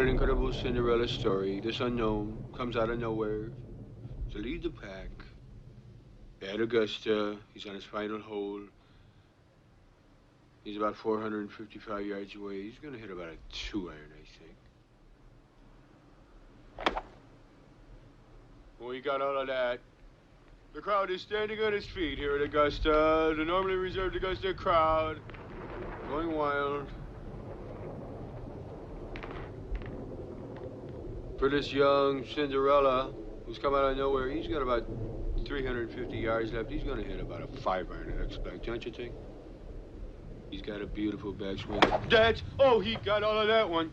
an incredible Cinderella story. This unknown comes out of nowhere to lead the pack. At Augusta, he's on his final hole. He's about 455 yards away. He's going to hit about a 2-iron, I think. Well, he got all of that. The crowd is standing on its feet here at Augusta. The normally reserved Augusta crowd going wild for this young Cinderella who's come out of nowhere. He's got about 350 yards left. He's going to hit about a 5-iron, I expect, don't you think? He's got a beautiful backswing. He got all of that one.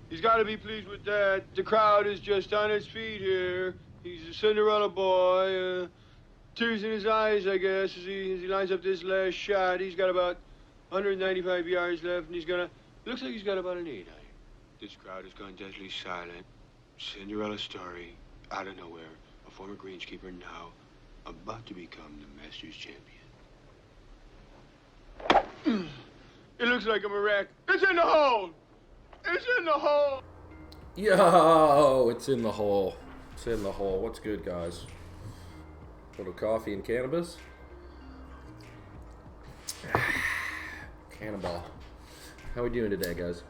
He's got to be pleased with that. The crowd is just on its feet here. He's a Cinderella boy. Tears in his eyes, I guess, as he lines up this last shot. He's got about 195 yards left, and looks like he's got about an 8-iron. This crowd has gone deadly silent. Cinderella story, out of nowhere. A former greenskeeper now about to become the Masters champion. It looks like I'm a wreck. It's in the hole! It's in the hole! Yo, it's in the hole. It's in the hole. What's good, guys? A little coffee and cannabis? Cannibal. How we doing today, guys?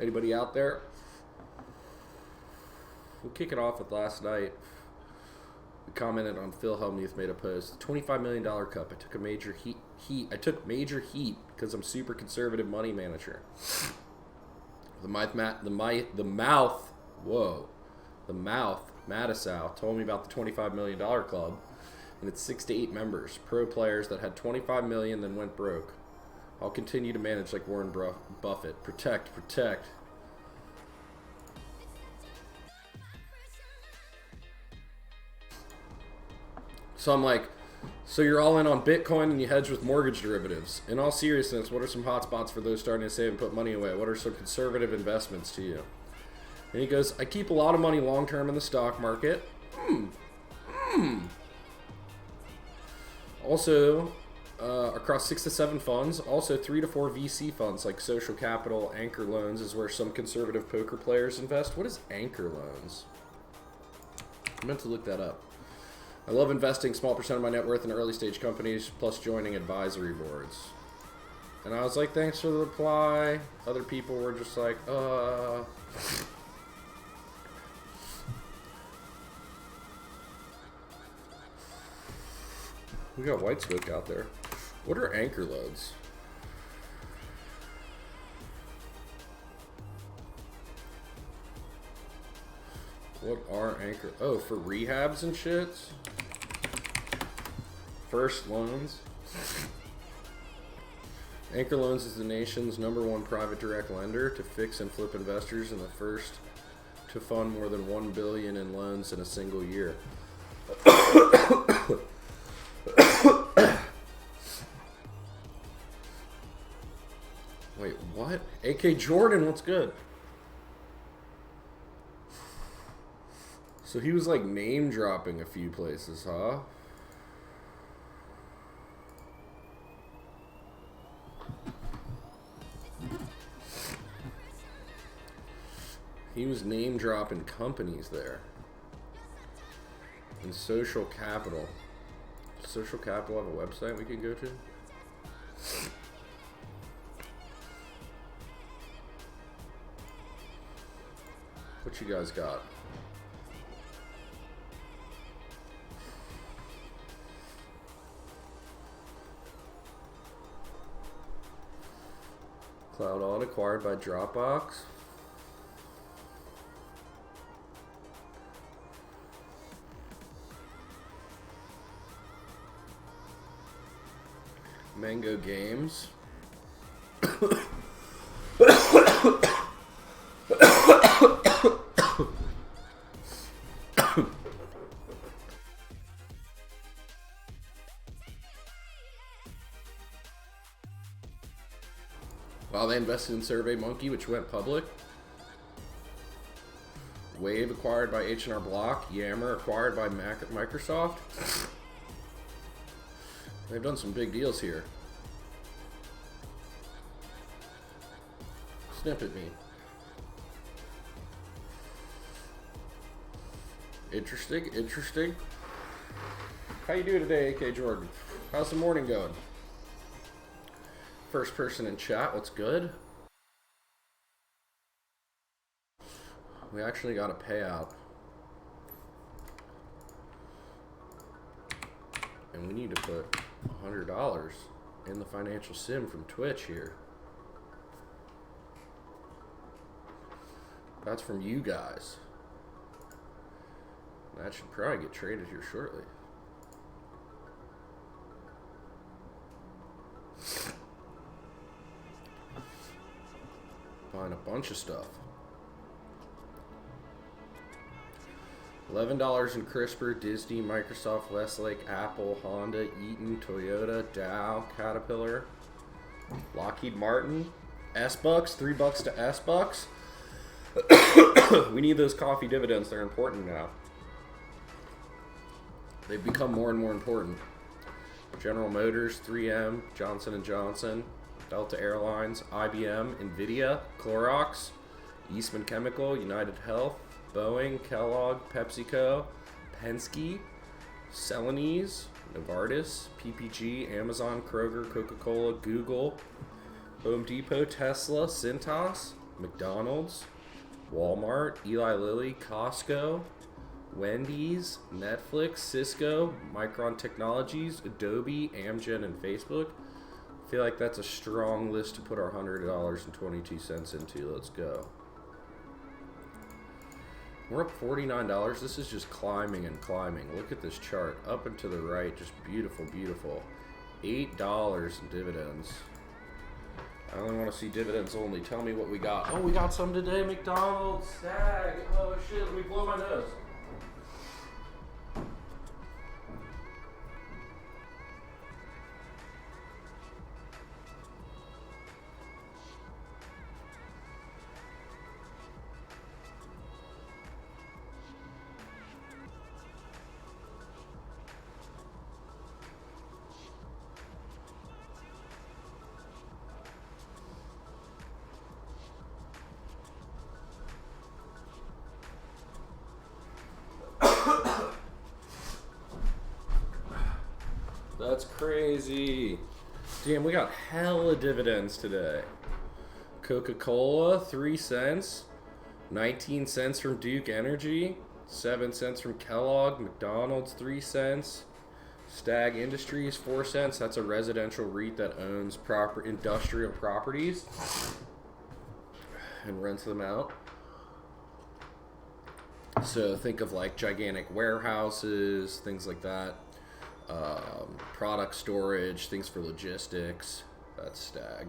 Anybody out there? We'll kick it off with last night. We commented on Phil Hellmuth made a post. $25 million cup. I took a major heat. I took major heat because I'm super conservative money manager. The mouth Matisow told me about the $25 million club, and it's 6 to 8 members, pro players that had $25 million then went broke. I'll continue to manage like Warren Buffett. Protect. So I'm like, so you're all in on Bitcoin and you hedge with mortgage derivatives. In all seriousness, what are some hot spots for those starting to save and put money away? What are some conservative investments to you? And he goes, I keep a lot of money long-term in the stock market. Also, across 6 to 7 funds. Also, 3 to 4 VC funds like Social Capital, Anchor Loans is where some conservative poker players invest. What is Anchor Loans? I meant to look that up. I love investing small percent of my net worth in early stage companies, plus joining advisory boards. And I was like, thanks for the reply. Other people were just like, We got White Smoke out there. What are anchor loads? What are anchor? Oh, for rehabs and shits? First loans? Anchor Loans is the nation's #1 private direct lender to fix and flip investors and the first to fund more than $1 billion in loans in a single year. Wait, what? AK Jordan, what's good? So he was like name dropping a few places, huh? He was name dropping companies there. And Social Capital. Does Social Capital have a website we can go to? What you guys got? Cloud Audit acquired by Dropbox. Mango Games. Wow, they invested in SurveyMonkey, which went public. Wave acquired by H&R Block. Yammer acquired by Microsoft. They've done some big deals here. Snip at me. Interesting, interesting. How you doing today, AK Jordan? How's the morning going? First person in chat, what's good? We actually got a payout. And we need to put $100 in the financial sim from Twitch here. That's from you guys. That should probably get traded here shortly. Buying a bunch of stuff. $11 in CRISPR, Disney, Microsoft, Westlake, Apple, Honda, Eaton, Toyota, Dow, Caterpillar, Lockheed Martin, S-Bucks, $3 to S-Bucks. We need those coffee dividends. They're important now. They've become more and more important. General Motors, 3M, Johnson & Johnson, Delta Airlines, IBM, NVIDIA, Clorox, Eastman Chemical, United Health, Boeing, Kellogg, PepsiCo, Penske, Celanese, Novartis, PPG, Amazon, Kroger, Coca-Cola, Google, Home Depot, Tesla, Cintas, McDonald's, Walmart, Eli Lilly, Costco, Wendy's, Netflix, Cisco, Micron Technologies, Adobe, Amgen, and Facebook. I feel like that's a strong list to put our $100.22 into. Let's go. We're up $49. This is just climbing and climbing. Look at this chart. Up and to the right. Just beautiful, beautiful. $8 in dividends. I only want to see dividends only. Tell me what we got. Oh, we got some today. McDonald's. Stag. Oh, shit. Let me blow my nose. That's crazy. Damn, we got hella dividends today. Coca-Cola, 3 cents. 19 cents from Duke Energy. 7 cents from Kellogg. McDonald's, 3 cents. Stag Industries, 4 cents. That's a residential REIT that owns industrial properties and rents them out. So think of like gigantic warehouses, things like that. Product storage, things for logistics. That's Stag.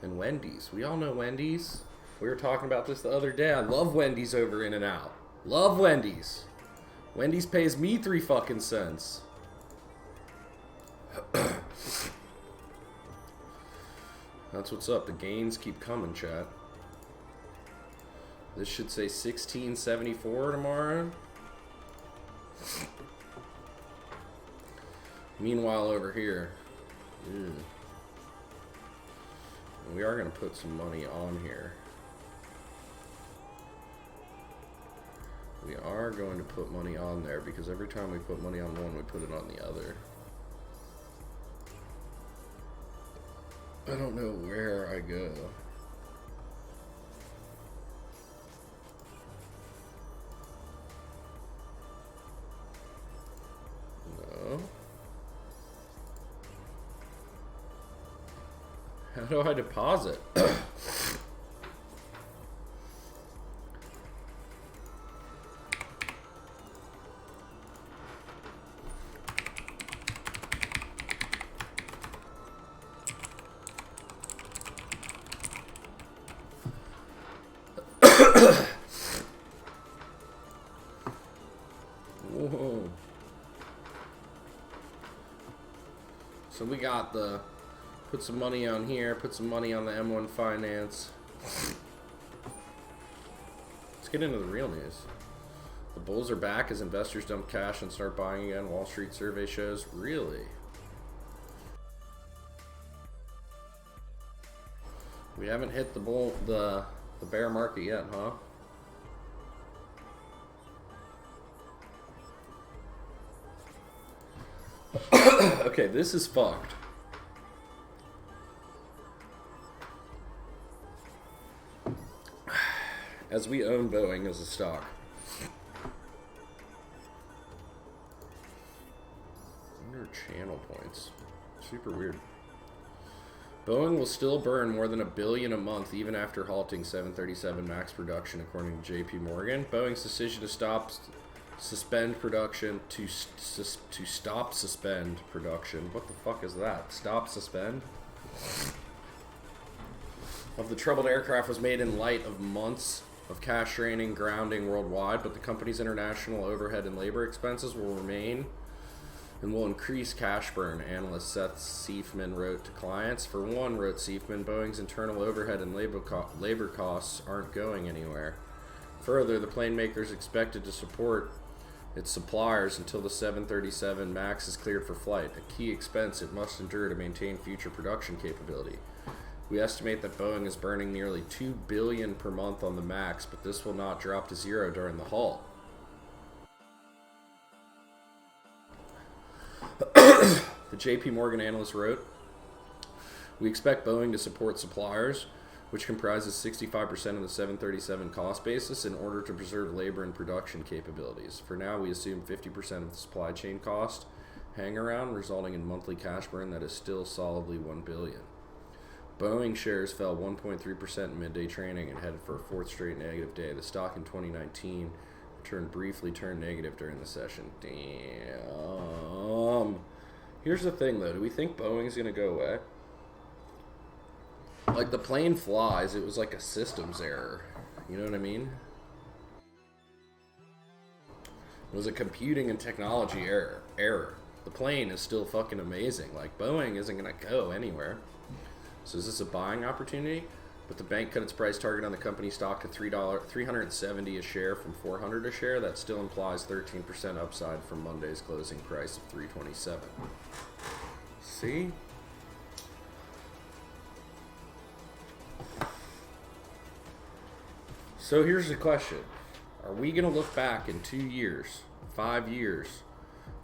And Wendy's. We all know Wendy's. We were talking about this the other day. I love Wendy's over In-N-Out. Love Wendy's. Wendy's pays me 3 fucking cents. That's what's up. The gains keep coming, chat. This should say 1674 tomorrow. Meanwhile, over here, we are going to put some money on here. We are going to put money on there because every time we put money on one, we put it on the other. I don't know where I go. No. How do I deposit? Whoa. So we got the put some money on here, put some money on the M1 Finance. Let's get into the real news. The bulls are back as investors dump cash and start buying again. Wall Street survey shows. Really? We haven't hit the bear market yet, huh? Okay, this is fucked. As we own Boeing as a stock. Under channel points. Super weird. Boeing will still burn more than $1 billion a month even after halting 737 MAX production, according to JP Morgan. Boeing's decision to suspend production to stop suspend production. What the fuck is that? Stop suspend? Of the troubled aircraft was made in light of months of cash draining grounding worldwide, but the company's international overhead and labor expenses will remain and will increase cash burn, analyst Seth Seifman wrote to clients. For one, wrote Seifman, Boeing's internal overhead and labor costs aren't going anywhere. Further, the plane maker is expected to support its suppliers until the 737 MAX is cleared for flight, a key expense it must endure to maintain future production capability. We estimate that Boeing is burning nearly $2 billion per month on the MAX, but this will not drop to zero during the halt. The JP Morgan analyst wrote, we expect Boeing to support suppliers, which comprises 65% of the 737 cost basis, in order to preserve labor and production capabilities. For now, we assume 50% of the supply chain cost hang around, resulting in monthly cash burn that is still solidly $1 billion. Boeing shares fell 1.3% in midday trading and headed for a fourth straight negative day. The stock in 2019 briefly turned negative during the session. Damn. Here's the thing, though. Do we think Boeing's going to go away? Like, the plane flies. It was like a systems error. You know what I mean? It was a computing and technology error. The plane is still fucking amazing. Like, Boeing isn't going to go anywhere. So is this a buying opportunity? But the bank cut its price target on the company stock to $370 a share from $400 a share. That still implies 13% upside from Monday's closing price of $327. See? So here's the question. Are we going to look back in 2 years, 5 years,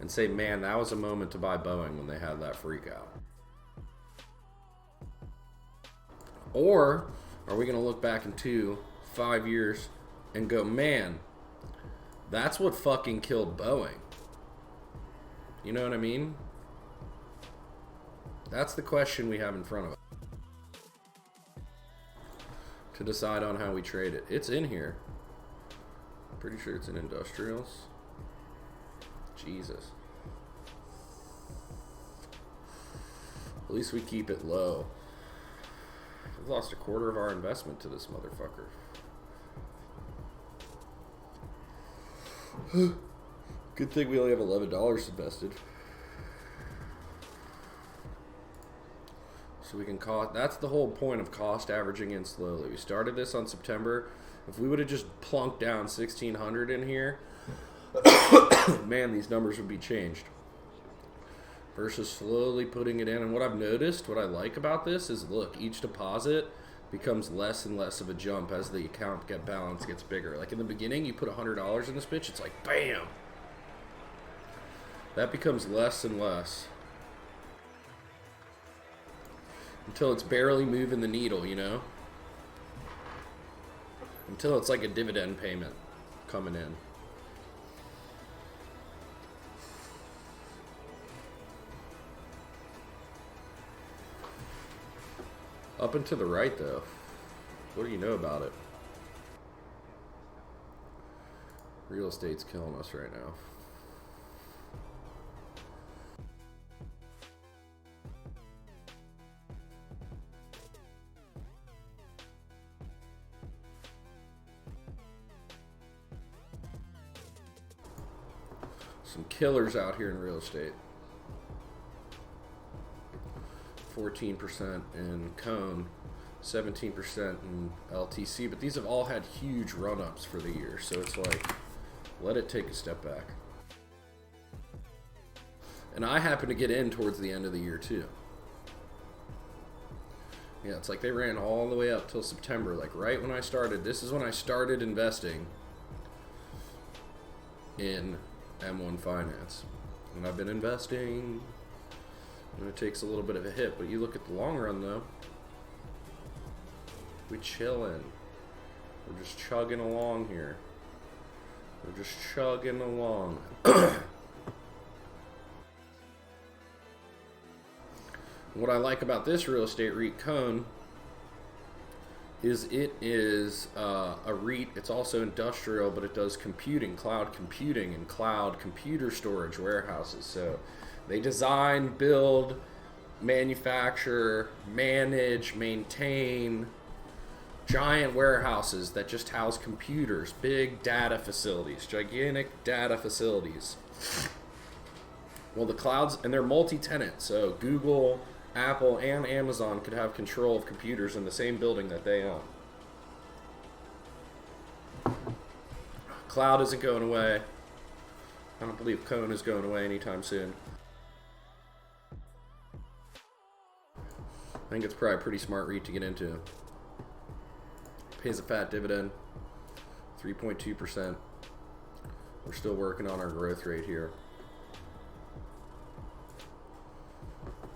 and say, man, that was a moment to buy Boeing when they had that freak out? Or are we going to look back in 5 years and go, man, that's what fucking killed Boeing? You know what I mean? That's the question we have in front of us to decide on how we trade it. It's in here. Pretty sure it's in industrials. Jesus. At least we keep it low. We've lost a quarter of our investment to this motherfucker. Good thing we only have $11 invested. So we can cost. That's the whole point of cost averaging in slowly. We started this on September. If we would have just plunked down 1,600 in here, man, these numbers would be changed. Versus slowly putting it in. And what I've noticed, what I like about this is, look, each deposit becomes less and less of a jump as the account balance gets bigger. Like in the beginning, you put $100 in this bitch, it's like, bam! That becomes less and less. Until it's barely moving the needle, you know? Until it's like a dividend payment coming in. Up and to the right, though. What do you know about it? Real estate's killing us right now. Some killers out here in real estate. 14% in Cone, 17% in LTC, but these have all had huge run-ups for the year, so it's like, let it take a step back. And I happen to get in towards the end of the year too. Yeah, it's like they ran all the way up till September, like right when I started. This is when I started investing in M1 Finance. And I've been investing, and it takes a little bit of a hit, but you look at the long run though, we chillin'. We're just chugging along here. We're just chugging along. What I like about this real estate REIT Cone is it is a REIT. It's also industrial, but it does computing, cloud computing, and cloud computer storage warehouses. So they design, build, manufacture, manage, maintain giant warehouses that just house computers, big data facilities, gigantic data facilities. Well, the clouds, and they're multi-tenant, so Google, Apple, and Amazon could have control of computers in the same building that they own. Cloud isn't going away. I don't believe Cone is going away anytime soon. I think it's probably a pretty smart REIT to get into. Pays a fat dividend, 3.2%. We're still working on our growth rate here.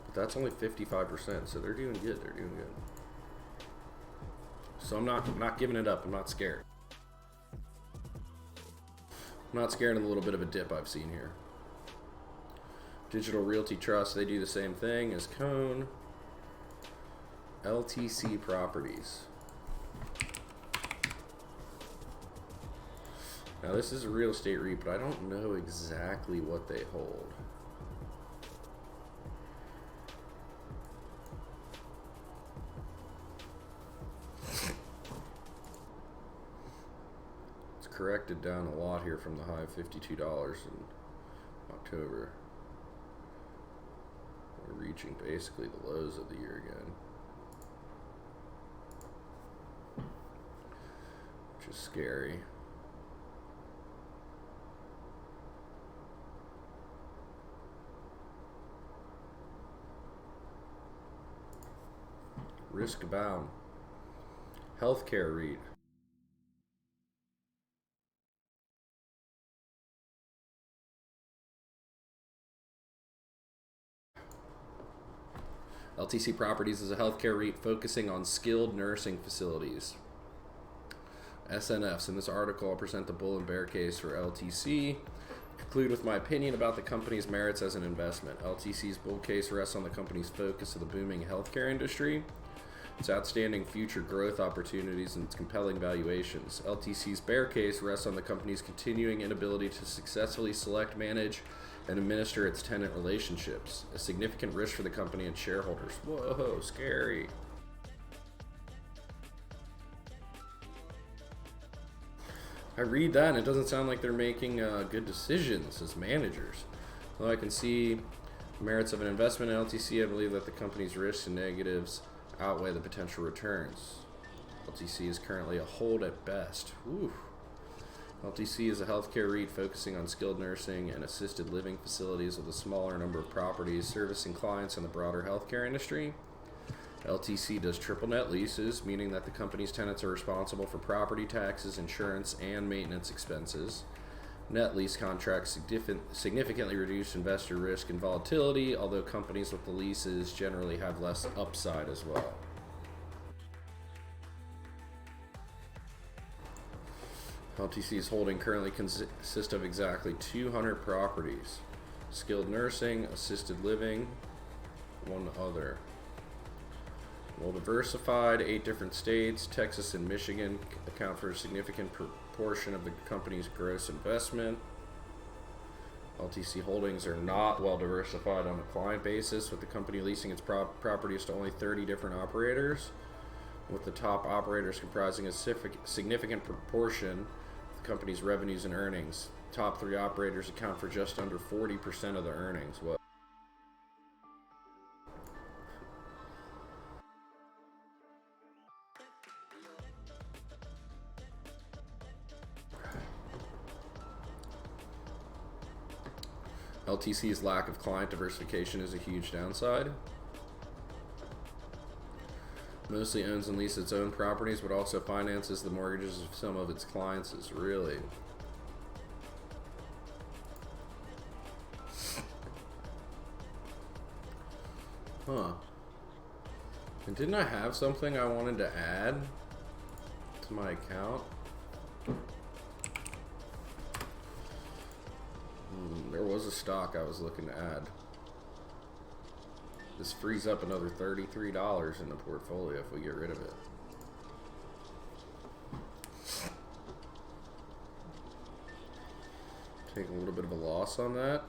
But that's only 55%, so they're doing good. They're doing good. So I'm not giving it up. I'm not scared. I'm not scared of the little bit of a dip I've seen here. Digital Realty Trust, they do the same thing as Cone. LTC Properties. Now this is a real estate REIT, but I don't know exactly what they hold. It's corrected down a lot here from the high of $52 in October. We're reaching basically the lows of the year again, which is scary. Risk bound. Healthcare REIT. LTC Properties is a healthcare REIT focusing on skilled nursing facilities. SNFs. In this article, I'll present the bull and bear case for LTC. Conclude with my opinion about the company's merits as an investment. LTC's bull case rests on the company's focus of the booming healthcare industry, its outstanding future growth opportunities, and its compelling valuations. LTC's bear case rests on the company's continuing inability to successfully select, manage, and administer its tenant relationships, a significant risk for the company and shareholders. Whoa, scary. I read that and it doesn't sound like they're making good decisions as managers. Though I can see merits of an investment in LTC, I believe that the company's risks and negatives outweigh the potential returns. LTC is currently a hold at best. Whew. LTC is a healthcare REIT focusing on skilled nursing and assisted living facilities with a smaller number of properties servicing clients in the broader healthcare industry. LTC does triple net leases, meaning that the company's tenants are responsible for property taxes, insurance, and maintenance expenses. Net lease contracts significantly reduce investor risk and volatility, although companies with the leases generally have less upside as well. LTC's holding currently consists of exactly 200 properties. Skilled nursing, assisted living, one other. Well diversified, 8 different states. Texas and Michigan account for a significant proportion of the company's gross investment. LTC holdings are not well diversified on a client basis, with the company leasing its properties to only 30 different operators, with the top operators comprising a significant proportion of the company's revenues and earnings. Top 3 operators account for just under 40% of the earnings. What? LTC's lack of client diversification is a huge downside. Mostly owns and leases its own properties, but also finances the mortgages of some of its clients. Is really. Huh. And didn't I have something I wanted to add to my account? There was a stock I was looking to add. This frees up another $33 in the portfolio if we get rid of it. Take a little bit of a loss on that.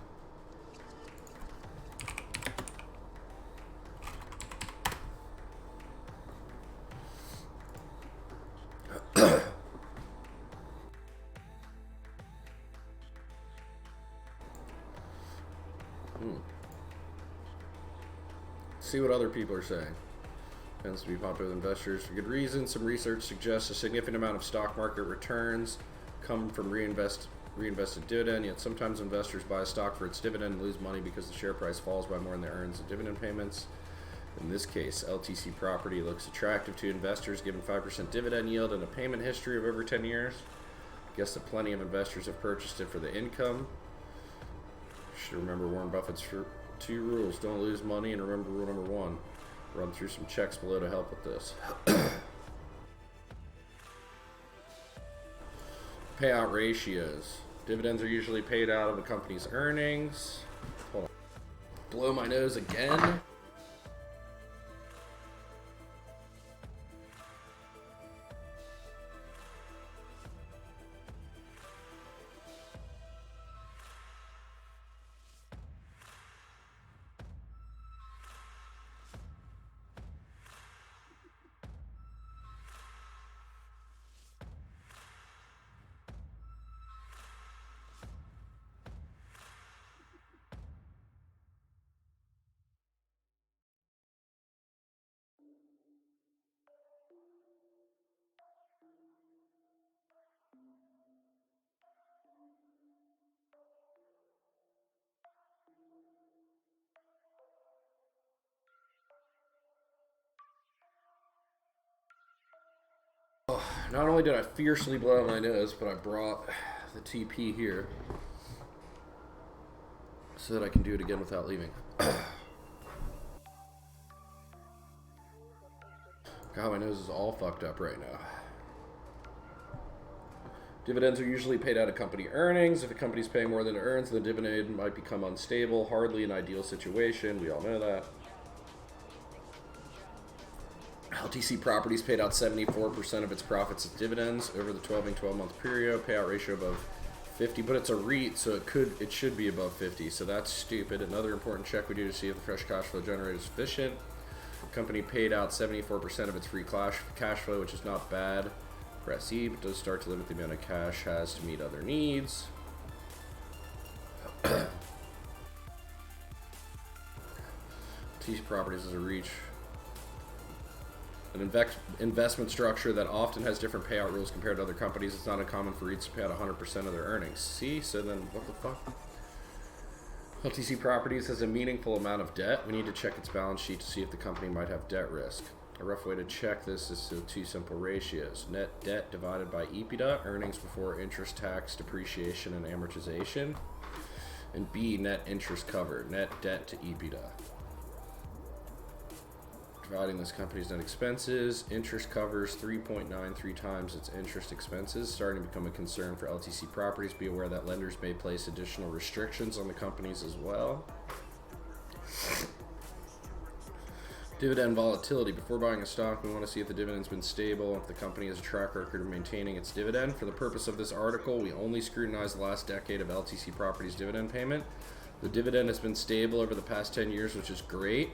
See what other people are saying. Tends to be popular with investors for good reason. Some research suggests a significant amount of stock market returns come from reinvested dividend, yet sometimes investors buy a stock for its dividend and lose money because the share price falls by more than their earnings and dividend payments. In this case, LTC property looks attractive to investors given 5% dividend yield and a payment history of over 10 years. I guess that plenty of investors have purchased it for the income. You should remember Warren Buffett's 2 rules. Don't lose money, and remember rule number 1. Run through some checks below to help with this. Payout ratios. Dividends are usually paid out of the company's earnings. Hold on. Blow my nose again. Not only did I fiercely blow my nose, but I brought the TP here so that I can do it again without leaving. God, my nose is all fucked up right now. Dividends are usually paid out of company earnings. If a company's paying more than it earns, the dividend might become unstable. Hardly an ideal situation. We all know that. LTC Properties paid out 74% of its profits as dividends over the 12-month period. Payout ratio above 50, but it's a REIT, so it should be above 50. So that's stupid. Another important check we do to see if the fresh cash flow generated is sufficient. The company paid out 74% of its free cash flow, which is not bad. Press E, but does start to limit the amount of cash has to meet other needs. LTC Properties is a reach. An investment structure that often has different payout rules compared to other companies. It's not uncommon for REITs to pay out 100% of their earnings. See? So then, what the fuck? LTC Properties has a meaningful amount of debt. We need to check its balance sheet to see if the company might have debt risk. A rough way to check this is the 2 simple ratios. Net debt divided by EBITDA, earnings before interest, tax, depreciation, and amortization. And B, net interest cover, net debt to EBITDA. Dividing this company's net expenses, interest covers 3.93 times its interest expenses, starting to become a concern for LTC Properties. Be aware that lenders may place additional restrictions on the companies as well. Dividend volatility. Before buying a stock, we want to see if the dividend's been stable, if the company has a track record of maintaining its dividend. For the purpose of this article, we only scrutinize the last decade of LTC Properties dividend payment. The dividend has been stable over the past 10 years, which is great.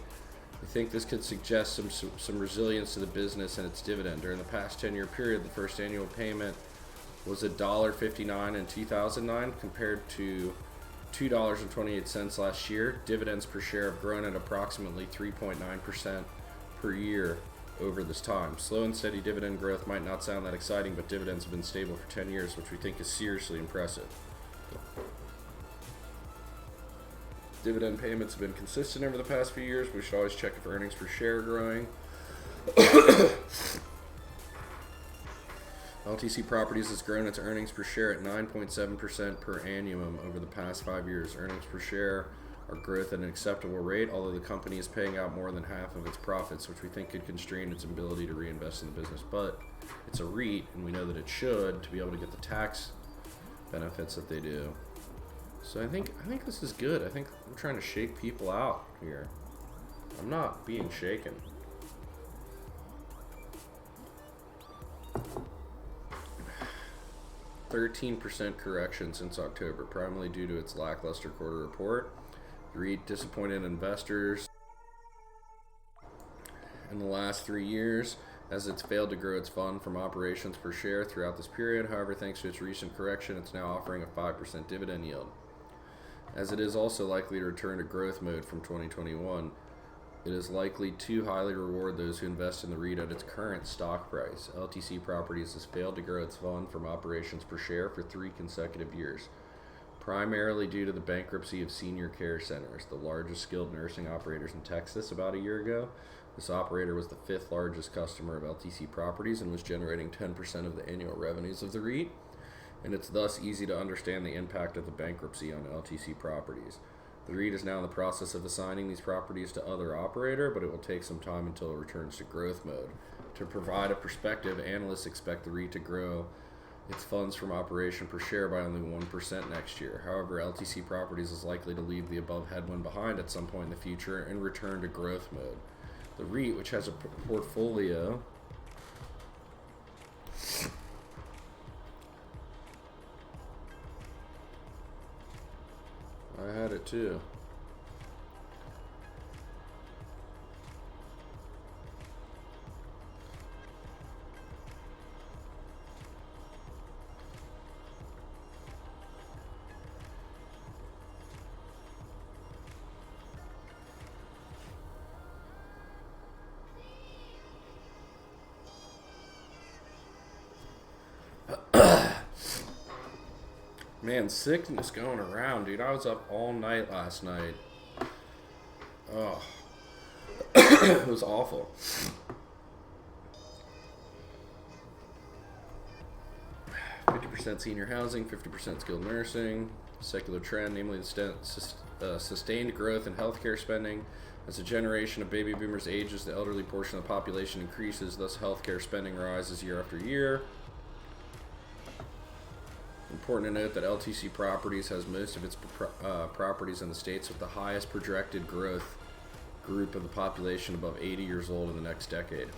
We think this could suggest some resilience to the business and its dividend. During the past 10-year period, the first annual payment was $1.59 in 2009 compared to $2.28 last year. Dividends per share have grown at approximately 3.9% per year over this time. Slow and steady dividend growth might not sound that exciting, but dividends have been stable for 10 years, which we think is seriously impressive. Dividend payments have been consistent over the past few years. We should always check if earnings per share are growing. LTC Properties has grown its earnings per share at 9.7% per annum over the past 5 years. Earnings per share are growth at an acceptable rate, although the company is paying out more than half of its profits, which we think could constrain its ability to reinvest in the business. But it's a REIT, and we know that it should, to be able to get the tax benefits that they do. So I think this is good. I think I'm trying to shake people out here. I'm not being shaken. %13 correction since October, primarily due to its lackluster quarter report. The REIT disappointed investors in the last 3 years as it's failed to grow its fund from operations per share throughout this period. However, thanks to its recent correction, it's now offering a 5% dividend yield. As it is also likely to return to growth mode from 2021, it is likely to highly reward those who invest in the REIT at its current stock price. LTC Properties has failed to grow its fund from operations per share for 3 consecutive years, primarily due to the bankruptcy of Senior Care Centers, the largest skilled nursing operators in Texas, about a year ago. This operator was the 5th largest customer of LTC Properties and was generating 10% of the annual revenues of the REIT, and it's thus easy to understand the impact of the bankruptcy on LTC Properties. The REIT is now in the process of assigning these properties to other operator, but it will take some time until it returns to growth mode. To provide a perspective, analysts expect the REIT to grow its funds from operation per share by only 1% next year. However, LTC Properties is likely to leave the above headwind behind at some point in the future and return to growth mode. The REIT, which has a portfolio I had it too. Man, sickness going around, dude. I was up all night last night. Oh. It was awful. %, senior housing, 50% skilled nursing. Secular trend, namely the sustained growth in healthcare spending. As a generation of baby boomers ages, the elderly portion of the population increases, thus healthcare spending rises year after year. Important to note that LTC Properties has most of its properties in the states with the highest projected growth group of the population above 80 years old in the next decade.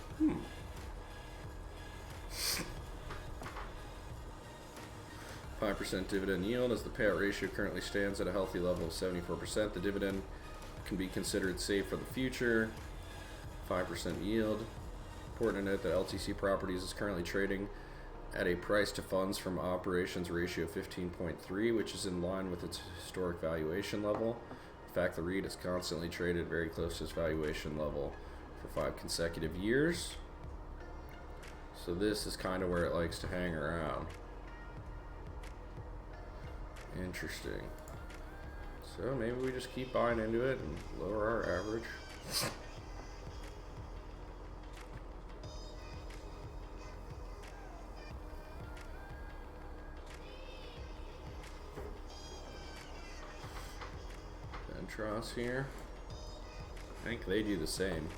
5% dividend yield. As the payout ratio currently stands at a healthy level of 74%, the dividend can be considered safe for the future. 5% yield. Important to note that LTC Properties is currently trading at a price to funds from operations ratio of 15.3, which is in line with its historic valuation level. In fact, the REIT has constantly traded very close to its valuation level for 5 consecutive years. So this is kind of where it likes to hang around. Interesting. So maybe we just keep buying into it and lower our average. Ventross here. I think they do the same.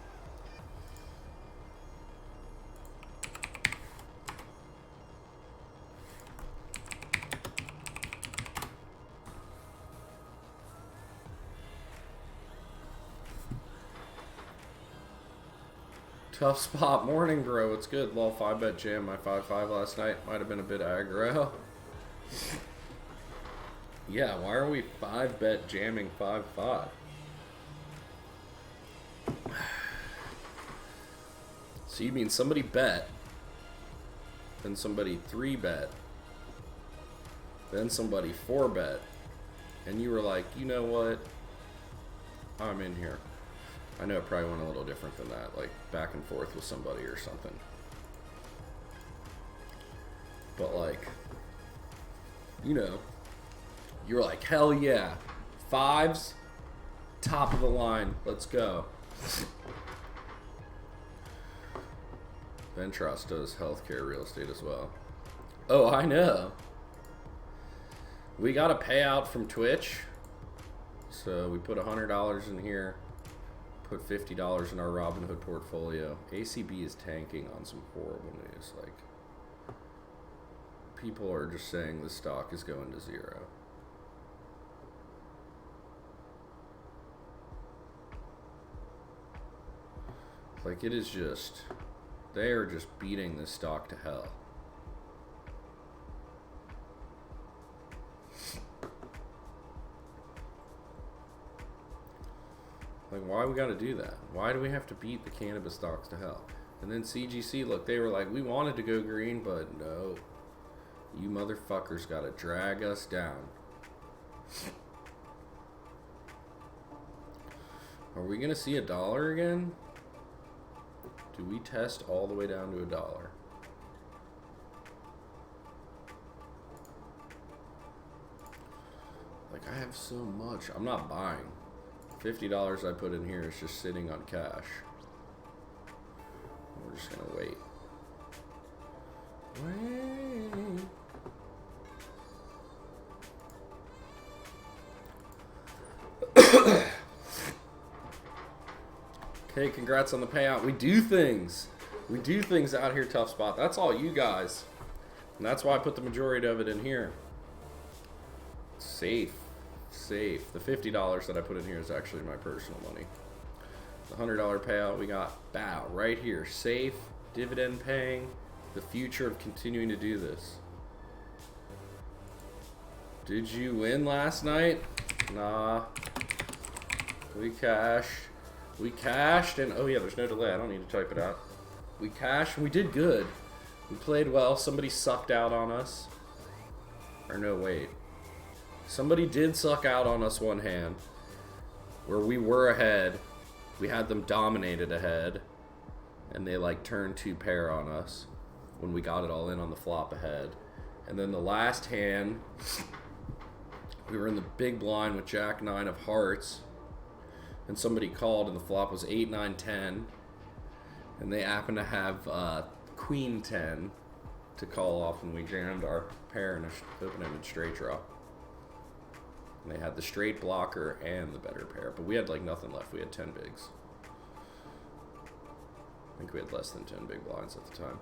Tough spot morning, bro. It's good. Lol 5-bet jam my 5-5 last night. Might have been a bit aggro. Yeah, why are we 5-bet jamming 5-5? So you mean somebody bet, then somebody 3-bet, then somebody 4-bet, and you were like, you know what? I'm in here. I know it probably went a little different than that, like back and forth with somebody or something. But like, you know, you were like, hell yeah, 5s, top of the line, let's go. Ventrust does healthcare real estate as well. Oh, I know. We got a payout from Twitch. So we put $100 in here. Put $50 in our Robinhood portfolio. ACB is tanking on some horrible news. Like, people are just saying the stock is going to zero. Like, it is just, they are just beating this stock to hell. Like, why we gotta do that? Why do we have to beat the cannabis stocks to hell? And then CGC, look, they were like, we wanted to go green, but no. You motherfuckers gotta drag us down. Are we gonna see $1 again? Do we test all the way down to $1? Like, I have so much. I'm not buying. $50 I put in here is just sitting on cash. We're just gonna wait. Wait. Okay, congrats on the payout. We do things. We do things out here, Tough Spot. That's all you guys. And that's why I put the majority of it in here. Safe. Safe. The $50 that I put in here is actually my personal money. The $100 payout we got, bow, right here. Safe, dividend paying, the future of continuing to do this. Did you win last night? Nah. We cashed. We cashed and, oh yeah, there's no delay. I don't need to type it out. We cashed and we did good. We played well. Somebody sucked out on us. Or no, wait. Somebody did suck out on us one hand. Where we were ahead. We had them dominated ahead. And they like turned 2 pair on us. When we got it all in on the flop ahead. And then the last hand, we were in the big blind with Jack 9 of hearts. And somebody called and the flop was 8, 9, 10. And they happened to have Queen 10 to call off when we jammed our pair in a open-ended straight draw. And they had the straight blocker and the better pair. But we had like nothing left. We had 10 bigs. I think we had less than 10 big blinds at the time.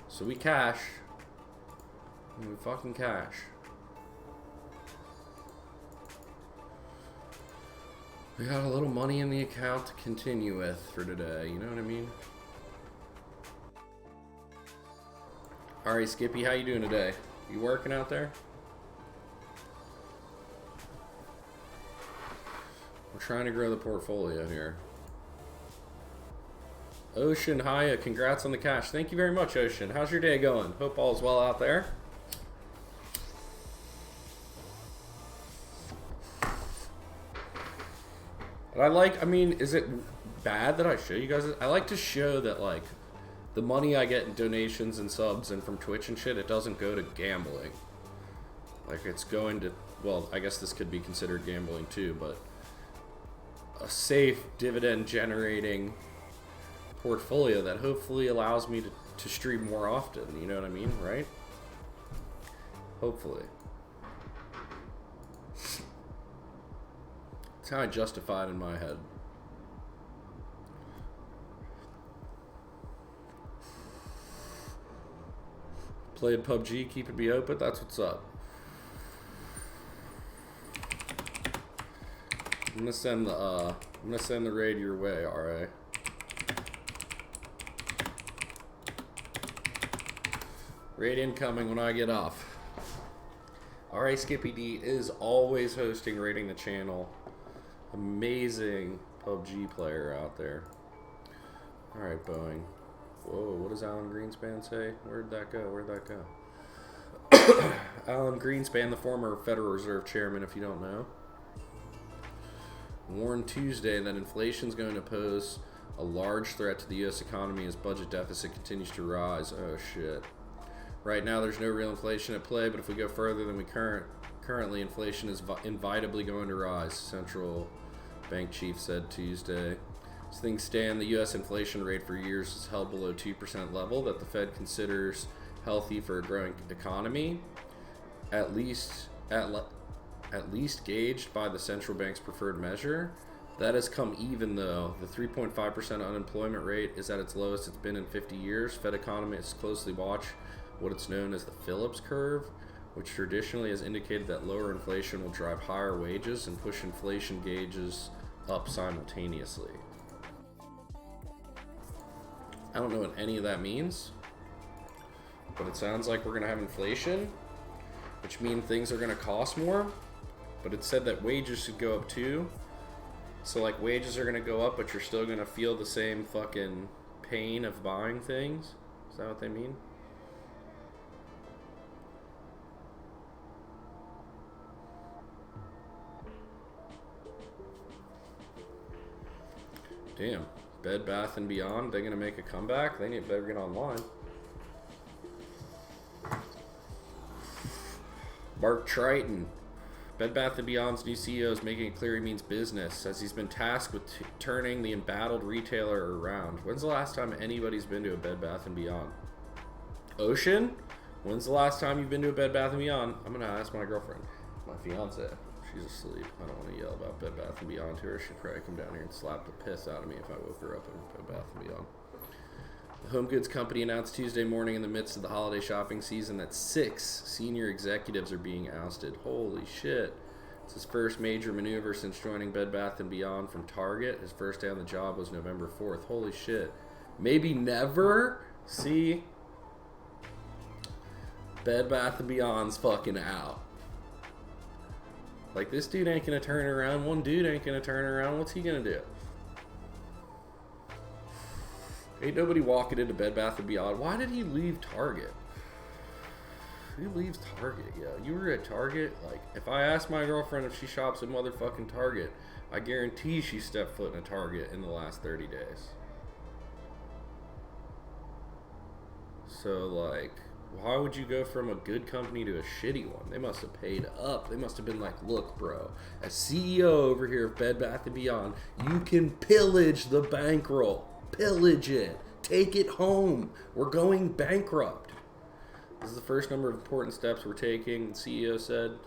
So we cash. And we fucking cash. We got a little money in the account to continue with for today, you know what I mean? Alright, Skippy, how you doing today? You working out there? We're trying to grow the portfolio here. Ocean, hiya, congrats on the cash. Thank you very much, Ocean. How's your day going? Hope all's well out there. But I mean, is it bad that I show you guys? I like to show that, like, the money I get in donations and subs and from Twitch and shit, it doesn't go to gambling. Like, it's going to, well, I guess this could be considered gambling too, but a safe dividend generating portfolio that hopefully allows me to stream more often, you know what I mean, right? Hopefully. That's how I justify it in my head. Played PUBG, keeping me open, that's what's up. I'm gonna send the raid your way, RA. Raid incoming when I get off. RA Skippy D is always hosting, rating the channel. Amazing PUBG player out there. Alright, Boeing. Whoa, what does Alan Greenspan say? Where'd that go? Where'd that go? Alan Greenspan, the former Federal Reserve Chairman, if you don't know, warned Tuesday that inflation's going to pose a large threat to the U.S. economy as budget deficit continues to rise. Oh, shit. Right now, there's no real inflation at play, but if we go further than we currently, inflation is inevitably going to rise, central bank chief said Tuesday. As things stand, the U.S. inflation rate for years is held below 2% level that the Fed considers healthy for a growing economy, at least gauged by the central bank's preferred measure. That has come even though the 3.5% unemployment rate is at its lowest it's been in 50 years. Fed economists closely watch what is known as the Phillips curve, which traditionally has indicated that lower inflation will drive higher wages and push inflation gauges up simultaneously. I don't know what any of that means, but it sounds like we're going to have inflation, which means things are going to cost more. But it said that wages should go up too. So like wages are going to go up, but you're still going to feel the same fucking pain of buying things. Is that what they mean? Damn. Bed Bath & Beyond, they're going to make a comeback? They better get online. Mark Triton. Bed Bath & Beyond's new CEO is making it clear he means business, as he's been tasked with turning the embattled retailer around. When's the last time anybody's been to a Bed Bath & Beyond? Ocean? When's the last time you've been to a Bed Bath & Beyond? I'm going to ask my girlfriend, my fiance. She's asleep. I don't want to yell about Bed Bath & Beyond to her. She'd probably come down here and slap the piss out of me if I woke her up in Bed Bath & Beyond. The home goods company announced Tuesday morning in the midst of the holiday shopping season that 6 senior executives are being ousted. Holy shit. It's his first major maneuver since joining Bed Bath & Beyond from Target. His first day on the job was November 4th. Holy shit. Maybe never? See? Bed Bath & Beyond's fucking out. Like, this dude ain't gonna turn around. One dude ain't gonna turn around. What's he gonna do? Ain't nobody walking into Bed Bath & Beyond. Why did he leave Target? Who leaves Target, yo? You were at Target? Like, if I ask my girlfriend if she shops at motherfucking Target, I guarantee she stepped foot in a Target in the last 30 days. So, like, why would you go from a good company to a shitty one? They must have paid up. They must have been like, look, bro, as CEO over here of Bed Bath & Beyond, you can pillage the bankroll. Pillage it. Take it home. We're going bankrupt. This is the first number of important steps we're taking, the CEO said.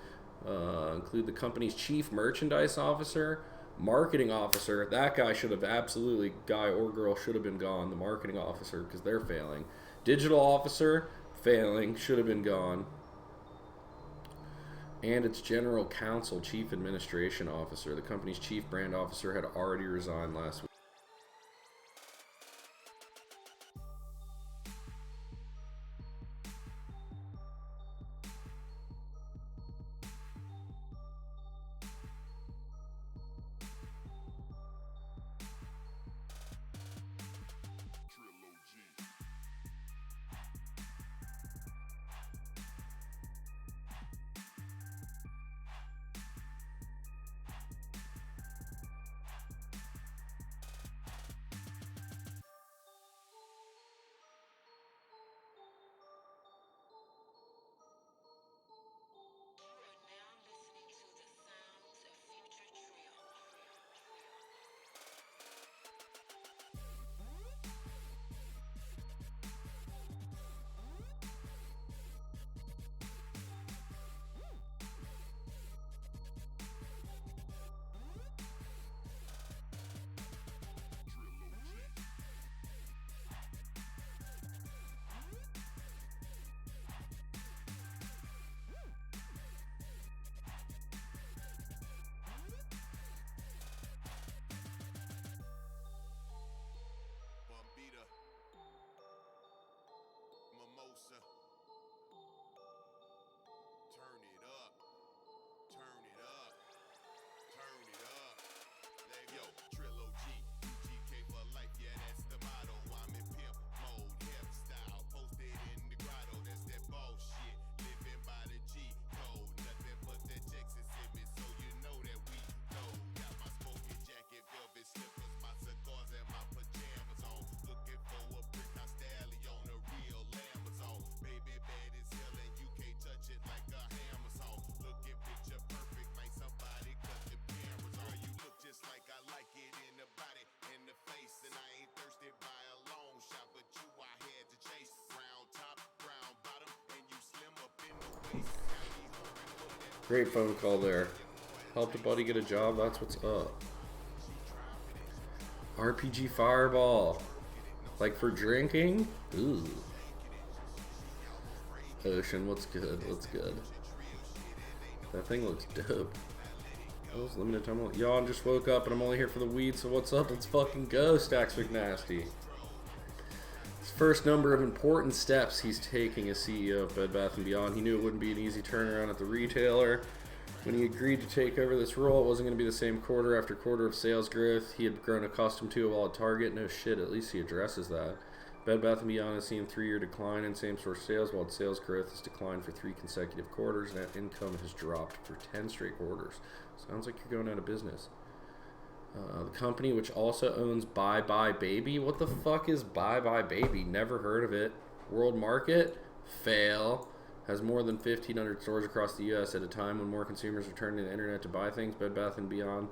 Include the company's chief merchandise officer, marketing officer. That guy should have absolutely, guy or girl should have been gone. The marketing officer, because they're failing. Digital officer, failing, should have been gone. And its general counsel, chief administration officer. The company's chief brand officer had already resigned last week. Great phone call there. Helped a buddy get a job, that's what's up. RPG Fireball. Like for drinking? Ooh. Ocean, what's good? What's good? That thing looks dope. That was limited time. Yawn just woke up and I'm only here for the weed, so what's up? Let's fucking go, Stacks McNasty. His first number of important steps he's taking as CEO of Bed Bath & Beyond. He knew it wouldn't be an easy turnaround at the retailer. When he agreed to take over this role, it wasn't going to be the same quarter after quarter of sales growth he had grown accustomed to while at Target. No shit, at least he addresses that. Bed Bath & Beyond has seen a 3-year decline in same-store sales, while its sales growth has declined for 3 consecutive quarters. Net income has dropped for 10 straight quarters. Sounds like you're going out of business. The company, which also owns Bye Bye Baby. What the fuck is Bye Bye Baby? Never heard of it. World Market? Fail. Has more than 1,500 stores across the U.S. at a time when more consumers are turning to the internet to buy things. Bed Bath & Beyond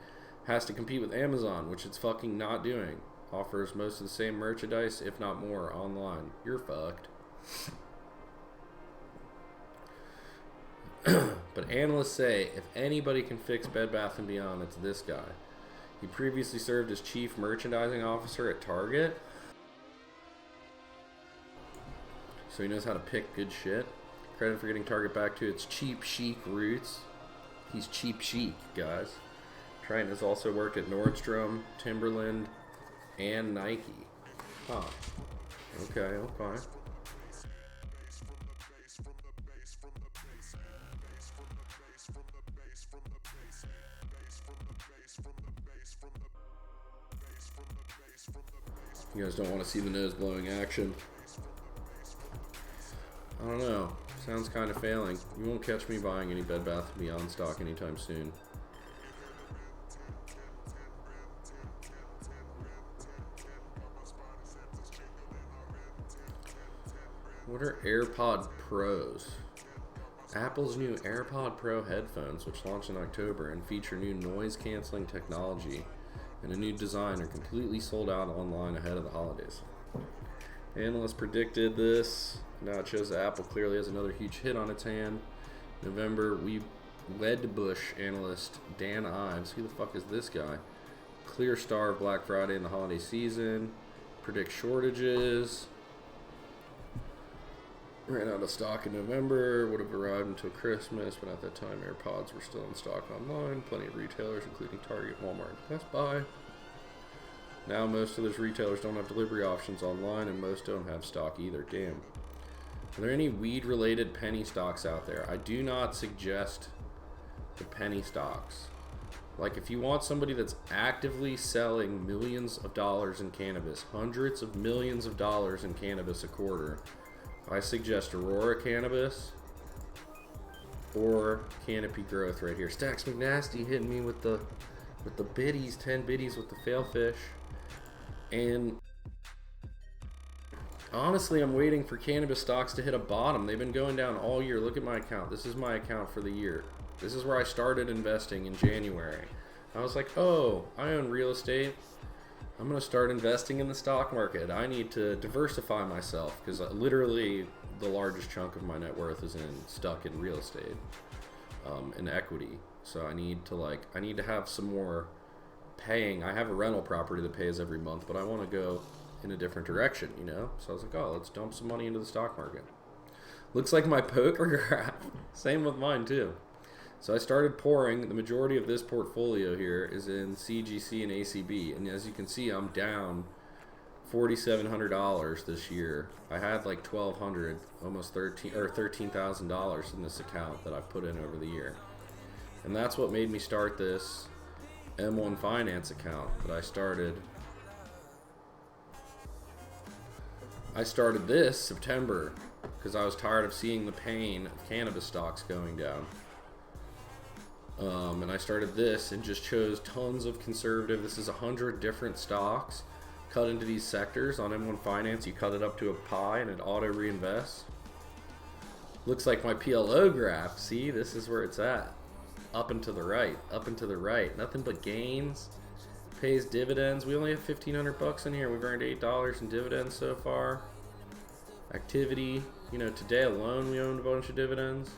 has to compete with Amazon, which it's fucking not doing. Offers most of the same merchandise, if not more, online. You're fucked. But analysts say if anybody can fix Bed Bath & Beyond, it's this guy. He previously served as chief merchandising officer at Target, so he knows how to pick good shit. Credit for getting Target back to its cheap chic roots. He's cheap chic, guys. Triton has also worked at Nordstrom, Timberland, and Nike. Huh. Okay. You guys don't want to see the nose blowing action. I don't know. Sounds kind of failing. You won't catch me buying any Bed Bath & Beyond stock anytime soon. What are AirPod Pros? Apple's new AirPod Pro headphones, which launched in October and feature new noise-canceling technology and a new design, are completely sold out online ahead of the holidays. Analysts predicted this. Now it shows that Apple clearly has another huge hit on its hand. November, Wedbush analyst Dan Ives, who the fuck is this guy? Clear star of Black Friday and the holiday season. Predict shortages. Ran out of stock in November, would have arrived until Christmas, but at that time AirPods were still in stock online. Plenty of retailers, including Target, Walmart, and Best Buy. Now most of those retailers don't have delivery options online, and most don't have stock either. Damn. Are there any weed-related penny stocks out there? I do not suggest the penny stocks. Like, if you want somebody that's actively selling millions of dollars in cannabis, hundreds of millions of dollars in cannabis a quarter, I suggest Aurora Cannabis or Canopy Growth right here. Stacks McNasty hitting me with the biddies, 10 biddies with the failfish. And honestly, I'm waiting for cannabis stocks to hit a bottom. They've been going down all year. Look at my account. This is my account for the year. This is where I started investing in January. I was like, oh, I own real estate. I'm going to start investing in the stock market. I need to diversify myself because literally the largest chunk of my net worth is stuck in real estate, in equity. So I need to have some more paying. I have a rental property that pays every month, but I want to go in a different direction, you know? So I was like, oh, let's dump some money into the stock market. Looks like my poker graph. Same with mine too. So I started pouring. The majority of this portfolio here is in CGC and ACB. And as you can see, I'm down $4,700 this year. I had like $1,200, almost $13,000 in this account that I've put in over the year. And that's what made me start this M1 Finance account that I started. I started this September because I was tired of seeing the pain of cannabis stocks going down. And I started this and just chose tons of conservative. This is 100 different stocks cut into these sectors. On M1 Finance, you cut it up to a pie and it auto reinvests. Looks like my PLO graph. See, this is where it's at. Up and to the right, up and to the right. Nothing but gains. Pays dividends. We only have $1,500 in here. We've earned $8 in dividends so far. Activity. You know, today alone we owned a bunch of dividends.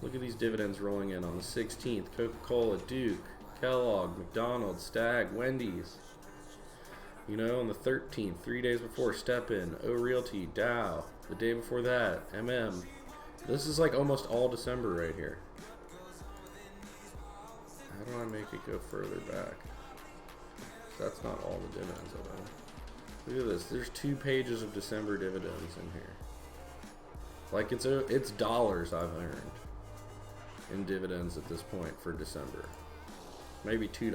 Look at these dividends rolling in on the 16th. Coca-Cola, Duke, Kellogg, McDonald's, Stag, Wendy's. You know, on the 13th, 3 days before, Step In, O Realty, Dow. The day before that, MM. This is like almost all December right here. How do I make it go further back? That's not all the dividends I own. Look at this. There's 2 pages of December dividends in here. Like it's dollars I've earned in dividends at this point for December. Maybe $2.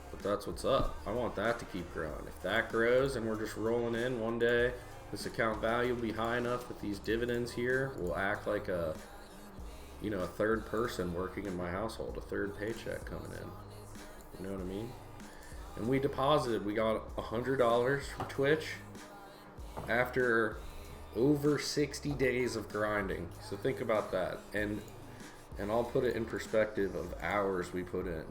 But that's what's up. I want that to keep growing. If that grows and we're just rolling in one day, this account value will be high enough that these dividends here will act like a, you know, a third person working in my household, a third paycheck coming in. You know what I mean? And we deposited, we got $100 from Twitch after over 60 days of grinding. So think about that. And I'll put it in perspective of hours we put in,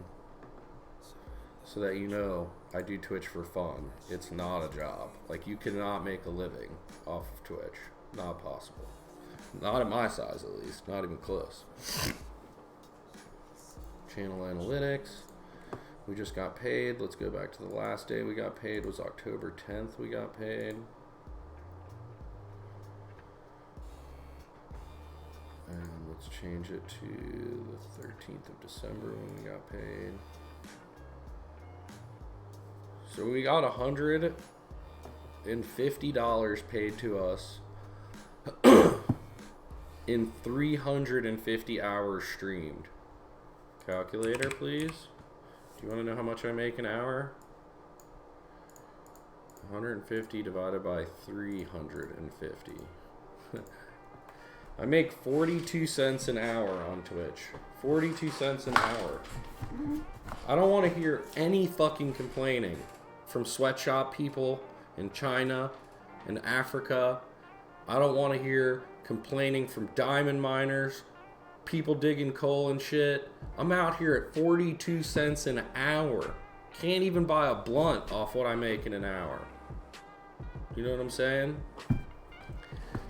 so that you know I do Twitch for fun. It's not a job. Like, you cannot make a living off of Twitch. Not possible. Not at my size, at least. Not even close. Channel analytics. We just got paid. Let's go back to the last day we got paid. It was October 10th we got paid. And let's change it to the 13th of December when we got paid. So we got $150 paid to us in 350 hours streamed. Calculator, please. Do you want to know how much I make an hour? 150 divided by 350. I make 42 cents an hour on Twitch. 42 cents an hour. I don't want to hear any fucking complaining from sweatshop people in China and Africa. I don't want to hear complaining from diamond miners, people digging coal and shit. I'm out here at 42 cents an hour. Can't even buy a blunt off what I make in an hour. You know what I'm saying?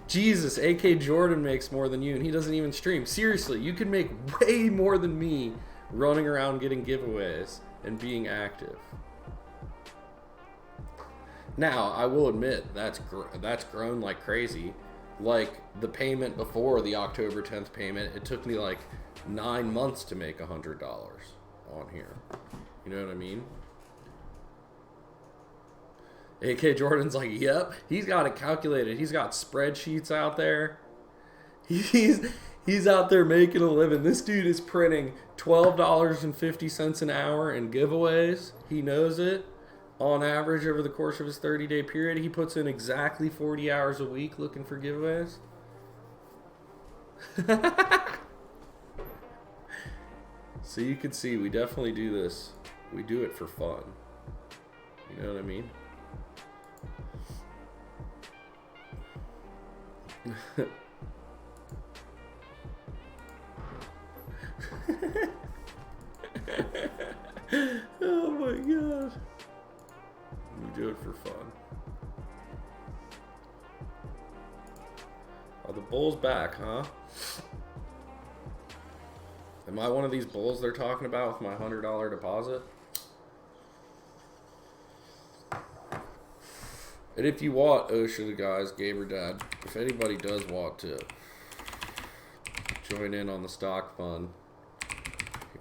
Jesus, AK Jordan makes more than you and he doesn't even stream. Seriously, you can make way more than me running around getting giveaways and being active. Now, I will admit, that's grown like crazy. Like, the payment before the October 10th payment, it took me like 9 months to make $100 on here. You know what I mean? AK Jordan's like, yep, he's got it calculated. He's got spreadsheets out there. He's out there making a living. This dude is printing $12.50 an hour in giveaways. He knows it. On average, over the course of his 30-day period, he puts in exactly 40 hours a week looking for giveaways. So you can see, we definitely do this. We do it for fun. You know what I mean? Oh my god. We do it for fun. Are the bulls back, huh? Am I one of these bulls they're talking about with my $100 deposit? And if you want, OSHA, the guys, Gamer Dad, if anybody does want to join in on the stock fund,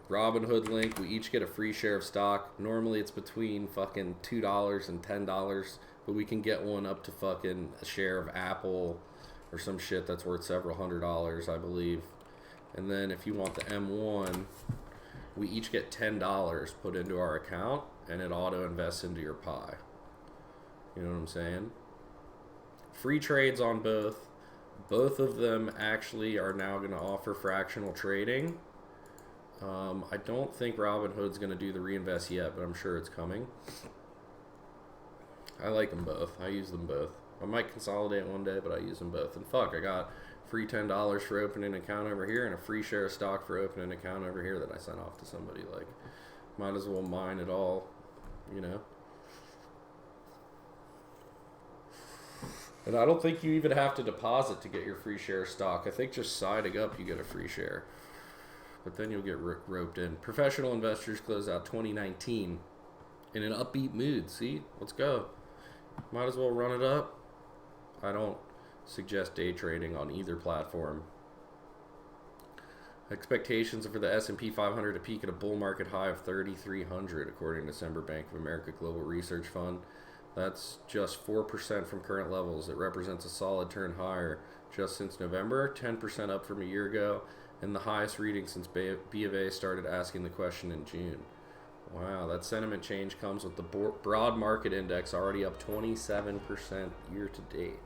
Robinhood link, we each get a free share of stock. Normally it's between fucking $2 and $10, but we can get one up to fucking a share of Apple or some shit that's worth several $100s, I believe. And then if you want the M1, we each get $10 put into our account and it auto invests into your pie. You know what I'm saying? Free trades on both. Both of them actually are now going to offer fractional trading. I don't think Robinhood's going to do the reinvest yet, but I'm sure it's coming. I like them both. I use them both. I might consolidate one day, but I use them both. And fuck, I got free $10 for opening an account over here and a free share of stock for opening an account over here that I sent off to somebody. Like, might as well mine it all, you know? And I don't think you even have to deposit to get your free share stock. I think just signing up, you get a free share. But then you'll get roped in. Professional investors close out 2019 in an upbeat mood. See? Let's go. Might as well run it up. I don't suggest day trading on either platform. Expectations are for the S&P 500 to peak at a bull market high of 3,300, according to December Bank of America Global Research Fund. That's just 4% from current levels. It represents a solid turn higher just since November, 10% up from a year ago, and the highest reading since B of A started asking the question in June. Wow, that sentiment change comes with the broad market index already up 27% year to date.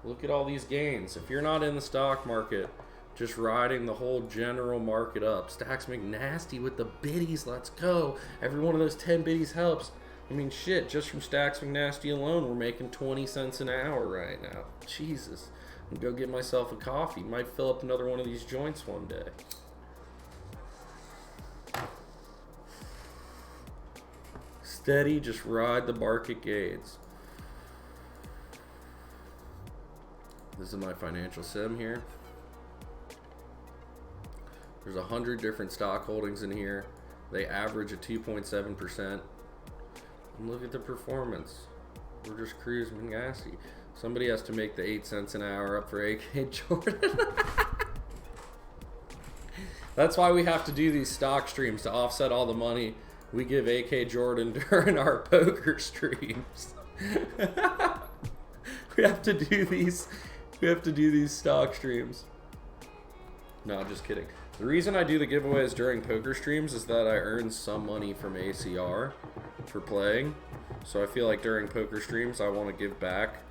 Look at all these gains. If you're not in the stock market, just riding the whole general market up. Stacks McNasty with the biddies. Let's go. Every one of those 10 biddies helps. I mean, shit, just from Stacks McNasty alone, we're making 20 cents an hour right now. Jesus. I'm gonna go get myself a coffee. Might fill up another one of these joints one day. Steady, just ride the market gains. This is my financial sim here. There's 100 different stock holdings in here. They average a 2.7%. And look at the performance. We're just cruising gassy. Somebody has to make the 8 cents an hour up for AK Jordan. That's why we have to do these stock streams, to offset all the money we give AK Jordan during our poker streams. We have to do these stock streams. No, I'm just kidding. The reason I do the giveaways during poker streams is that I earn some money from ACR for playing. So I feel like during poker streams, I want to give back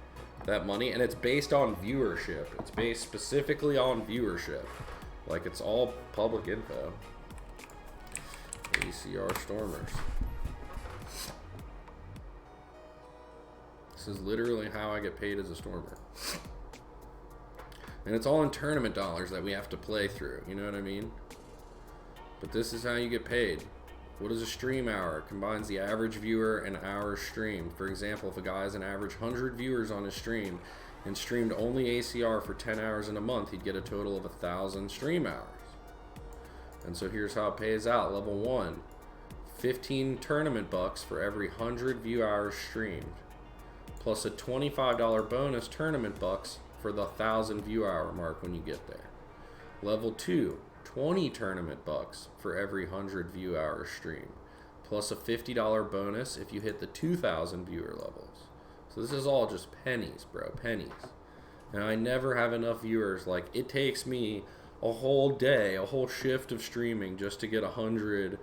that money. And it's based on viewership. It's based specifically on viewership. Like, it's all public info. ACR Stormers. This is literally how I get paid as a Stormer. And it's all in tournament dollars that we have to play through. You know what I mean? But this is how you get paid. What is a stream hour? It combines the average viewer and hour streamed. For example, if a guy has an average 100 viewers on his stream and streamed only ACR for 10 hours in a month, he'd get a total of 1,000 stream hours. And so here's how it pays out. Level 1, 15 tournament bucks for every 100 view hours streamed, plus a $25 bonus tournament bucks for the 1,000 view hour mark when you get there. Level 2, 20 tournament bucks for every 100 view hours streamed, plus a $50 bonus if you hit the 2,000 viewer levels. So this is all just pennies, bro, pennies. And I never have enough viewers. Like, it takes me a whole day, a whole shift of streaming just to get 100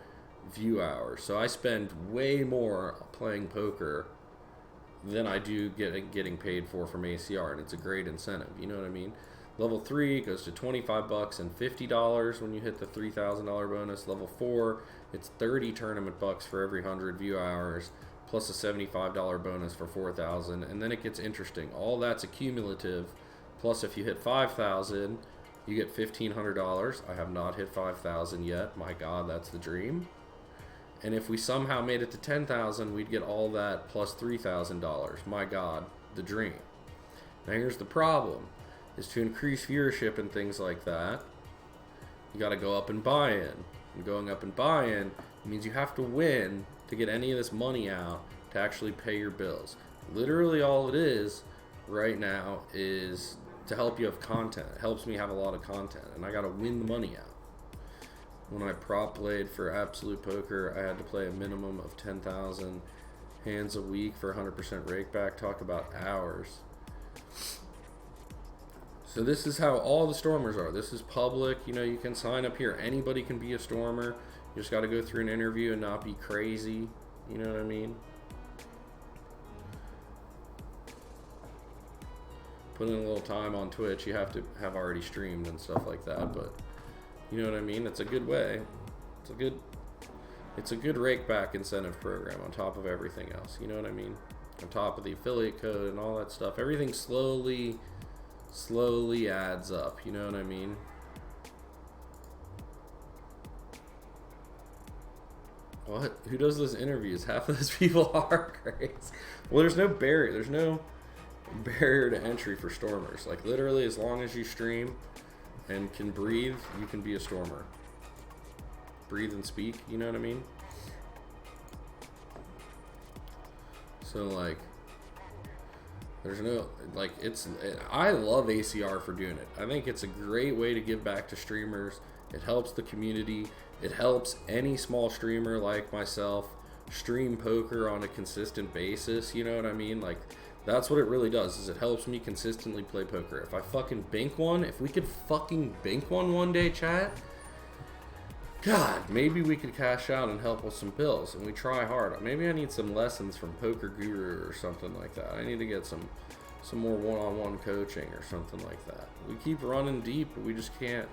view hours. So I spend way more playing poker than I do getting paid for from ACR, and it's a great incentive. You know what I mean? Level 3 goes to 25 bucks and $50 when you hit the $3,000 bonus. Level 4, it's 30 tournament bucks for every 100 view hours, plus a $75 bonus for 4,000. And then it gets interesting. All that's accumulative. Plus, if you hit 5,000, you get $1,500. I have not hit 5,000 yet. My God, that's the dream. And if we somehow made it to 10,000, we'd get all that plus $3,000. My God, the dream. Now here's the problem, is to increase viewership and things like that, you got to go up and buy in. And going up and buy in means you have to win to get any of this money out to actually pay your bills. Literally all it is right now is to help you have content. It helps me have a lot of content, and I got to win the money out. When I prop played for Absolute Poker, I had to play a minimum of 10,000 hands a week for 100% rakeback. Talk about hours. So this is how all the Stormers are. This is public. You know, you can sign up here. Anybody can be a Stormer. You just got to go through an interview and not be crazy. You know what I mean? Put in a little time on Twitch. You have to have already streamed and stuff like that, but you know what I mean? It's a good way. It's a good rake back incentive program on top of everything else. You know what I mean? On top of the affiliate code and all that stuff. Everything slowly adds up. You know what I mean? What? Who does those interviews? Half of those people are crazy. Well, there's no barrier. There's no... barrier to entry for stormers. Like literally, as long as you stream and can breathe, you can be a stormer. Breathe and speak, you know what I mean? So like, there's no, like, I love ACR for doing it. I think it's a great way to give back to streamers. It helps the community. It helps any small streamer like myself stream poker on a consistent basis, you know what I mean? Like, that's what it really does, is it helps me consistently play poker. If I fucking bink one, if we could fucking bink one day, chat, God, maybe we could cash out and help with some bills, and we try hard. Maybe I need some lessons from Poker Guru or something like that. I need to get some more one-on-one coaching or something like that. We keep running deep, but we just can't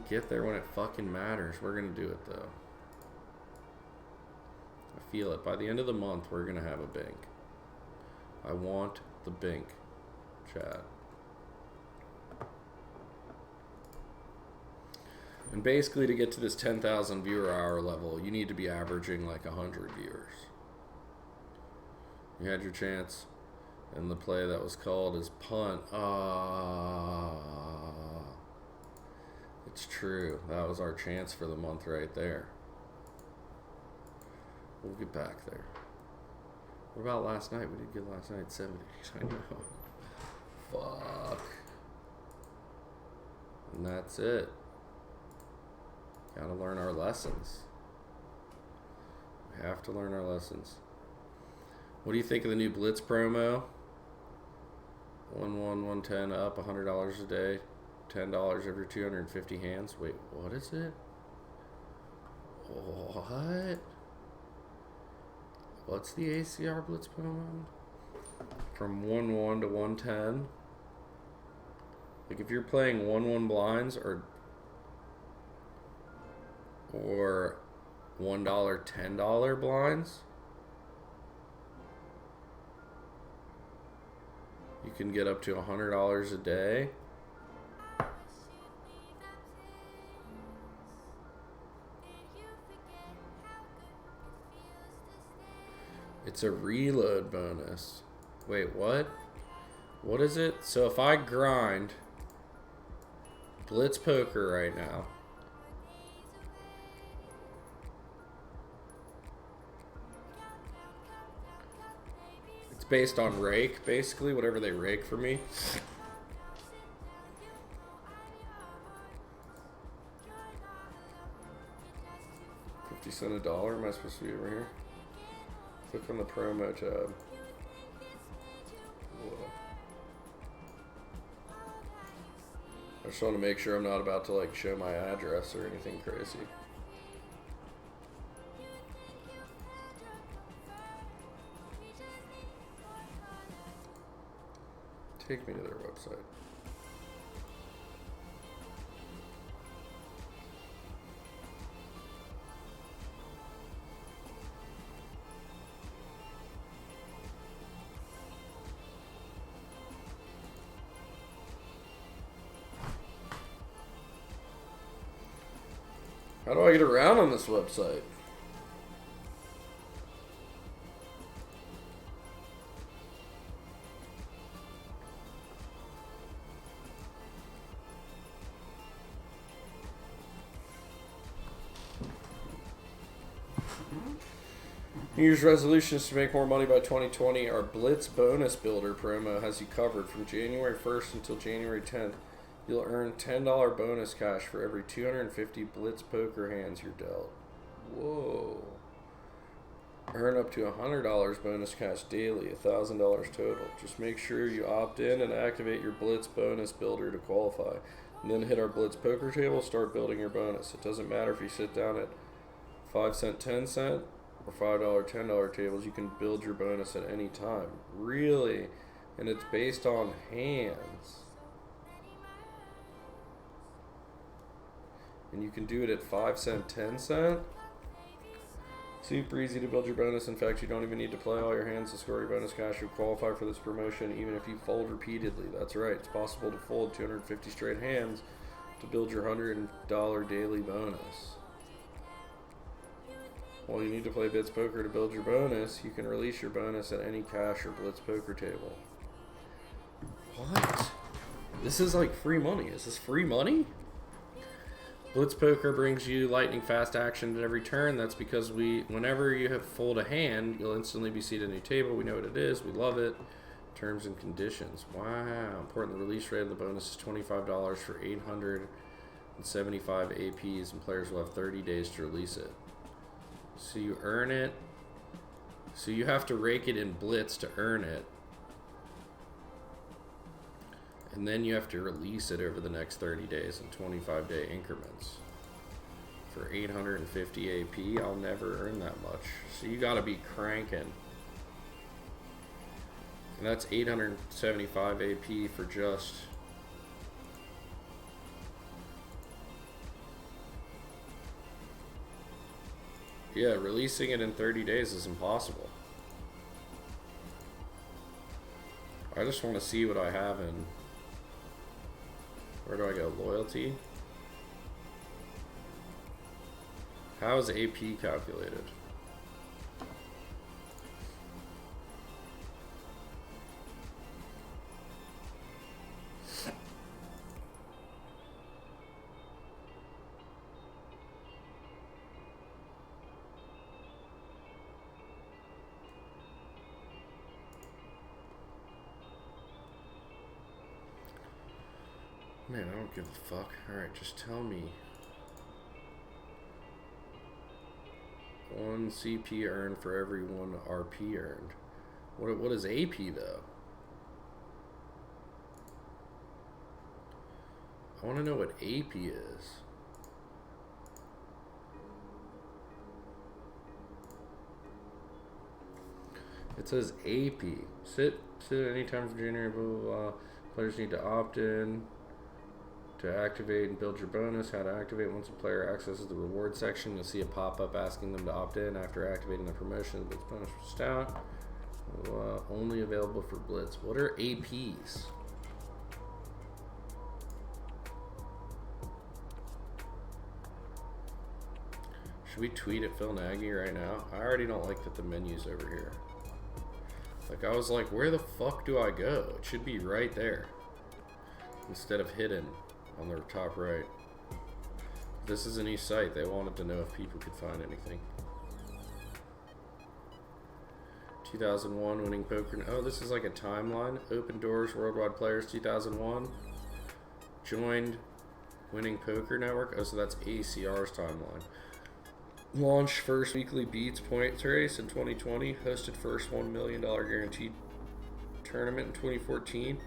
get there when it fucking matters. We're gonna do it though. I feel it. By the end of the month, we're gonna have a bink. I want the bink, chat. And basically, to get to this 10,000 viewer hour level, you need to be averaging like 100 viewers. You had your chance, and the play that was called is punt. It's true. That was our chance for the month right there. We'll get back there. What about last night? We did good last night, 70s. I know. Fuck. And that's it. Gotta learn our lessons. We have to learn our lessons. What do you think of the new Blitz promo? 110 up, $100 a day, $10 every 250 hands. Wait, what is it? What? What's the ACR Blitz promo? From 1-1 to 110. Like if you're playing 1-1 blinds or $1 $10 blinds, you can get up to $100 a day. It's a reload bonus. Wait, what? What is it? So if I grind Blitz Poker right now, it's based on rake, basically, whatever they rake for me. $0.50 a dollar. Am I supposed to be over here? Click on the promo tab. Whoa. I just want to make sure I'm not about to like show my address or anything crazy. Take me to their website. How do I get around on this website? New Year's resolutions to make more money by 2020. Our Blitz Bonus Builder promo has you covered from January 1st until January 10th. You'll earn $10 bonus cash for every 250 Blitz poker hands you're dealt. Whoa. Earn up to $100 bonus cash daily, $1,000 total. Just make sure you opt in and activate your Blitz Bonus Builder to qualify. And then hit our Blitz Poker table, start building your bonus. It doesn't matter if you sit down at 5 cent, 10 cent, or $5, $10 tables. You can build your bonus at any time. Really? And it's based on hands. And you can do it at 5 cent, 10 cent. Super easy to build your bonus. In fact, you don't even need to play all your hands to score your bonus cash. You'll qualify for this promotion even if you fold repeatedly. That's right. It's possible to fold 250 straight hands to build your $100 daily bonus. Well, you need to play Blitz Poker to build your bonus. You can release your bonus at any cash or Blitz Poker table. What? This is like free money. Is this free money? Blitz Poker brings you lightning fast action at every turn. That's because whenever you have fold a hand, you'll instantly be seated at a new table. We know what it is. We love it. Terms and conditions. Wow. Important. The release rate of the bonus is $25 for 875 APs, and players will have 30 days to release it. So you earn it. So you have to rake it in Blitz to earn it. And then you have to release it over the next 30 days in 25-day increments. For 850 AP, I'll never earn that much. So you gotta be cranking. And that's 875 AP for just... Yeah, releasing it in 30 days is impossible. I just want to see what I have in... Where do I go? Loyalty? How is AP calculated? Man, I don't give a fuck. Alright, just tell me. 1 CP earned for every 1 RP earned. What is AP though? I want to know what AP is. It says AP. Sit at any time from January, blah, blah, blah. Players need to opt in to activate and build your bonus. How to activate. Once a player accesses the reward section, you'll see a pop-up asking them to opt in after activating the promotion. Blitz bonus for stout. Only available for Blitz. What are APs? Should we tweet at Phil Nagy right now? I already don't like that the menu's over here. Like, I was like, where the fuck do I go? It should be right there. Instead of hidden on the top right. This is a new site. They wanted to know if people could find anything. 2001 winning poker. Oh, this is like a timeline. Open doors, worldwide players, 2001. Joined winning poker network. Oh, so that's ACR's timeline. Launched first weekly beats points race in 2020. Hosted first $1 million guaranteed tournament in 2014.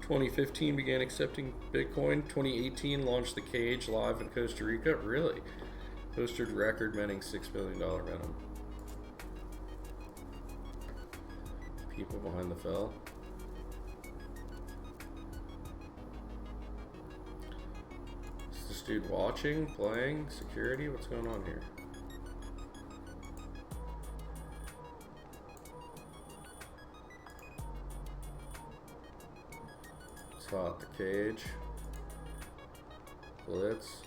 2015 began accepting Bitcoin. 2018 launched the Cage live in Costa Rica. Really? Posted record minting $6 billion minimum. People behind the fell. Is this dude watching, playing, security? What's going on here? Hot, the Cage, Blitz.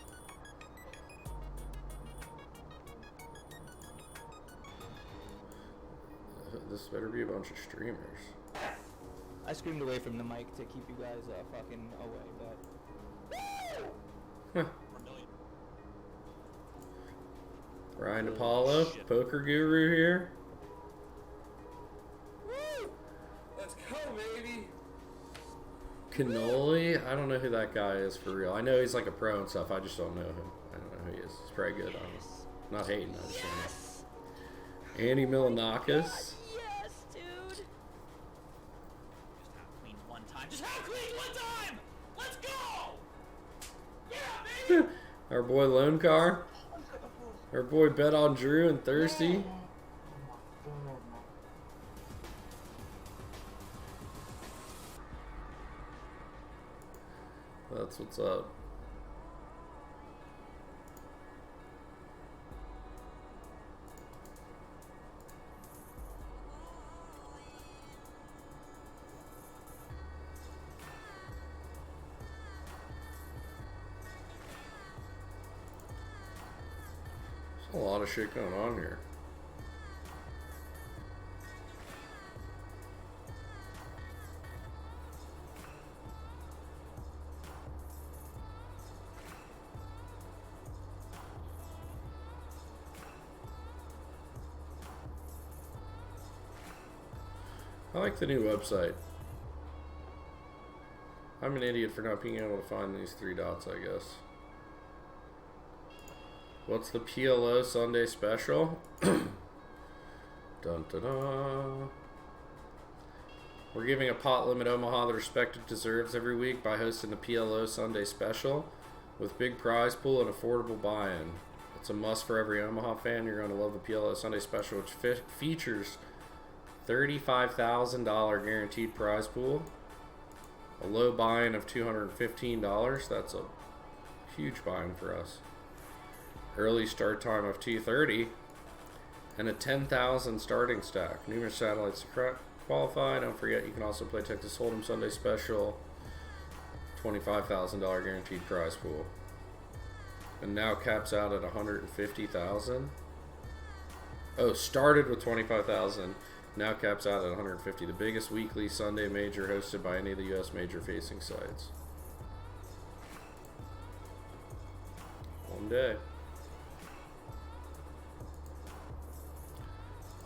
This better be a bunch of streamers. I screamed away from the mic to keep you guys fucking away, but... Ryan Apollo, poker guru here. Let's go, baby. Cannoli? I don't know who that guy is for real. I know he's like a pro and stuff. I just don't know him. I don't know who he is. He's probably good. I'm not hating. I just don't know. Andy Milanakis. Yes, dude. Just have clean one time. Just have clean one time. Let's go. Yeah, baby. Our boy Lone Car. Our boy Bet on Drew and Thirsty. That's what's up. A lot of shit going on here. I like the new website. I'm an idiot for not being able to find these 3 dots, I guess. What's the PLO Sunday special? Dun dun dun. We're giving a pot limit Omaha the respect it deserves every week by hosting the PLO Sunday special with big prize pool and affordable buy-in. It's a must for every Omaha fan. You're going to love the PLO Sunday special, which features $35,000 guaranteed prize pool, a low buy-in of $215. That's a huge buy-in for us. Early start time of 2:30, and a 10,000 starting stack. Numerous satellites to qualify. Don't forget, you can also play Texas Hold'em Sunday Special. $25,000 guaranteed prize pool, and now caps out at $150,000. Oh, started with $25,000. Now caps out at 150. The biggest weekly Sunday major hosted by any of the U.S. major facing sites. One day.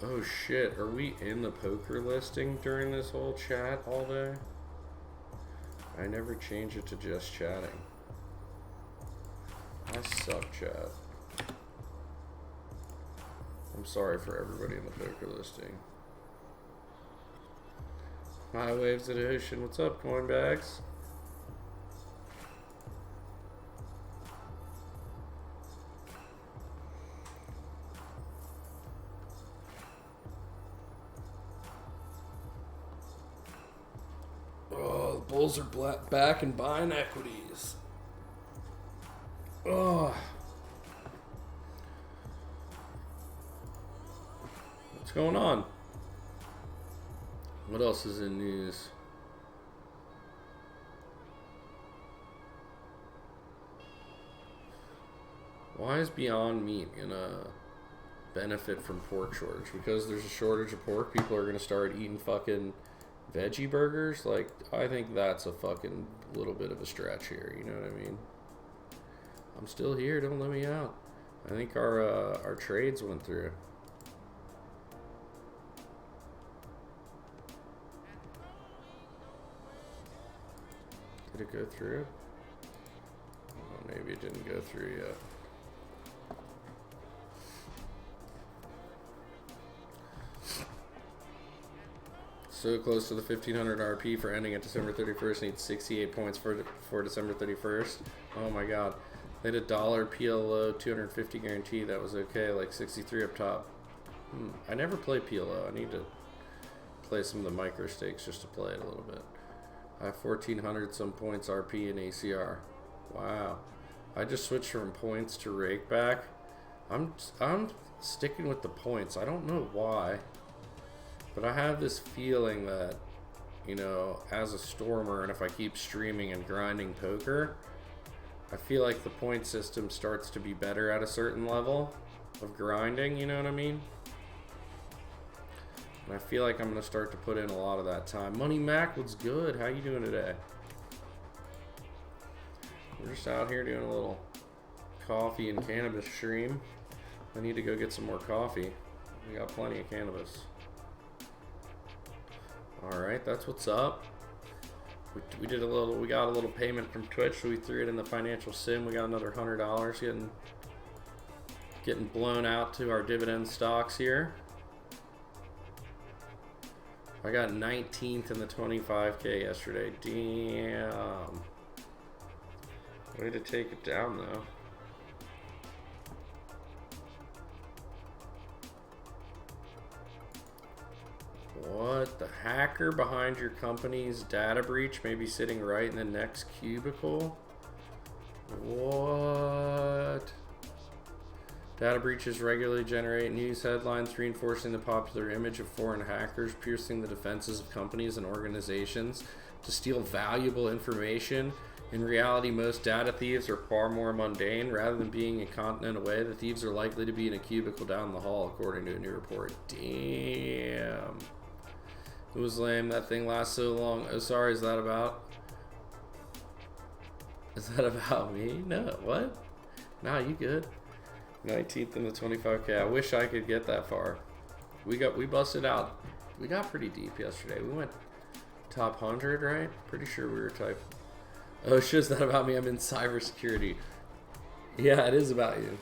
Oh shit, are we in the poker listing during this whole chat all day? I never change it to just chatting. I suck, chat. I'm sorry for everybody in the poker listing. My waves at ocean. What's up, coin bags? Oh, the bulls are back and buying equities. Oh. What's going on? What else is in news? Why is Beyond Meat gonna benefit from pork shortage? Because there's a shortage of pork, people are gonna start eating fucking veggie burgers? Like, I think that's a fucking little bit of a stretch here, you know what I mean? I'm still here, don't let me out. I think our trades went through. Did it go through? Oh, maybe it didn't go through yet. So close to the 1500 RP for ending at December 31st. Needs 68 points for December 31st. Oh my god. They had $1 PLO, 250 guarantee. That was okay. Like 63 up top. I never play PLO. I need to play some of the micro stakes just to play it a little bit. I have 1400 some points RP and ACR. Wow. I just switched from points to rake back. I'm sticking with the points. I don't know why, but I have this feeling that, you know, as a stormer, and if I keep streaming and grinding poker, I feel like the point system starts to be better at a certain level of grinding, you know what I mean? And I feel like I'm going to start to put in a lot of that time. Money Mac, what's good? How you doing today? We're just out here doing a little coffee and cannabis stream. I need to go get some more coffee. We got plenty of cannabis. Alright, that's what's up. We got a little payment from Twitch, so we threw it in the financial sim. We got another $100 getting blown out to our dividend stocks here. I got 19th in the 25K yesterday. Damn. Way to take it down, though. What? The hacker behind your company's data breach may be sitting right in the next cubicle? What? Data breaches regularly generate news headlines reinforcing the popular image of foreign hackers piercing the defenses of companies and organizations to steal valuable information In reality, most data thieves are far more mundane. Rather than being a continent away, the thieves are likely to be in a cubicle down the hall, according to a new report. Damn. It was lame. That thing lasts so long. Oh, sorry. Is that about? Is that about me? No. What? Nah, you good. 19th in the 25K. I wish I could get that far. We busted out. We got pretty deep yesterday. We went top 100, right? Pretty sure we were type. Oh, shit, is that about me? I'm in cybersecurity. Yeah, it is about you.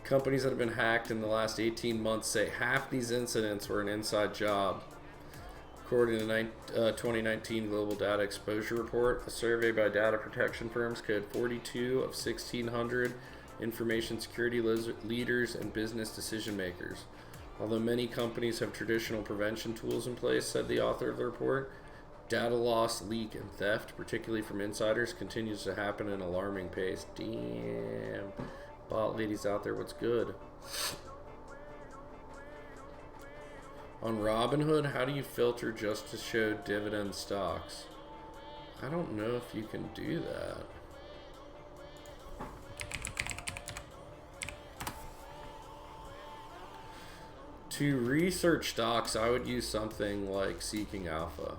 Companies that have been hacked in the last 18 months say half these incidents were an inside job. According to the 2019 Global Data Exposure Report, a survey by data protection firms code 42 of 1,600 information security leaders and business decision makers. Although many companies have traditional prevention tools in place, said the author of the report, data loss, leak, and theft, particularly from insiders, continues to happen at an alarming pace. Damn. Bot ladies out there, what's good? On Robinhood, how do you filter just to show dividend stocks? I don't know if you can do that. To research stocks, I would use something like Seeking Alpha.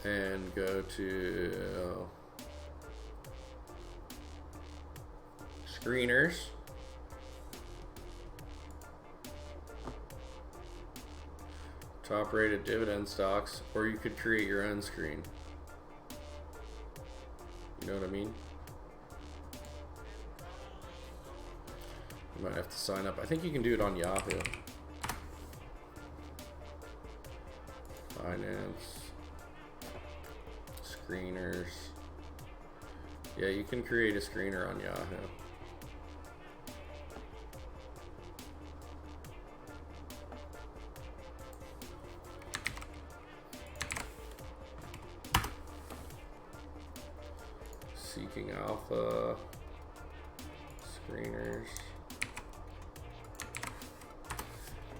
And go to screeners. Top rated dividend stocks, or you could create your own screen. You know what I mean? You might have to sign up. I think you can do it on Yahoo. Finance. Screeners. Yeah, you can create a screener on Yahoo. Seeking Alpha. Screeners.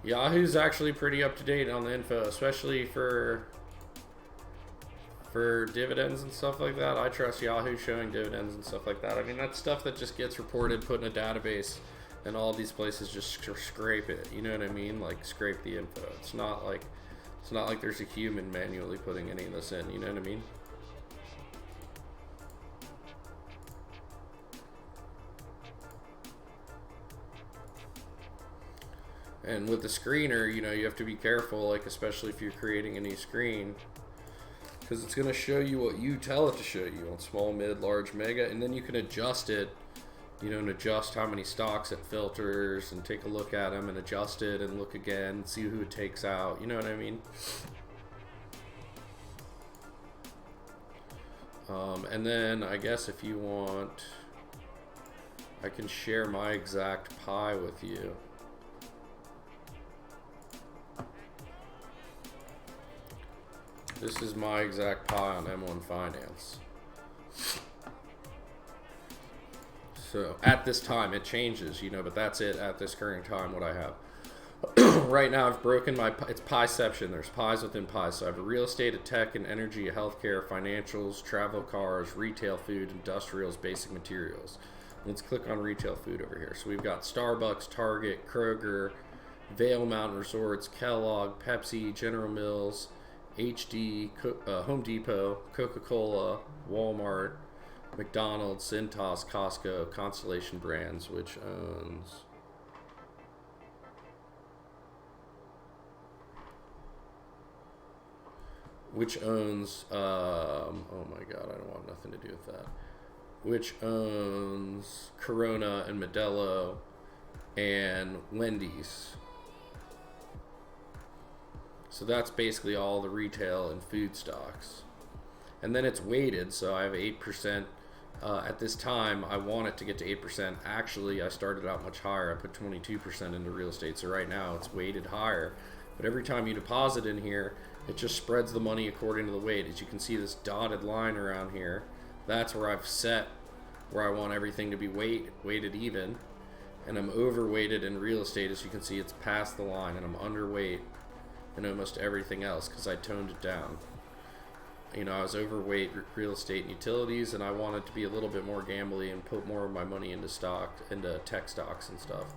Yahoo's actually pretty up to date on the info, especially for dividends and stuff like that. I trust Yahoo showing dividends and stuff like that. I mean, that's stuff that just gets reported, put in a database, and all these places just scrape it. You know what I mean? Like scrape the info. It's not like there's a human manually putting any of this in. You know what I mean? And with the screener, you know, you have to be careful, like especially if you're creating a new screen, because it's going to show you what you tell it to show you on small, mid, large, mega, and then you can adjust it, you know, and adjust how many stocks it filters and take a look at them and adjust it and look again, see who it takes out, you know what I mean? And then I guess if you want, I can share my exact pie with you. This is my exact pie on M1 Finance. So at this time, it changes, you know, but that's it at this current time, what I have. Right now, I've broken it's pieception. There's pies within pies. So I have a real estate, a tech, and energy, a healthcare, financials, travel, cars, retail, food, industrials, basic materials. Let's click on retail food over here. So we've got Starbucks, Target, Kroger, Vail Mountain Resorts, Kellogg, Pepsi, General Mills, HD, Home Depot, Coca-Cola, Walmart, McDonald's, Cintas, Costco, Constellation Brands, which owns, oh my god, I don't want nothing to do with that. Which owns Corona and Modelo and Wendy's. So that's basically all the retail and food stocks. And then it's weighted, so I have 8%. At this time, I want it to get to 8%. Actually, I started out much higher. I put 22% into real estate, so right now it's weighted higher. But every time you deposit in here, it just spreads the money according to the weight. As you can see, this dotted line around here, that's where I've set where I want everything to be weighted even. And I'm overweighted in real estate. As you can see, it's past the line, and I'm underweight and almost everything else because I toned it down. you know, I was overweight real estate and utilities, and I wanted to be a little bit more gambly and put more of my money into tech stocks and stuff.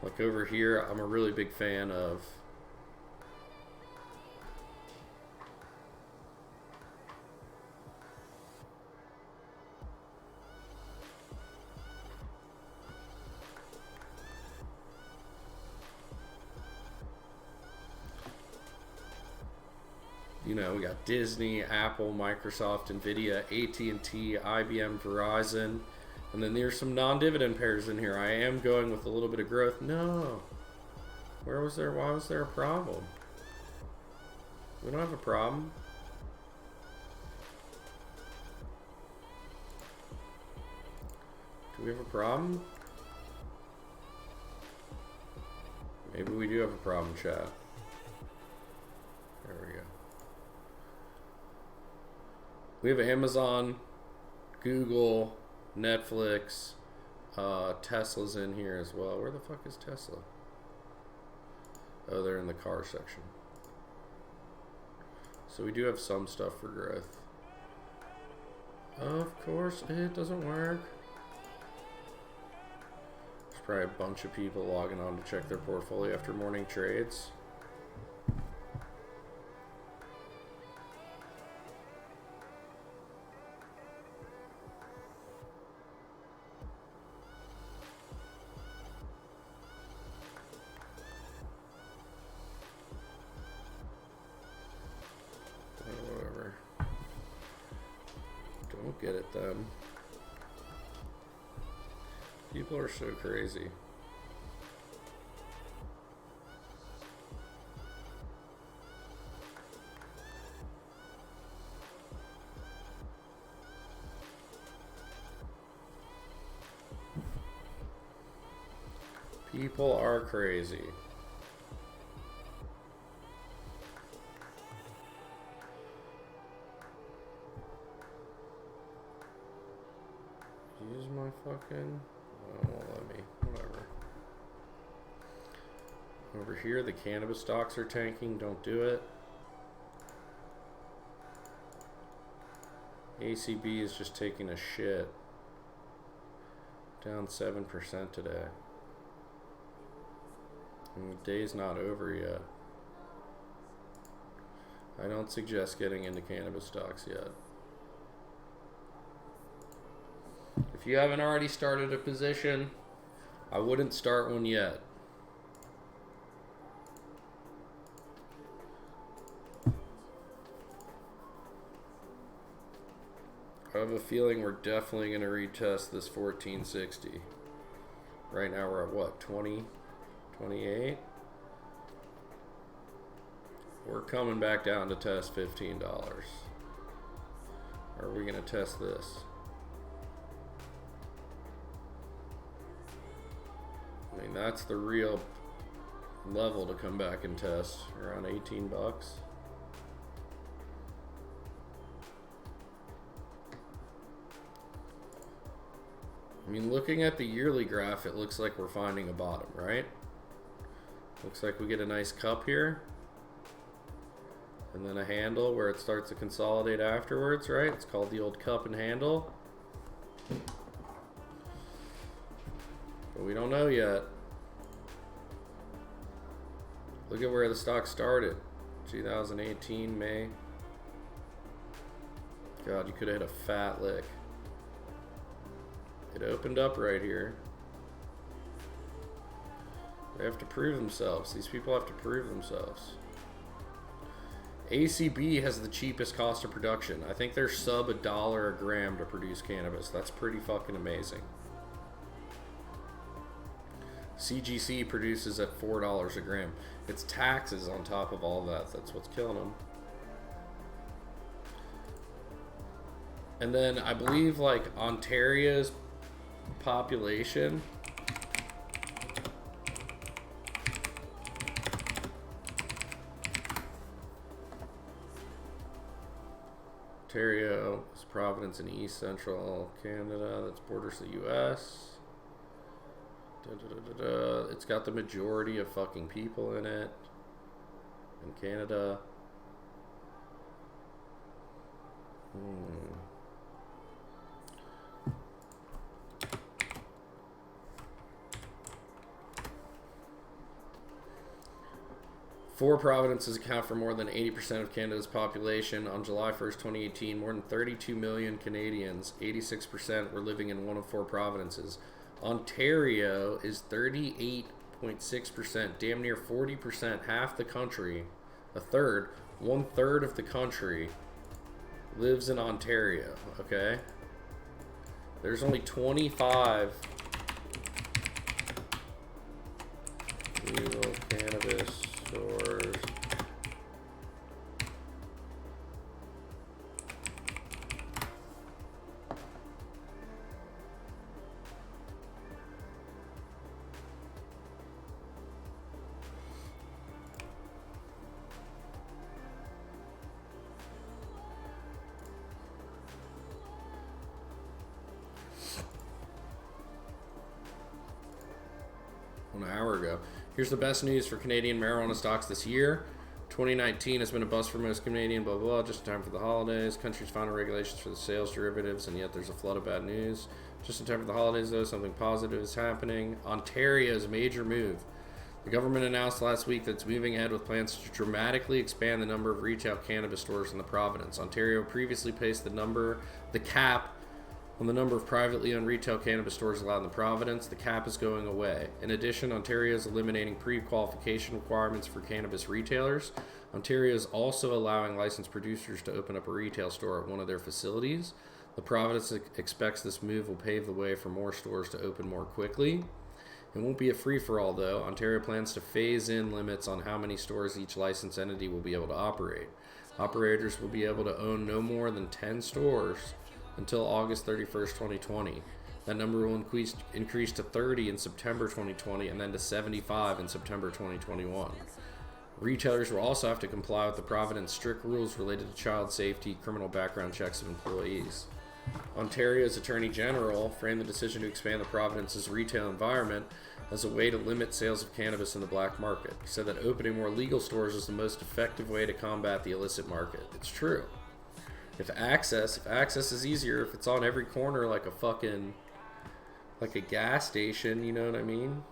Like over here, I'm a really big fan of you know, we got Disney, Apple, Microsoft, Nvidia, AT&T, IBM, Verizon, and then there's some non-dividend pairs in here. I am going with a little bit of growth. No. Why was there a problem? We don't have a problem. Do we have a problem? Maybe we do have a problem, chat. There we go. We have Amazon, Google, Netflix, Tesla's in here as well. Where the fuck is Tesla? Oh, they're in the car section. So we do have some stuff for growth. Of course, it doesn't work. There's probably a bunch of people logging on to check their portfolio after morning trades. Whatever. Don't get it then. People are so crazy. People are crazy. Use my fucking... Oh, won't let me. Whatever. Over here, the cannabis stocks are tanking. Don't do it. ACB is just taking a shit. Down 7% today. And the day's not over yet. I don't suggest getting into cannabis stocks yet. If you haven't already started a position, I wouldn't start one yet. I have a feeling we're definitely going to retest this 1460. Right now we're at what, 20, 28? We're coming back down to test $15. Or are we going to test this? I mean, that's the real level to come back and test. Around 18 bucks. I mean, looking at the yearly graph, it looks like we're finding a bottom, right? Looks like we get a nice cup here. And then a handle where it starts to consolidate afterwards, right? It's called the old cup and handle. But we don't know yet. Look at where the stock started. 2018, May. God, you could have hit a fat lick. It opened up right here. They have to prove themselves. These people have to prove themselves. ACB has the cheapest cost of production. I think they're sub $1 a gram to produce cannabis. That's pretty fucking amazing. CGC produces at $4 a gram. It's taxes on top of all that. That's what's killing them. And then I believe like Ontario's population Ontario is Providence in East Central Canada. That's borders the U.S. It's got the majority of fucking people in it in Canada. Four provinces account for more than 80% of Canada's population. On July 1st, 2018, more than 32 million Canadians, 86%, were living in one of four provinces. Ontario is 38.6%, damn near 40%, half the country, a third, 1/3 of the country lives in Ontario, okay? There's only 25 legal cannabis stores. An hour ago. Here's the best news for Canadian marijuana stocks this year. 2019 has been a bust for most Canadian, blah, blah, blah, just in time for the holidays. Country's final regulations for the sales derivatives, and yet there's a flood of bad news. Just in time for the holidays, though, something positive is happening. Ontario's major move. The government announced last week that it's moving ahead with plans to dramatically expand the number of retail cannabis stores in the province. Ontario previously placed the cap on the number of privately owned retail cannabis stores allowed in the province. The cap is going away. In addition, Ontario is eliminating pre-qualification requirements for cannabis retailers. Ontario is also allowing licensed producers to open up a retail store at one of their facilities. The province expects this move will pave the way for more stores to open more quickly. It won't be a free-for-all, though. Ontario plans to phase in limits on how many stores each licensed entity will be able to operate. Operators will be able to own no more than 10 stores until August 31st, 2020. That number will increase to 30 in September 2020 and then to 75 in September 2021. Retailers will also have to comply with the province's strict rules related to child safety, criminal background checks of employees. Ontario's Attorney General framed the decision to expand the province's retail environment as a way to limit sales of cannabis in the black market. He said that opening more legal stores is the most effective way to combat the illicit market. It's true. If access is easier, if it's on every corner like a gas station, you know what I mean?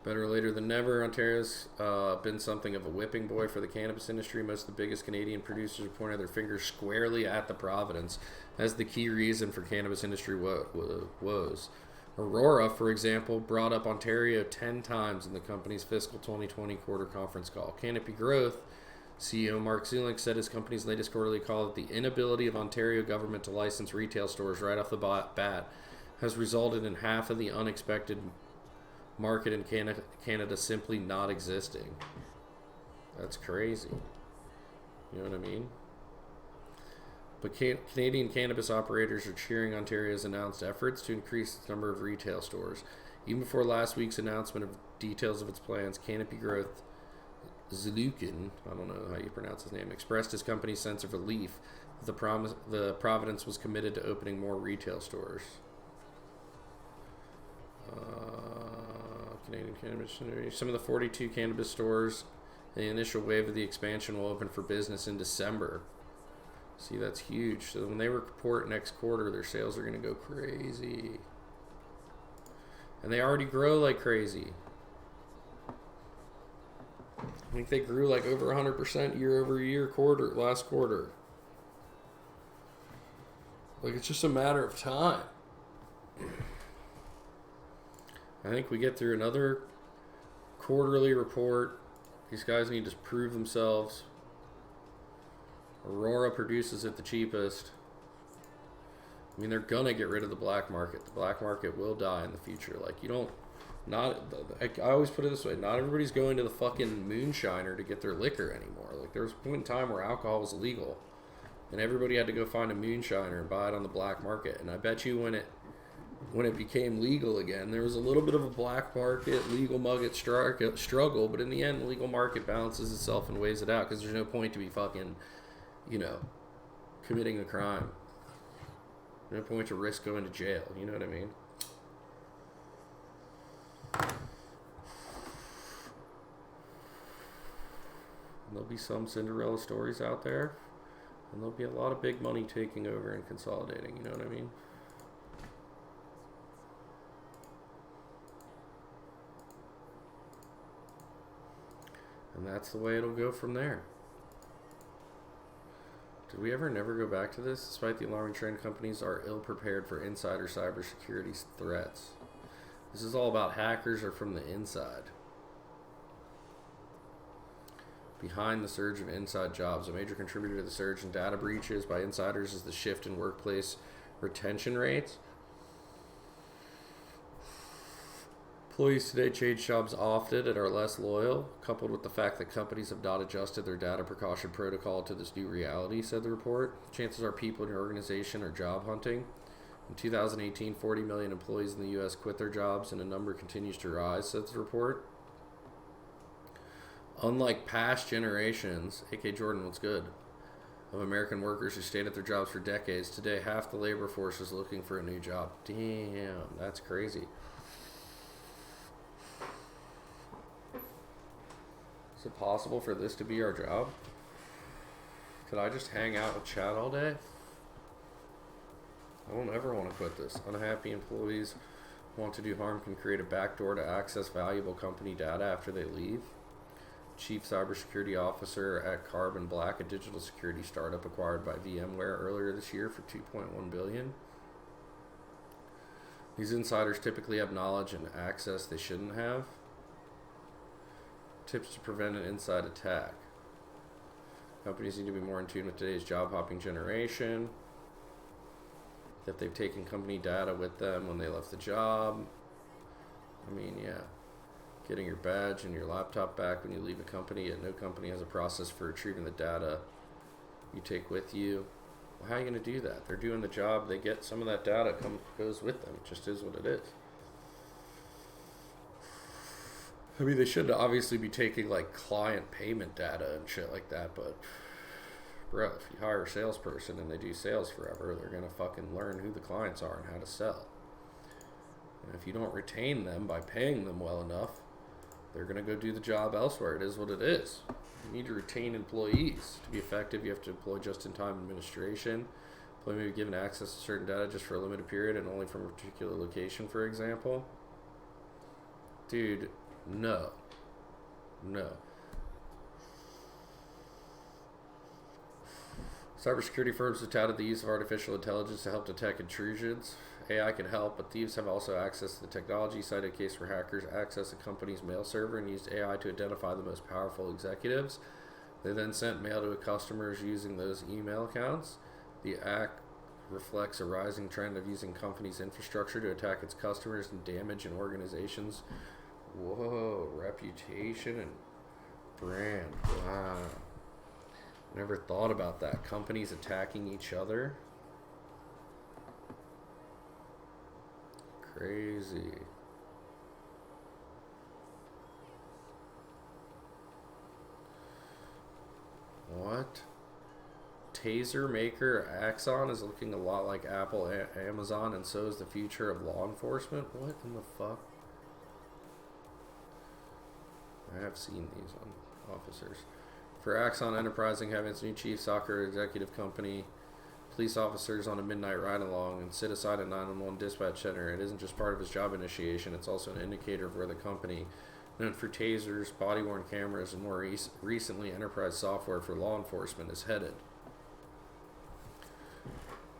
Better later than never. Ontario's been something of a whipping boy for the cannabis industry. Most of the biggest Canadian producers are pointing their fingers squarely at the province as the key reason for cannabis industry woes. Aurora, for example, brought up Ontario 10 times in the company's fiscal 2020 quarter conference call. Canopy Growth CEO Mark Zulik said his company's latest quarterly call that the inability of Ontario government to license retail stores right off the bat has resulted in half of the unexpected market in Canada simply not existing. That's crazy. You know what I mean? But Canadian cannabis operators are cheering Ontario's announced efforts to increase the number of retail stores. Even before last week's announcement of details of its plans, Canopy Growth Zulukin, I don't know how you pronounce his name, expressed his company's sense of relief that the province was committed to opening more retail stores. Canadian cannabis. Some of the 42 cannabis stores in the initial wave of the expansion will open for business in December. See, that's huge. So when they report next quarter, their sales are going to go crazy. And they already grow like crazy. I think they grew like over 100% year over year last quarter. Like, it's just a matter of time. I think we get through another quarterly report. These guys need to prove themselves. Aurora produces it the cheapest. I mean, they're gonna get rid of the black market. The black market will die in the future. Like, I always put it this way, not everybody's going to the fucking moonshiner to get their liquor anymore. Like, there was a point in time where alcohol was illegal, and everybody had to go find a moonshiner and buy it on the black market. And I bet you when it became legal again, there was a little bit of a black market, legal market struggle, but in the end, the legal market balances itself and weighs it out, because there's no point to be fucking, committing a crime. No point to risk going to jail, you know what I mean? there'll be some Cinderella stories out there. And there'll be a lot of big money taking over and consolidating, you know what I mean? And that's the way it'll go from there. Did we ever never go back to this? Despite the alarming trend, companies are ill-prepared for insider cybersecurity threats. This is all about hackers or from the inside. Behind the surge of inside jobs, a major contributor to the surge in data breaches by insiders is the shift in workplace retention rates. Employees today change jobs often and are less loyal, coupled with the fact that companies have not adjusted their data precaution protocol to this new reality, said the report. Chances are people in your organization are job hunting. In 2018, 40 million employees in the U.S. quit their jobs, and the number continues to rise, said the report. Unlike past generations, A.K. Jordan, what's good, of American workers who stayed at their jobs for decades, today half the labor force is looking for a new job. Damn, that's crazy. Is it possible for this to be our job? Could I just hang out with Chad all day? I don't ever want to quit this. Unhappy employees want to do harm can create a backdoor to access valuable company data after they leave. Chief Cybersecurity Officer at Carbon Black, a digital security startup acquired by VMware earlier this year for $2.1 billion. These insiders typically have knowledge and access they shouldn't have. Tips to prevent an inside attack. Companies need to be more in tune with today's job hopping generation. That they've taken company data with them when they left the job. I mean, yeah. Getting your badge and your laptop back when you leave a company, yet no company has a process for retrieving the data you take with you. Well, how are you going to do that? They're doing the job. They get some of that data goes with them. It just is what it is. I mean, they should obviously be taking like client payment data and shit like that, but bro, if you hire a salesperson and they do sales forever, they're gonna fucking learn who the clients are and how to sell. And if you don't retain them by paying them well enough, they're gonna go do the job elsewhere. It is what it is. You need to retain employees. To be effective, you have to employ just-in-time administration. Employee may be given access to certain data just for a limited period and only from a particular location, for example. Dude, no. Cybersecurity firms have touted the use of artificial intelligence to help detect intrusions. AI can help, but thieves have also access to the technology. Cited a case where hackers accessed a company's mail server and used AI to identify the most powerful executives. They then sent mail to customers using those email accounts. The act reflects a rising trend of using companies' infrastructure to attack its customers and damage an organization's reputation and brand. Wow. Never thought about that. Companies attacking each other. Crazy. What? Taser maker Axon is looking a lot like Apple, Amazon, and so is the future of law enforcement. What in the fuck? I have seen these on officers. For Axon Enterprising having its new chief soccer executive company, police officers on a midnight ride along and sit aside a 911 dispatch center. It isn't just part of his job initiation, it's also an indicator of where the company, known for tasers, body-worn cameras, and more recently enterprise software for law enforcement, is headed.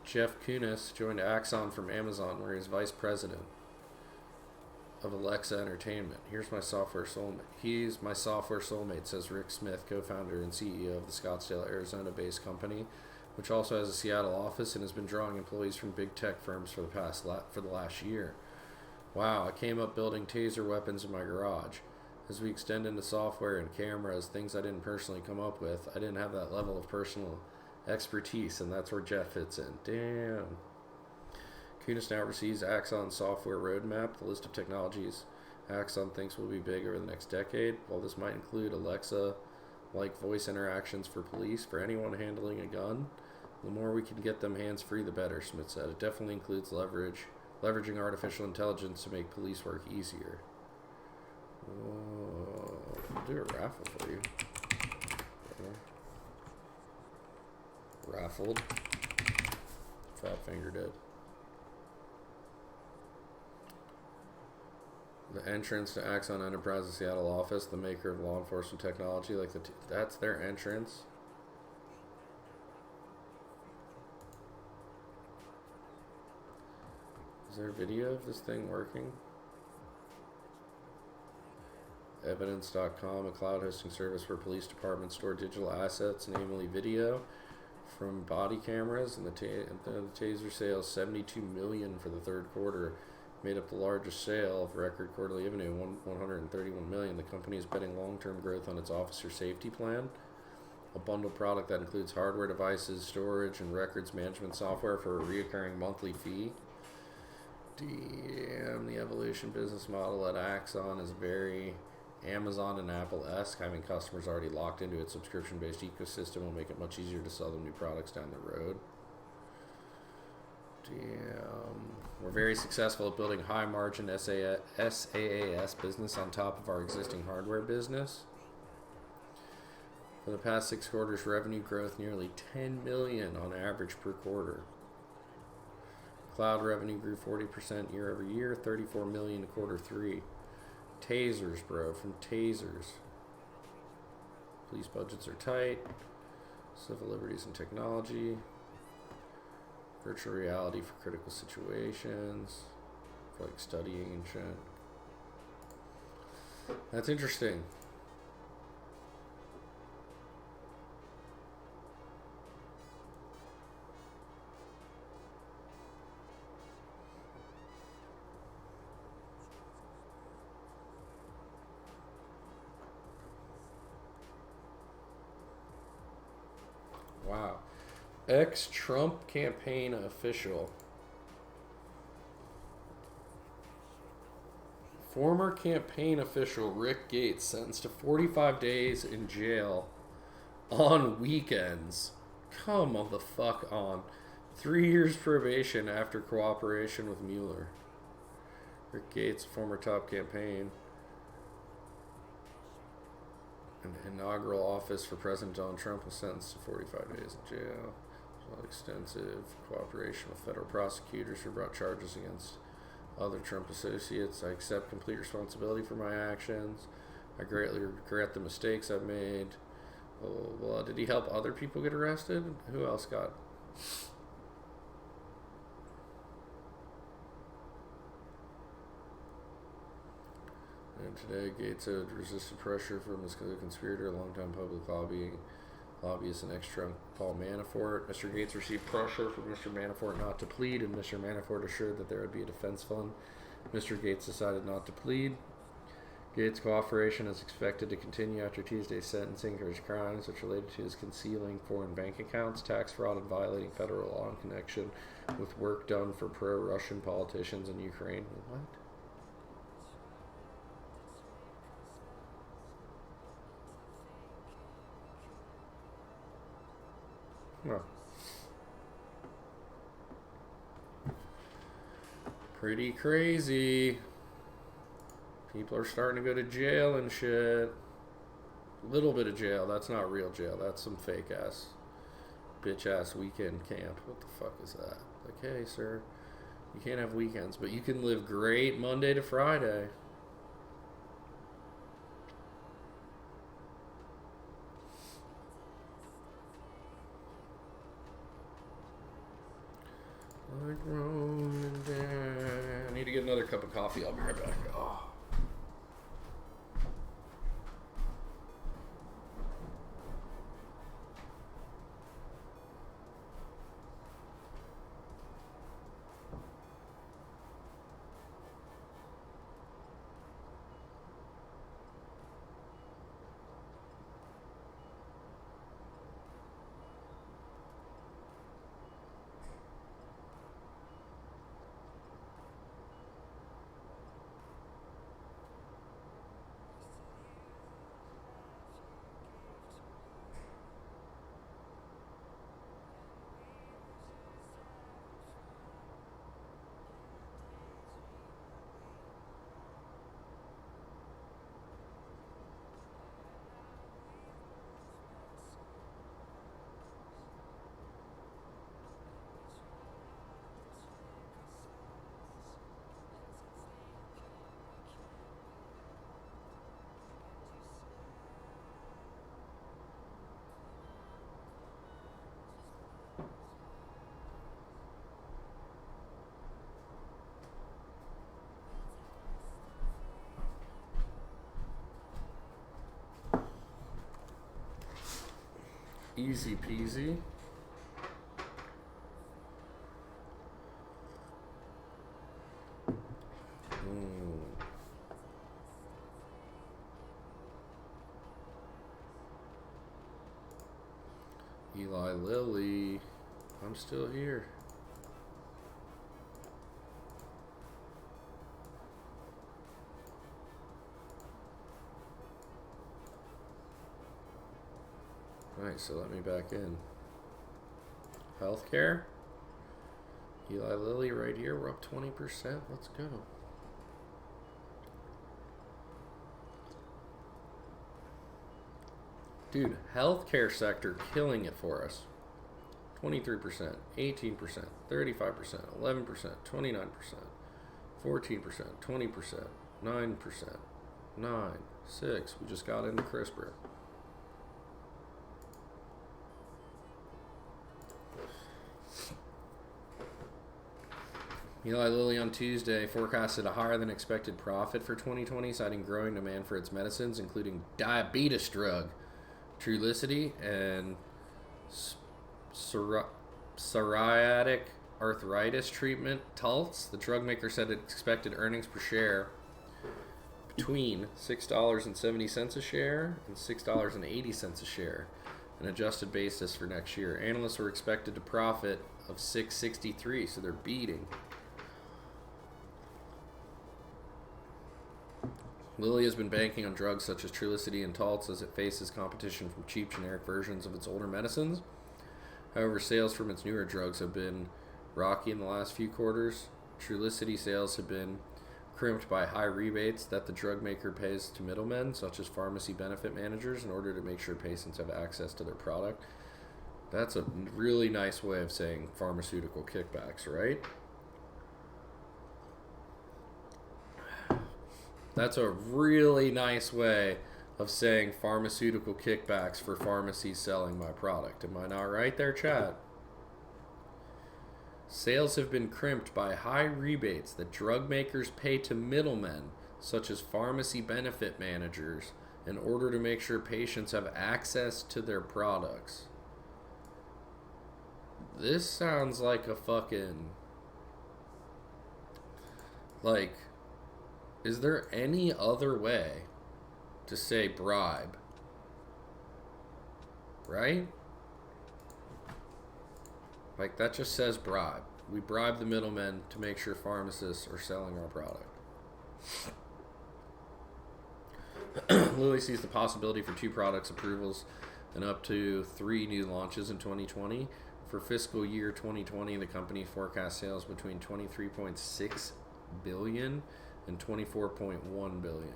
Jeff Kunis joined Axon from Amazon, where he's vice president of Alexa Entertainment. He's my software soulmate, says Rick Smith, co-founder and CEO of the Scottsdale, Arizona-based company, which also has a Seattle office and has been drawing employees from big tech firms for the last year. Wow, I came up building taser weapons in my garage. As we extend into software and cameras, things I didn't personally come up with, I didn't have that level of personal expertise, and that's where Jeff fits in. Damn. Kunis now receives Axon's software roadmap, the list of technologies Axon thinks will be big over the next decade. While this might include Alexa-like voice interactions for police, for anyone handling a gun, the more we can get them hands-free, the better, Smith said. It definitely includes leveraging artificial intelligence to make police work easier. Whoa. I'll do a raffle for you. Raffled. Fat Finger did. The entrance to Axon Enterprises Seattle office, the maker of law enforcement technology, like that's their entrance. Is there a video of this thing working? Evidence.com, a cloud hosting service where police departments store digital assets, namely video, from body cameras. And the Taser sales, $72 million for the third quarter, made up the largest sale of record quarterly revenue, $131 million. The company is betting long-term growth on its officer safety plan, a bundled product that includes hardware devices, storage, and records management software for a recurring monthly fee. Damn, the evolution business model at Axon is very Amazon and Apple-esque. Having customers already locked into its subscription-based ecosystem will make it much easier to sell them new products down the road. Damn. We're very successful at building high-margin SaaS business on top of our existing hardware business. For the past 6 quarters, revenue growth nearly $10 million on average per quarter. Cloud revenue grew 40% year over year, $34 million in quarter 3. Tasers, bro, from Tasers. Police budgets are tight. Civil liberties and technology. Virtual reality for critical situations. For like studying and shit. That's interesting. Wow. Ex-Trump campaign official. Former campaign official Rick Gates sentenced to 45 days in jail on weekends. Come on the fuck on. 3 years probation after cooperation with Mueller. Rick Gates, former top campaign. An inaugural office for President Donald Trump was sentenced to 45 days in jail. Extensive cooperation with federal prosecutors who brought charges against other Trump associates. I accept complete responsibility for my actions. I greatly regret the mistakes I've made. Well, did he help other people get arrested? Who else got? And today, Gates had resisted pressure from his conspirator, a longtime public lobbyist and ex-Trump Paul Manafort. Mr. Gates received pressure from Mr. Manafort not to plead, and Mr. Manafort assured that there would be a defense fund. Mr. Gates decided not to plead. Gates' cooperation is expected to continue after Tuesday's sentencing for his crimes, which related to his concealing foreign bank accounts, tax fraud, and violating federal law in connection with work done for pro-Russian politicians in Ukraine. What? Huh. Pretty crazy. People are starting to go to jail and shit. Little bit of jail. That's not real jail. That's some fake ass, bitch ass weekend camp. What the fuck is that? Like, hey, sir, you can't have weekends, but you can live great Monday to Friday. Like Roman Dan. I need to get another cup of coffee. I'll be right back. Oh. Easy peasy. Eli Lilly. I'm still here. Alright, so let me back in. Healthcare. Eli Lilly right here. We're up 20%. Let's go. Dude, healthcare sector killing it for us. 23%, 18%, 35%, 11%, 29%, 14%, 20%, 9%, 9, 6. We just got into CRISPR. Eli Lilly on Tuesday forecasted a higher than expected profit for 2020, citing growing demand for its medicines, including diabetes drug, Trulicity, and psoriatic arthritis treatment, Taltz. The drug maker said it expected earnings per share between $6.70 a share and $6.80 a share, an adjusted basis for next year. Analysts were expected to profit of $6.63, so they're beating. Lilly has been banking on drugs such as Trulicity and Taltz as it faces competition from cheap generic versions of its older medicines. However, sales from its newer drugs have been rocky in the last few quarters. Trulicity sales have been crimped by high rebates that the drug maker pays to middlemen, such as pharmacy benefit managers, in order to make sure patients have access to their product. That's a really nice way of saying pharmaceutical kickbacks, right? That's a really nice way of saying pharmaceutical kickbacks for pharmacies selling my product. Am I not right there, chat? Sales have been crimped by high rebates that drug makers pay to middlemen, such as pharmacy benefit managers, in order to make sure patients have access to their products. This sounds like a fucking... Like, is there any other way to say bribe? Right? Like, that just says bribe. We bribe the middlemen to make sure pharmacists are selling our product. Lilly sees the possibility for 2 products approvals and up to 3 new launches in 2020. For fiscal year 2020, the company forecasts sales between $23.6 billion and $24.1 billion.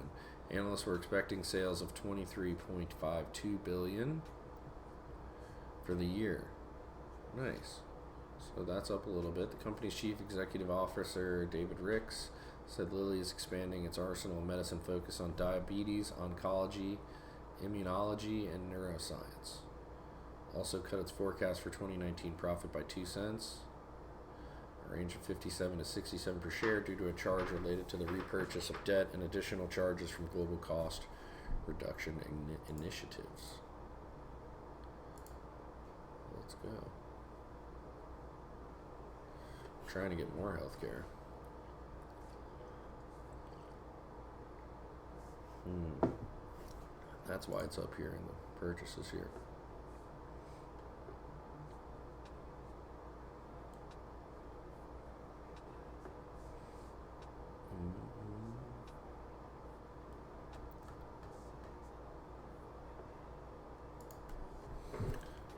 Analysts were expecting sales of $23.52 billion for the year. Nice. So that's up a little bit. The company's chief executive officer, David Ricks, said Lilly is expanding its arsenal of medicine focus on diabetes, oncology, immunology, and neuroscience. Also cut its forecast for 2019 profit by 2 cents, a range of 57 to 67 per share due to a charge related to the repurchase of debt and additional charges from global cost reduction initiatives. Let's go. I'm trying to get more healthcare. That's why it's up here in the purchases here.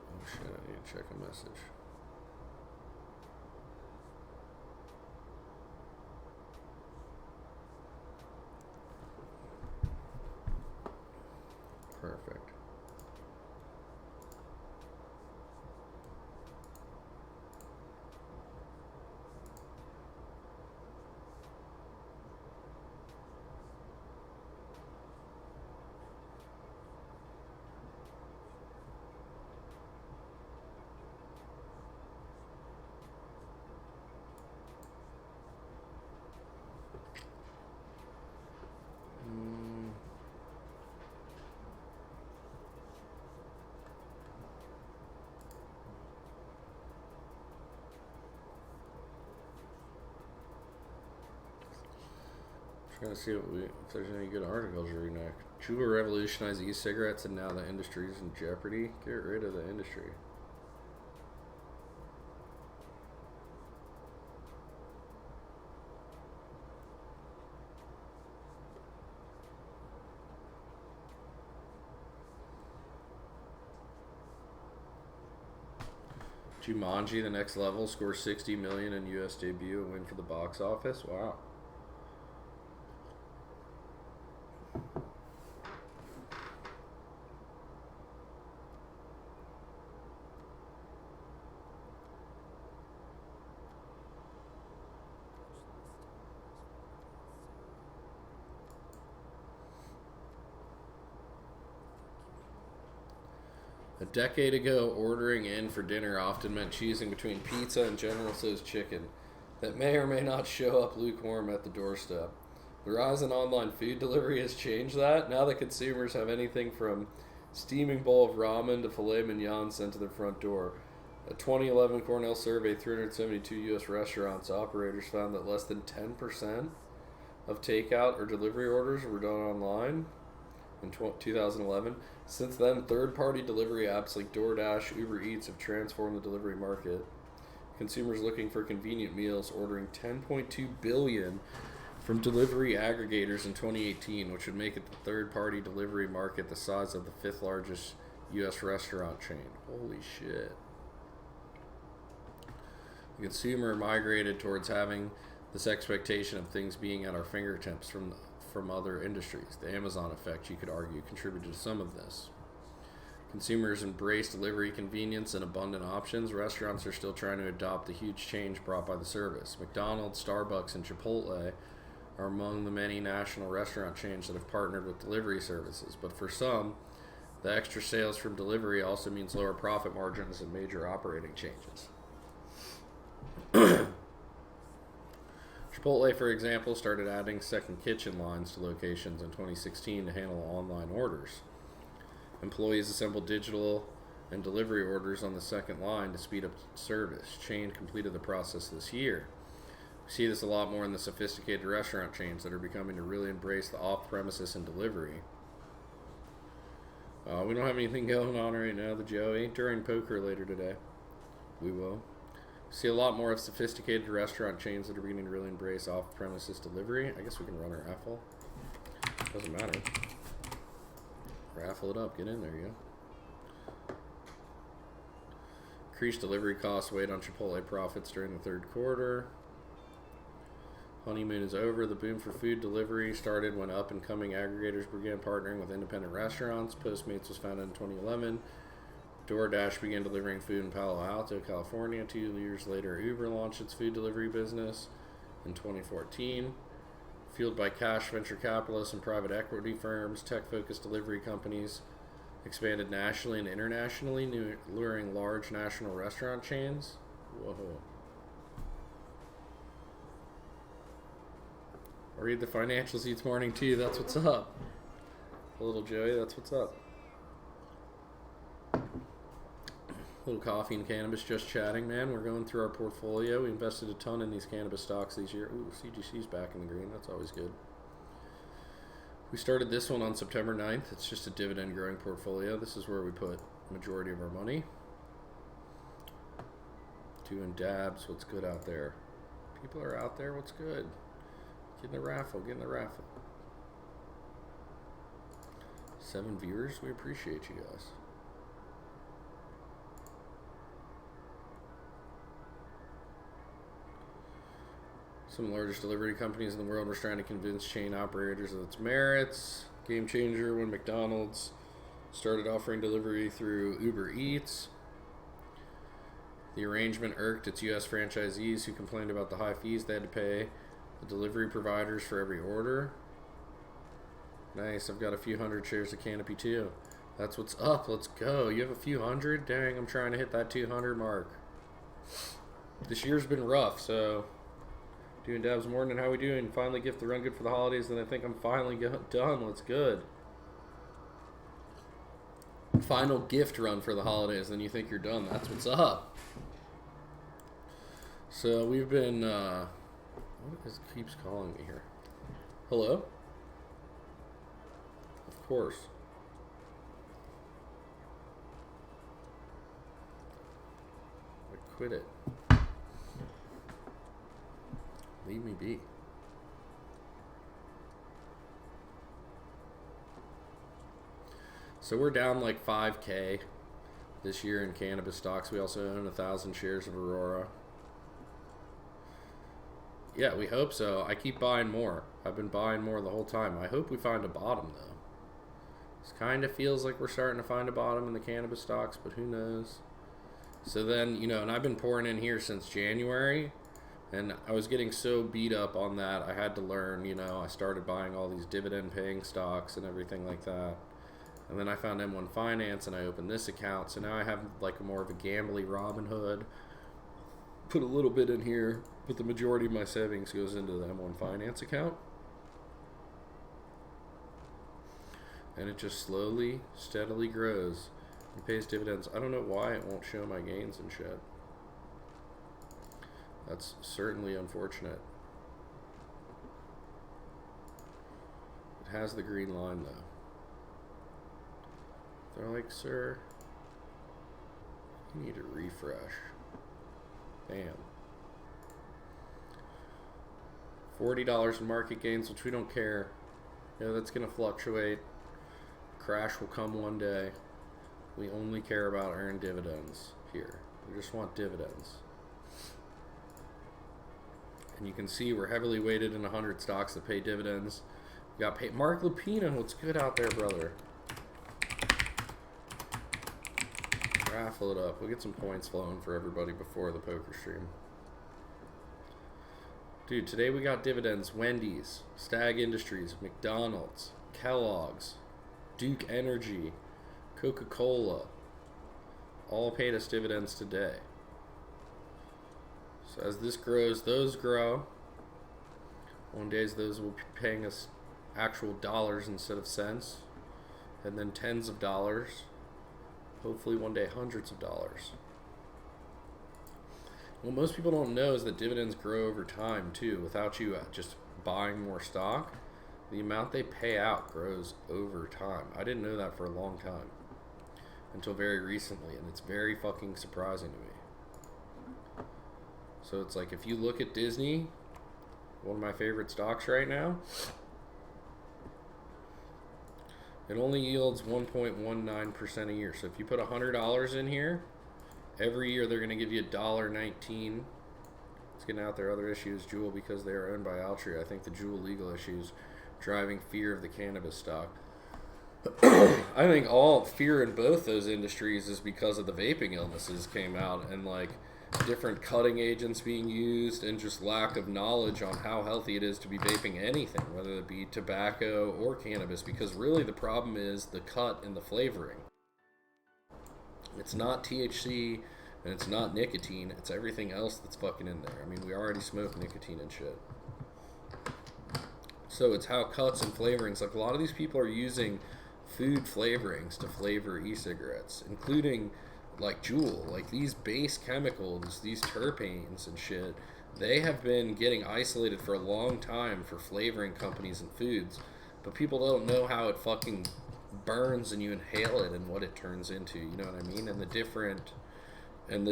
Oh shit, I need to check a message. Perfect. Trying to see if there's any good articles to read next. Juul revolutionized e-cigarettes and now the industry is in jeopardy. Get rid of the industry. Jumanji, the next level, scores 60 million in US debut and win for the box office. Wow. A decade ago, ordering in for dinner often meant choosing between pizza and General Tso's chicken that may or may not show up lukewarm at the doorstep. The rise in online food delivery has changed that. Now that consumers have anything from steaming bowl of ramen to filet mignon sent to their front door. A 2011 Cornell survey, 372 U.S. restaurants operators found that less than 10% of takeout or delivery orders were done online in 2011. Since then, third-party delivery apps like DoorDash, Uber Eats have transformed the delivery market. Consumers looking for convenient meals ordering $10.2 billion from delivery aggregators in 2018, which would make it the third-party delivery market the size of the fifth largest U.S. restaurant chain. Holy shit. The consumer migrated towards having this expectation of things being at our fingertips from other industries. The Amazon effect, you could argue, contributed to some of this. Consumers embrace delivery convenience and abundant options. Restaurants are still trying to adopt the huge change brought by the service. McDonald's, Starbucks, and Chipotle are among the many national restaurant chains that have partnered with delivery services. But for some, the extra sales from delivery also means lower profit margins and major operating changes. Chipotle, for example, started adding second kitchen lines to locations in 2016 to handle online orders. Employees assembled digital and delivery orders on the second line to speed up service. Chain completed the process this year. We see this a lot more in the sophisticated restaurant chains that are becoming to really embrace the off-premises and delivery. We don't have anything going on right now, the Joey. During poker later today, we will. See a lot more of sophisticated restaurant chains that are beginning to really embrace off-premises delivery. I guess we can run a raffle. Doesn't matter. Raffle it up. Get in there, yeah. Increased delivery costs weighed on Chipotle profits during the third quarter. Honeymoon is over. The boom for food delivery started when up-and-coming aggregators began partnering with independent restaurants. Postmates was founded in 2011. DoorDash began delivering food in Palo Alto, California. 2 years later, Uber launched its food delivery business in 2014. Fueled by cash, venture capitalists, and private equity firms, tech-focused delivery companies expanded nationally and internationally, luring large national restaurant chains. Whoa. I read the financials each morning, too. That's what's up. Little Joey, that's what's up. Little coffee and cannabis, just chatting, man. We're going through our portfolio. We invested a ton in these cannabis stocks this year. Ooh, CGC's back in the green. That's always good. We started this one on September 9th. It's just a dividend growing portfolio. This is where we put the majority of our money. Doing dabs. What's good out there? People are out there. What's good? Get in the raffle. Get in the raffle. 7 viewers. We appreciate you guys. Some of the largest delivery companies in the world were trying to convince chain operators of its merits. Game changer when McDonald's started offering delivery through Uber Eats. The arrangement irked its U.S. franchisees who complained about the high fees they had to pay the delivery providers for every order. Nice, I've got a few hundred shares of Canopy too. That's what's up, let's go. You have a few hundred? Dang, I'm trying to hit that 200 mark. This year's been rough, so... Doing dabs morning, how we doing? Finally gift the run good for the holidays, then I think I'm finally done. Let's good. Final gift run for the holidays, then you think you're done. That's what's up. So we've been, what is keeps calling me here? Hello? Of course. Quit it. Leave me be. So we're down like 5K this year in cannabis stocks. We also own 1,000 shares of Aurora. Yeah, we hope so. I keep buying more. I've been buying more the whole time. I hope we find a bottom, though. This kind of feels like we're starting to find a bottom in the cannabis stocks, but who knows? So then, you know, and I've been pouring in here since January, and I was getting so beat up on that, I had to learn, you know, I started buying all these dividend-paying stocks and everything like that. And then I found M1 Finance, and I opened this account, so now I have like more of a gambly Robin Hood. Put a little bit in here, but the majority of my savings goes into the M1 Finance account. And it just slowly, steadily grows. It pays dividends. I don't know why it won't show my gains and shit. That's certainly unfortunate. It has the green line though. They're like, sir, you need a refresh. Bam. $40 in market gains, which we don't care. You know, that's going to fluctuate. Crash will come one day. We only care about earned dividends here. We just want dividends. And you can see we're heavily weighted in 100 stocks that pay dividends. We got paid. Mark Lupino, what's good out there, brother? Raffle it up. We'll get some points flowing for everybody before the poker stream. Dude, today we got dividends. Wendy's, Stag Industries, McDonald's, Kellogg's, Duke Energy, Coca-Cola, all paid us dividends today. So as this grows, those grow. One day those will be paying us actual dollars instead of cents, and then tens of dollars. Hopefully one day hundreds of dollars. What most people don't know is that dividends grow over time too. Without you just buying more stock, the amount they pay out grows over time. I didn't know that for a long time. Until very recently, and it's very fucking surprising to me. So it's like, if you look at Disney, one of my favorite stocks right now, it only yields 1.19% a year. So if you put $100 in here, every year they're going to give you $1.19. It's getting out there. Other issues, Juul, because they are owned by Altria. I think the Juul legal issues driving fear of the cannabis stock. I think all fear in both those industries is because of the vaping illnesses came out, and like different cutting agents being used, and just lack of knowledge on how healthy it is to be vaping anything, whether it be tobacco or cannabis, because really the problem is the cut and the flavoring. It's not THC and it's not nicotine, it's everything else that's fucking in there. I mean, we already smoke nicotine and shit. So it's how cuts and flavorings, like a lot of these people are using food flavorings to flavor e-cigarettes, including like Juul. Like these base chemicals, these terpenes and shit, they have been getting isolated for a long time for flavoring companies and foods, but people don't know how it fucking burns and you inhale it and what it turns into, you know what I mean? And the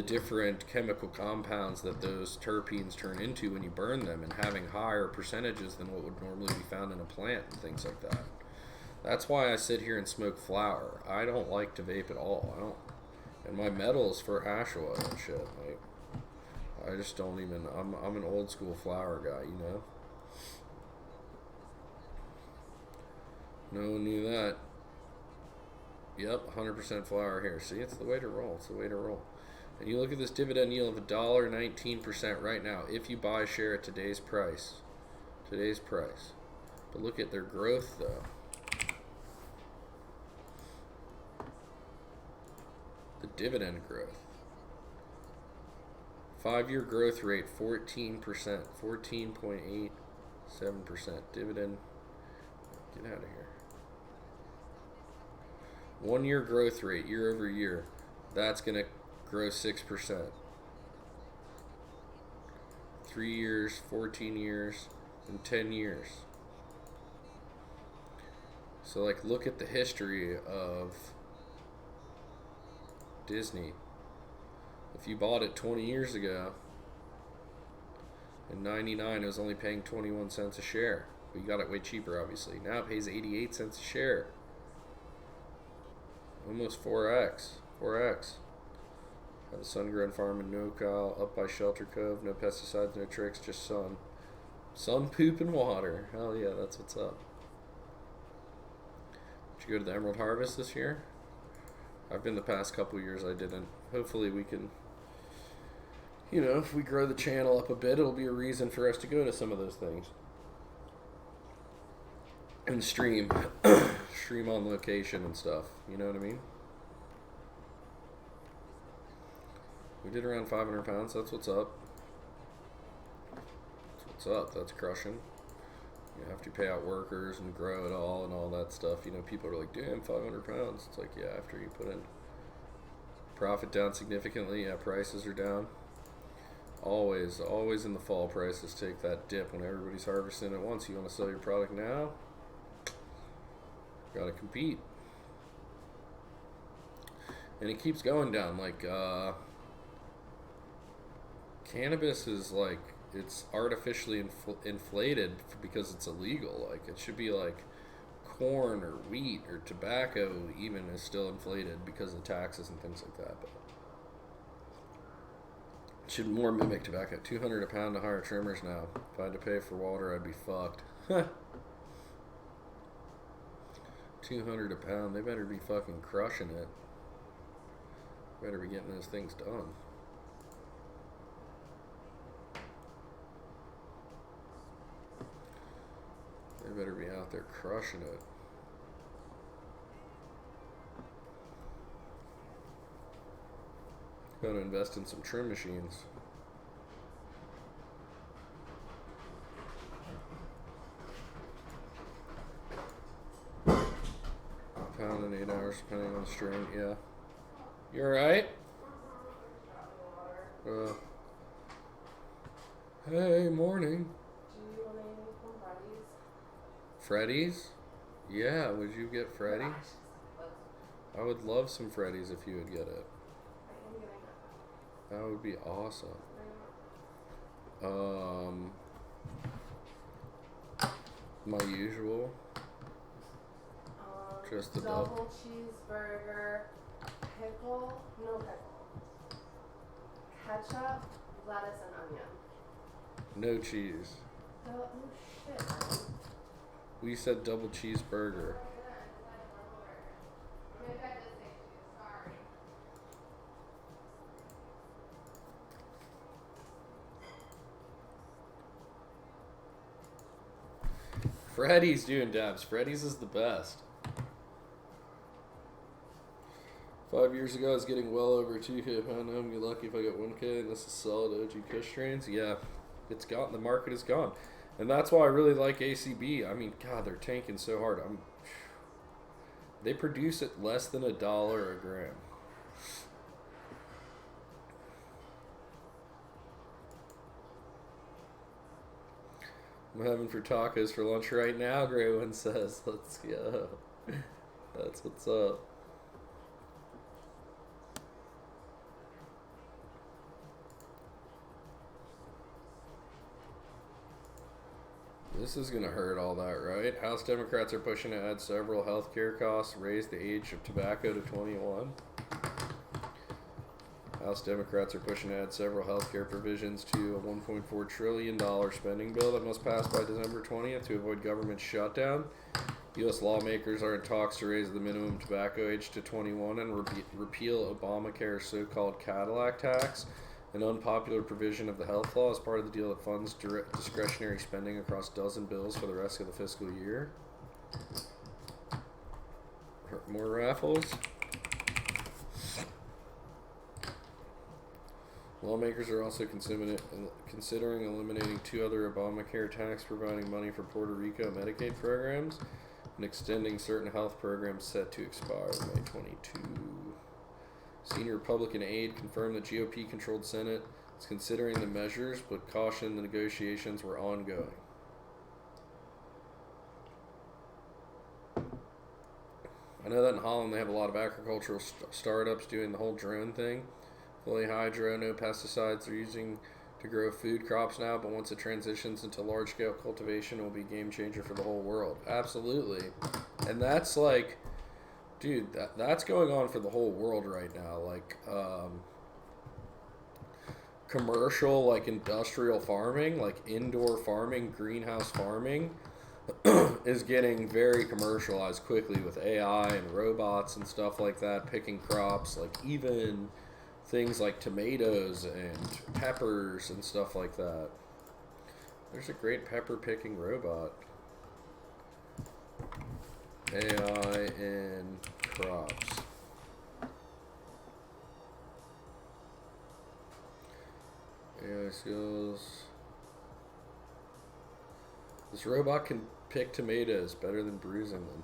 different chemical compounds that those terpenes turn into when you burn them, and having higher percentages than what would normally be found in a plant and things like that. That's why I sit here and smoke flower. I don't like to vape at all. I don't. And my metal is for hash oil and shit. Like, I just don't even. I'm an old school flower guy, you know. No one knew that. Yep, 100% flower here. See, it's the way to roll. It's the way to roll. And you look at this dividend yield of $1.19% right now. If you buy a share at today's price. Today's price. But look at their growth though. The dividend growth. 5-year growth rate 14%, 14.87%. Dividend. Get out of here. 1-year growth rate year over year. That's gonna grow 6%. 3 years, 14 years, and 10 years. So, like, look at the history of Disney. If you bought it 20 years ago, in 99 it was only paying 21 cents a share. But you got it way cheaper, obviously. Now it pays 88 cents a share. Almost 4x. 4x. Got the sun-grown farm in NoCal, up by Shelter Cove. No pesticides, no tricks, just sun. Sun, poop, and water. Hell yeah, that's what's up. Did you go to the Emerald Harvest this year? I've been the past couple years, I didn't. Hopefully we can, you know, if we grow the channel up a bit, it'll be a reason for us to go to some of those things. And stream. Stream on location and stuff. You know what I mean? We did around 500 pounds. That's what's up. That's what's up. That's crushing. You have to pay out workers and grow it all and all that stuff. You know, people are like, damn, 500 pounds. It's like, yeah, after you put in profit down significantly, yeah, prices are down. Always in the fall, prices take that dip when everybody's harvesting at once. You want to sell your product now? Gotta compete. And it keeps going down. Like, cannabis is like, it's artificially inflated because it's illegal. Like, it should be like corn or wheat or tobacco even is still inflated because of taxes and things like that. But it should more mimic tobacco. $200 a pound to hire trimmers now. If I had to pay for water, I'd be fucked. $200 a pound. They better be fucking crushing it. Better be getting those things done. They better be out there crushing it. Gotta invest in some trim machines. A pound in 8 hours, depending on the strain. Yeah. You alright? Hey, morning. Do you want anything from Freddy's? Freddy's? Yeah, would you get Freddy's? I would love some Freddy's if you would get it. I am getting it. That would be awesome. My usual. Just the double cheeseburger, pickle, no pickle, ketchup, lettuce, and onion. No cheese. Oh shit. Man. We said double cheeseburger. Maybe I did say cheese, sorry. Freddy's doing dabs. Freddy's is the best. 5 years ago, I was getting well over 2K. I know I'm gonna be lucky if I get 1K, and this is solid OG Kush strains. Yeah, it's gone. The market is gone, and that's why I really like ACB. I mean, God, they're tanking so hard. They produce at less than $1 a gram. I'm having for tacos for lunch right now, Gray One says. Let's go. That's what's up. This is going to hurt all that, right? House Democrats are pushing to add several health care costs, raise the age of tobacco to 21. House Democrats are pushing to add several health care provisions to a $1.4 trillion spending bill that must pass by December 20th to avoid government shutdown. U.S. lawmakers are in talks to raise the minimum tobacco age to 21 and repeal Obamacare's so-called Cadillac tax, an unpopular provision of the health law as part of the deal that funds discretionary spending across dozen bills for the rest of the fiscal year. More raffles. Lawmakers are also considering eliminating 2 other Obamacare tax providing money for Puerto Rico Medicaid programs and extending certain health programs set to expire May 22. Senior Republican aide confirmed the GOP-controlled Senate is considering the measures, but cautioned the negotiations were ongoing. I know that in Holland they have a lot of agricultural startups doing the whole drone thing. Fully hydro, no pesticides they're using to grow food crops now, but once it transitions into large-scale cultivation, it will be a game changer for the whole world. Absolutely. And that's like, dude, that's going on for the whole world right now. Like, commercial, like industrial farming, like indoor farming, greenhouse farming, is getting very commercialized quickly with AI and robots and stuff like that, picking crops, like even things like tomatoes and peppers and stuff like that. There's a great pepper picking robot. AI in crops. AI skills. This robot can pick tomatoes better than bruising them.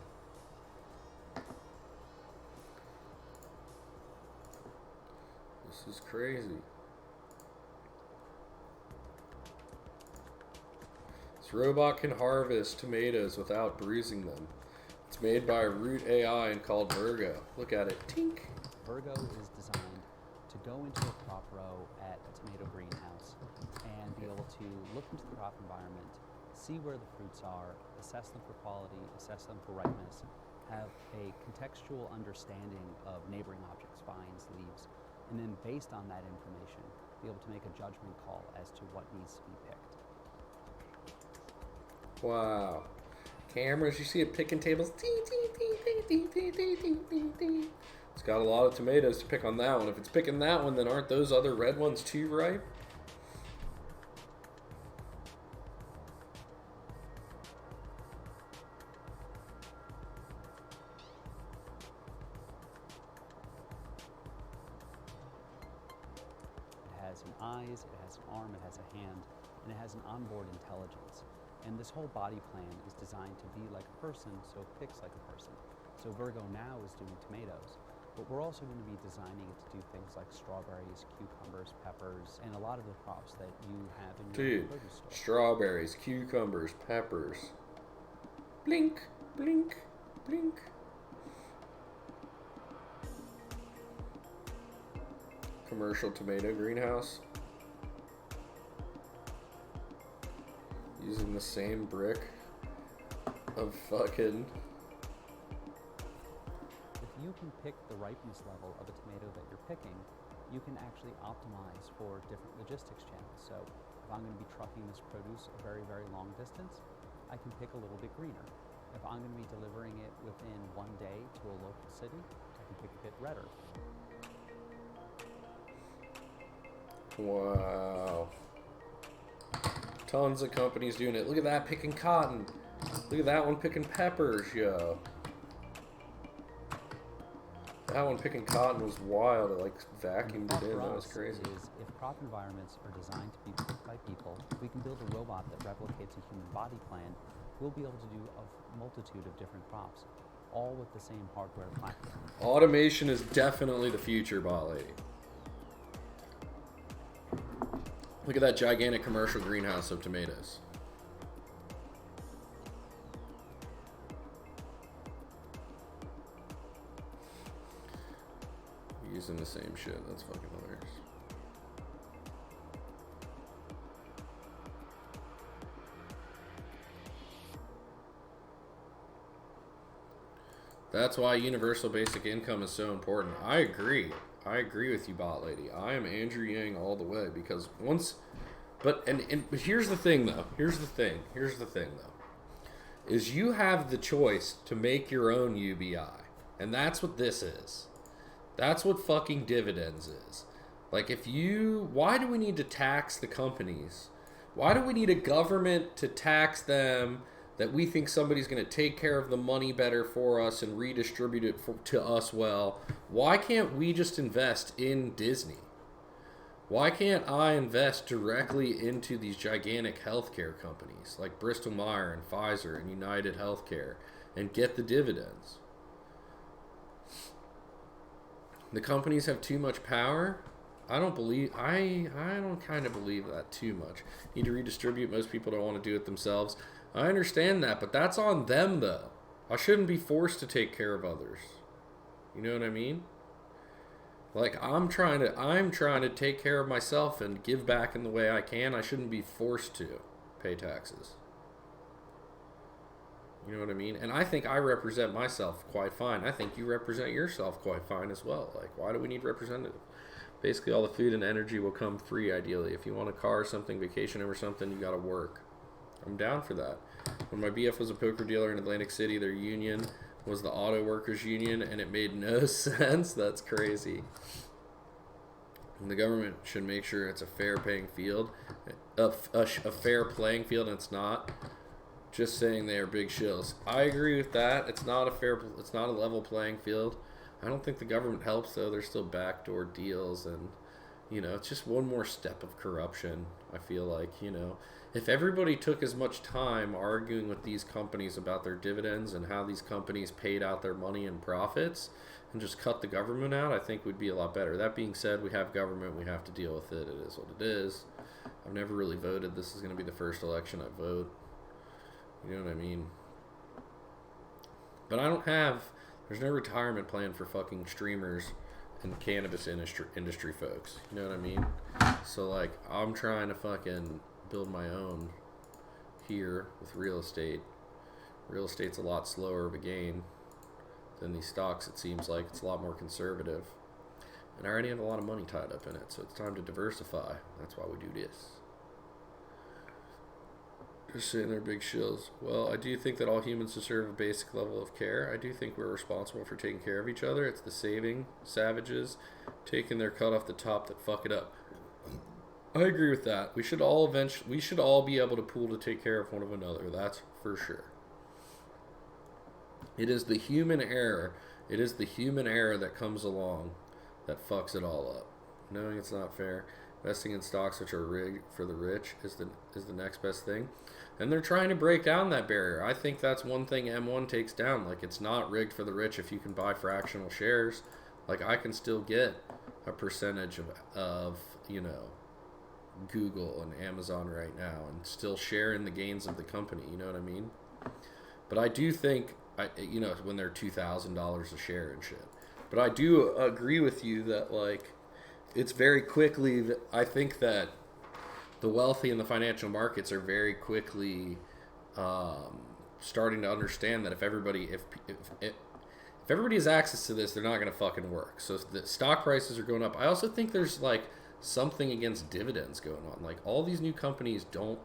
This is crazy. This robot can harvest tomatoes without bruising them. It's made by Root AI and called Virgo. Look at it. Tink. Virgo is designed to go into a crop row at a tomato greenhouse and be able to look into the crop environment, see where the fruits are, assess them for quality, assess them for ripeness, have a contextual understanding of neighboring objects, vines, leaves, and then based on that information, be able to make a judgment call as to what needs to be picked. Wow. Cameras, you see it picking tables. It's got a lot of tomatoes to pick on that one. If it's picking that one, then aren't those other red ones too ripe? It has an eyes, it has an arm, it has a hand, and it has an onboard intelligence. And this whole body plan is designed to be like a person, so it picks like a person. So Virgo now is doing tomatoes, but we're also going to be designing it to do things like strawberries, cucumbers, peppers, and a lot of the crops that you have in your produce store. Strawberries, cucumbers, peppers. Blink, blink, blink. Commercial tomato greenhouse. Using the same brick of fucking... If you can pick the ripeness level of a tomato that you're picking, you can actually optimize for different logistics channels. So if I'm going to be trucking this produce a very, very long distance, I can pick a little bit greener. If I'm going to be delivering it within one day to a local city, I can pick a bit redder. Wow. Tons of companies doing it. Look at that picking cotton. Look at that one picking peppers, yo. That one picking cotton was wild. It like vacuumed it in. That was crazy. If crop environments are designed to be picked by people, if we can build a robot that replicates a human body plan, we'll be able to do a multitude of different crops, all with the same hardware platform. Automation is definitely the future, bot lady. Look at that gigantic commercial greenhouse of tomatoes. Using the same shit. That's fucking hilarious. That's why universal basic income is so important. I agree. I agree with you, bot lady. I am Andrew Yang all the way because once, but here's the thing though. Here's the thing though, is you have the choice to make your own UBI, and that's what this is. That's what fucking dividends is. Like why do we need to tax the companies? Why do we need a government to tax them that we think somebody's going to take care of the money better for us and redistribute it to us well? Why can't we just invest in Disney? Why can't I invest directly into these gigantic healthcare companies like Bristol Myers and Pfizer and United Healthcare and get the dividends? The companies have too much power. I don't kind of believe that too much. Need to redistribute. Most people don't want to do it themselves. I understand that, but that's on them though. I shouldn't be forced to take care of others. You know what I mean? Like, I'm trying to take care of myself and give back in the way I can. I shouldn't be forced to pay taxes. You know what I mean? And I think I represent myself quite fine. I think you represent yourself quite fine as well. Like, why do we need representatives? Basically, all the food and energy will come free, ideally. If you want a car or something, vacation or something, you gotta work. I'm down for that. When my BF was a poker dealer in Atlantic City, their union was the auto workers union, and it made no sense. That's crazy. And the government should make sure it's a fair paying field, a fair playing field, and it's not just saying they are big shills. I agree with that. It's not a level playing field. I don't think the government helps, though. There's still backdoor deals, and it's just one more step of corruption. I feel like, if everybody took as much time arguing with these companies about their dividends and how these companies paid out their money and profits and just cut the government out, I think we'd be a lot better. That being said, we have government. We have to deal with it. It is what it is. I've never really voted. This is going to be the first election I vote. You know what I mean? But there's no retirement plan for fucking streamers and cannabis industry folks. You know what I mean? So, like, I'm trying to fucking build my own here with real estate. Real estate's a lot slower of a game than these stocks, it seems like. It's a lot more conservative. And I already have a lot of money tied up in it, so it's time to diversify. That's why we do this. Just saying they're big shills. Well, I do think that all humans deserve a basic level of care. I do think we're responsible for taking care of each other. It's the saving savages taking their cut off the top that fuck it up. I agree with that. We should all be able to pool to take care of one another. That's for sure. It is the human error. It is the human error that comes along that fucks it all up. Knowing it's not fair. Investing in stocks which are rigged for the rich is the next best thing. And they're trying to break down that barrier. I think that's one thing M1 takes down. Like, it's not rigged for the rich if you can buy fractional shares. Like, I can still get a percentage of Google and Amazon right now and still share in the gains of the company. You know what I mean? But I do think, when they're $2,000 a share and shit. But I do agree with you that, like, it's very quickly, I think that the wealthy in the financial markets are very quickly starting to understand that if everybody has access to this, they're not going to fucking work. So the stock prices are going up. I also think there's, like, something against dividends going on. Like, all these new companies don't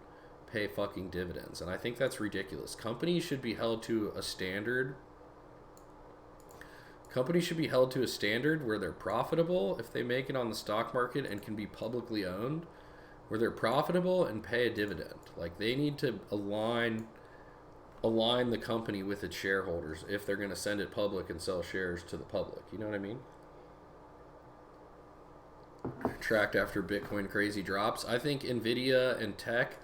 pay fucking dividends, and I think that's ridiculous. Companies should be held to a standard. Companies should be held to a standard where they're profitable if they make it on the stock market and can be publicly owned, where they're profitable and pay a dividend. Like, they need to align the company with its shareholders if they're going to send it public and sell shares to the public. You know what I mean? Tracked after Bitcoin crazy drops. I think Nvidia and tech,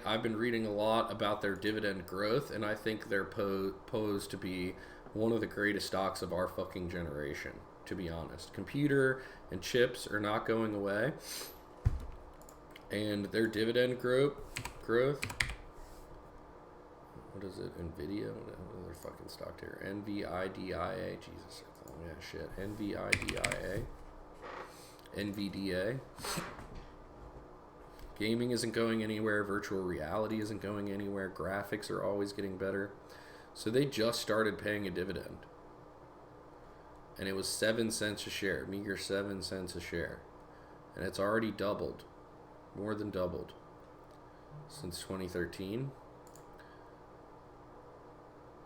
I've been reading a lot about their dividend growth, and I think they're posed to be one of the greatest stocks of our fucking generation, to be honest. Computer and chips are not going away, and their dividend growth. What is it? Nvidia? What is their fucking stock here? NVIDIA. Jesus. Oh, yeah, shit. NVIDIA. NVDA. Gaming isn't going anywhere. Virtual reality isn't going anywhere. Graphics are always getting better. So they just started paying a dividend. And it was 7 cents a share. Meager 7 cents a share. And it's already doubled. More than doubled. Since 2013.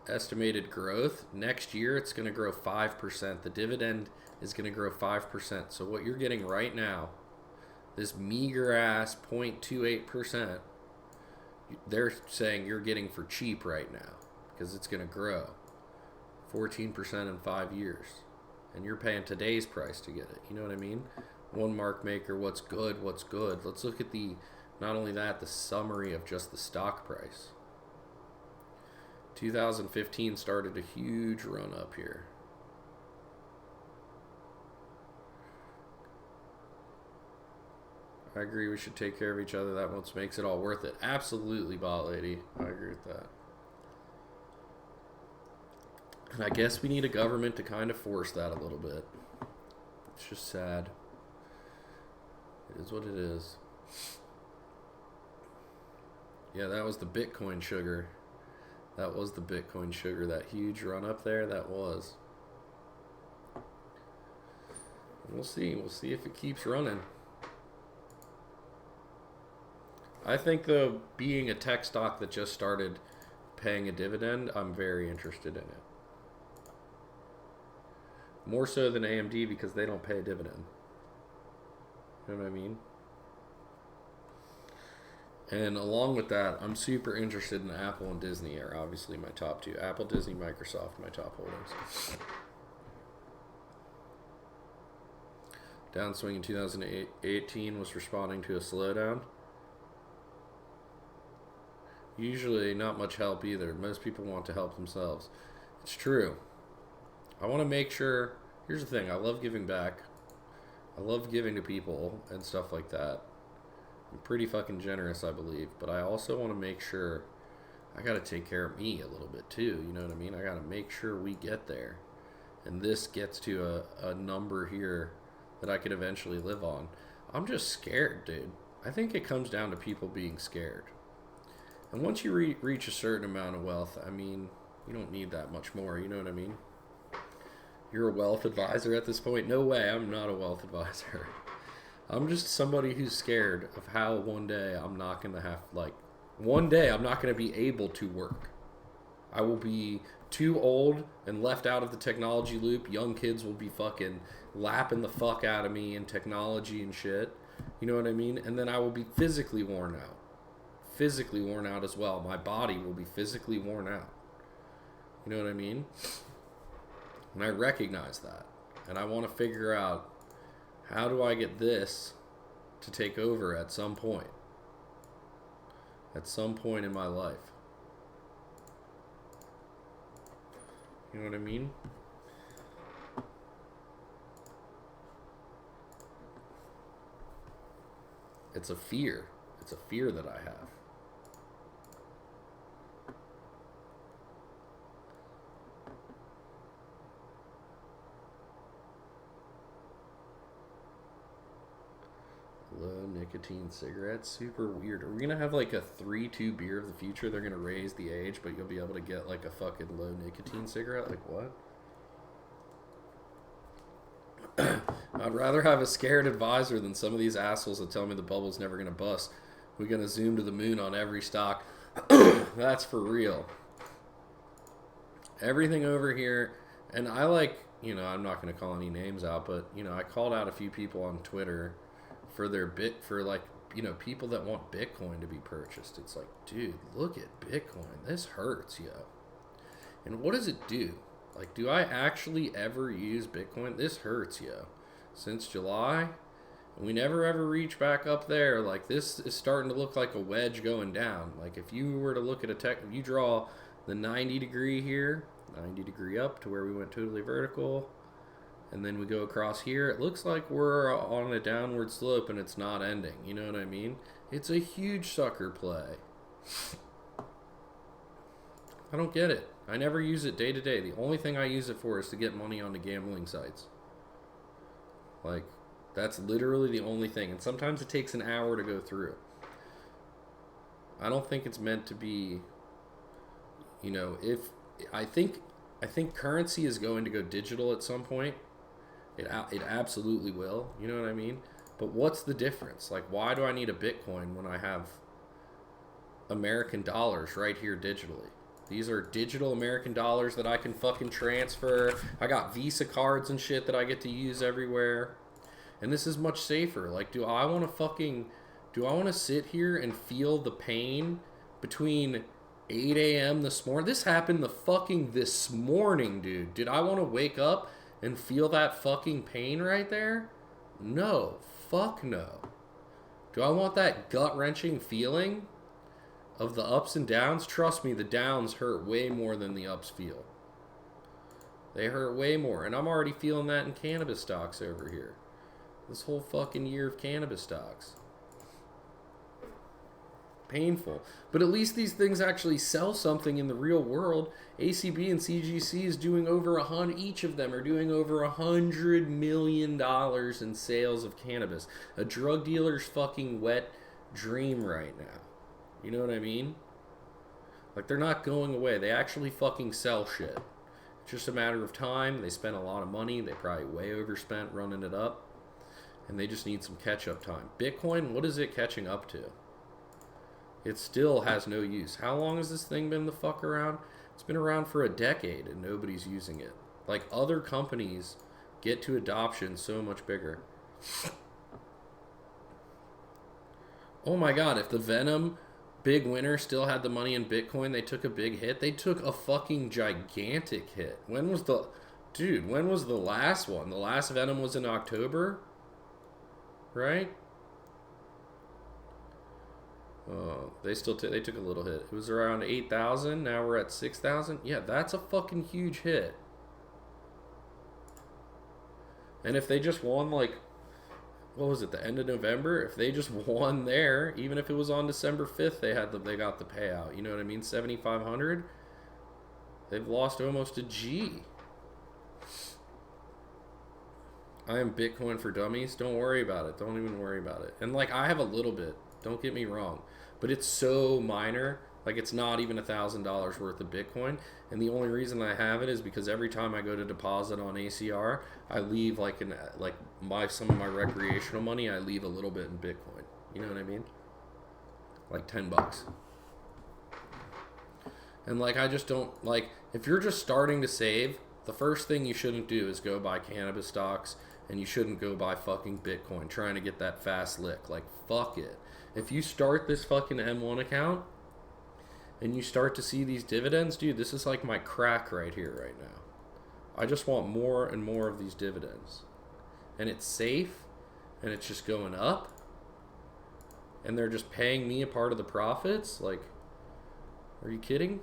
Estimated growth. Next year it's going to grow 5%. The dividend is going to grow 5%. So what you're getting right now, this meager ass 0.28%, they're saying you're getting for cheap right now because it's going to grow 14% in 5 years. And you're paying today's price to get it. You know what I mean? One mark maker, what's good? Let's look at not only that, the summary of just the stock price. 2015 started a huge run up here. I agree we should take care of each other. That what makes it all worth it. Absolutely, bot lady. I agree with that. And I guess we need a government to kind of force that a little bit. It's just sad. It is what it is. Yeah, that was the Bitcoin sugar. That was the Bitcoin sugar. That huge run up there, that was. We'll see. We'll see if it keeps running. I think, though, being a tech stock that just started paying a dividend, I'm very interested in it. More so than AMD because they don't pay a dividend. You know what I mean? And along with that, I'm super interested in Apple and Disney are obviously my top two. Apple, Disney, Microsoft, my top holdings. Downswing in 2018 was responding to a slowdown. Usually not much help either. Most people want to help themselves. It's true. I want to make sure, here's the thing, I love giving back. I love giving to people and stuff like that. I'm pretty fucking generous, I believe, but I also want to make sure I got to take care of me a little bit too, you know what I mean? I got to make sure we get there. And this gets to a number here that I could eventually live on. I'm just scared, dude. I think it comes down to people being scared. And once you reach a certain amount of wealth, I mean, you don't need that much more, you know what I mean? You're a wealth advisor at this point? No way, I'm not a wealth advisor. I'm just somebody who's scared of how one day I'm not going to have, like, one day I'm not going to be able to work. I will be too old and left out of the technology loop. Young kids will be fucking lapping the fuck out of me in technology and shit. You know what I mean? And then I will be physically worn out. Physically worn out as well. My body will be physically worn out. You know what I mean? And I recognize that. And I want to figure out, how do I get this to take over at some point? At some point in my life. You know what I mean? It's a fear. It's a fear that I have. Low nicotine cigarettes, super weird. Are we gonna have like a 3-2 beer of the future? They're gonna raise the age, but you'll be able to get like a fucking low nicotine cigarette? Like what? I'd rather have a scared advisor than some of these assholes that tell me the bubble's never gonna bust. We're gonna zoom to the moon on every stock. That's for real. Everything over here, and I like, you know, I'm not gonna call any names out, but you know, I called out a few people on Twitter for their you know, people that want Bitcoin to be purchased. It's like, dude, look at Bitcoin. This hurts, yo. And what does it do? Like, do I actually ever use Bitcoin? This hurts, yo. Since July, and we never ever reach back up there. Like, this is starting to look like a wedge going down. Like, if you were to look at if you draw the 90 degree here, 90 degree up to where we went totally vertical, and then we go across here, it looks like we're on a downward slope and it's not ending. You know what I mean? It's a huge sucker play. I don't get it. I never use it day to day. The only thing I use it for is to get money onto gambling sites. Like, that's literally the only thing. And sometimes it takes an hour to go through. I don't think it's meant to be, you know, I think currency is going to go digital at some point. It absolutely will. You know what I mean? But what's the difference? Like, why do I need a Bitcoin when I have American dollars right here digitally? These are digital American dollars that I can fucking transfer. I got Visa cards and shit that I get to use everywhere. And this is much safer. Like, do I want to sit here and feel the pain between 8 a.m. this morning? This happened this morning, dude. Did I want to wake up and feel that fucking pain right there? No. Fuck no. Do I want that gut-wrenching feeling of the ups and downs? Trust me, the downs hurt way more than the ups feel. They hurt way more. And I'm already feeling that in cannabis stocks over here. This whole fucking year of cannabis stocks. painful. But at least these things actually sell something in the real world. ACB and CGC is doing over each of them are doing over $100 million in sales of cannabis. A drug dealer's fucking wet dream right now. You know what I mean? Like, they're not going away. They actually fucking sell shit. It's just a matter of time. They spent a lot of money. They probably way overspent running it up. And they just need some catch-up time. Bitcoin, what is it catching up to? It still has no use. How long has this thing been the fuck around? It's been around for a decade and nobody's using it. Like, other companies get to adoption so much bigger. Oh my god, if the Venom big winner still had the money in Bitcoin, they took a big hit. They took a fucking gigantic hit. When was the... Dude, when was the last one? The last Venom was in October? Right? Oh, they still they took a little hit. It was around 8,000. Now we're at 6,000. Yeah, that's a fucking huge hit. And if they just won, like, what was it, the end of November? If they just won there, even if it was on December 5th, they got the payout. You know what I mean? 7,500. They've lost almost a G. I am Bitcoin for dummies. Don't worry about it. Don't even worry about it. And, like, I have a little bit. Don't get me wrong. But it's so minor. Like, it's not even $1,000 worth of Bitcoin. And the only reason I have it is because every time I go to deposit on ACR, I leave, like, some of my recreational money, I leave a little bit in Bitcoin. You know what I mean? Like $10. And, like, I just don't, like, if you're just starting to save, the first thing you shouldn't do is go buy cannabis stocks, and you shouldn't go buy fucking Bitcoin trying to get that fast lick. Like, fuck it. If you start this fucking M1 account and you start to see these dividends, dude, this is like my crack right here, right now. I just want more and more of these dividends. And it's safe, and it's just going up, and they're just paying me a part of the profits. Like, are you kidding?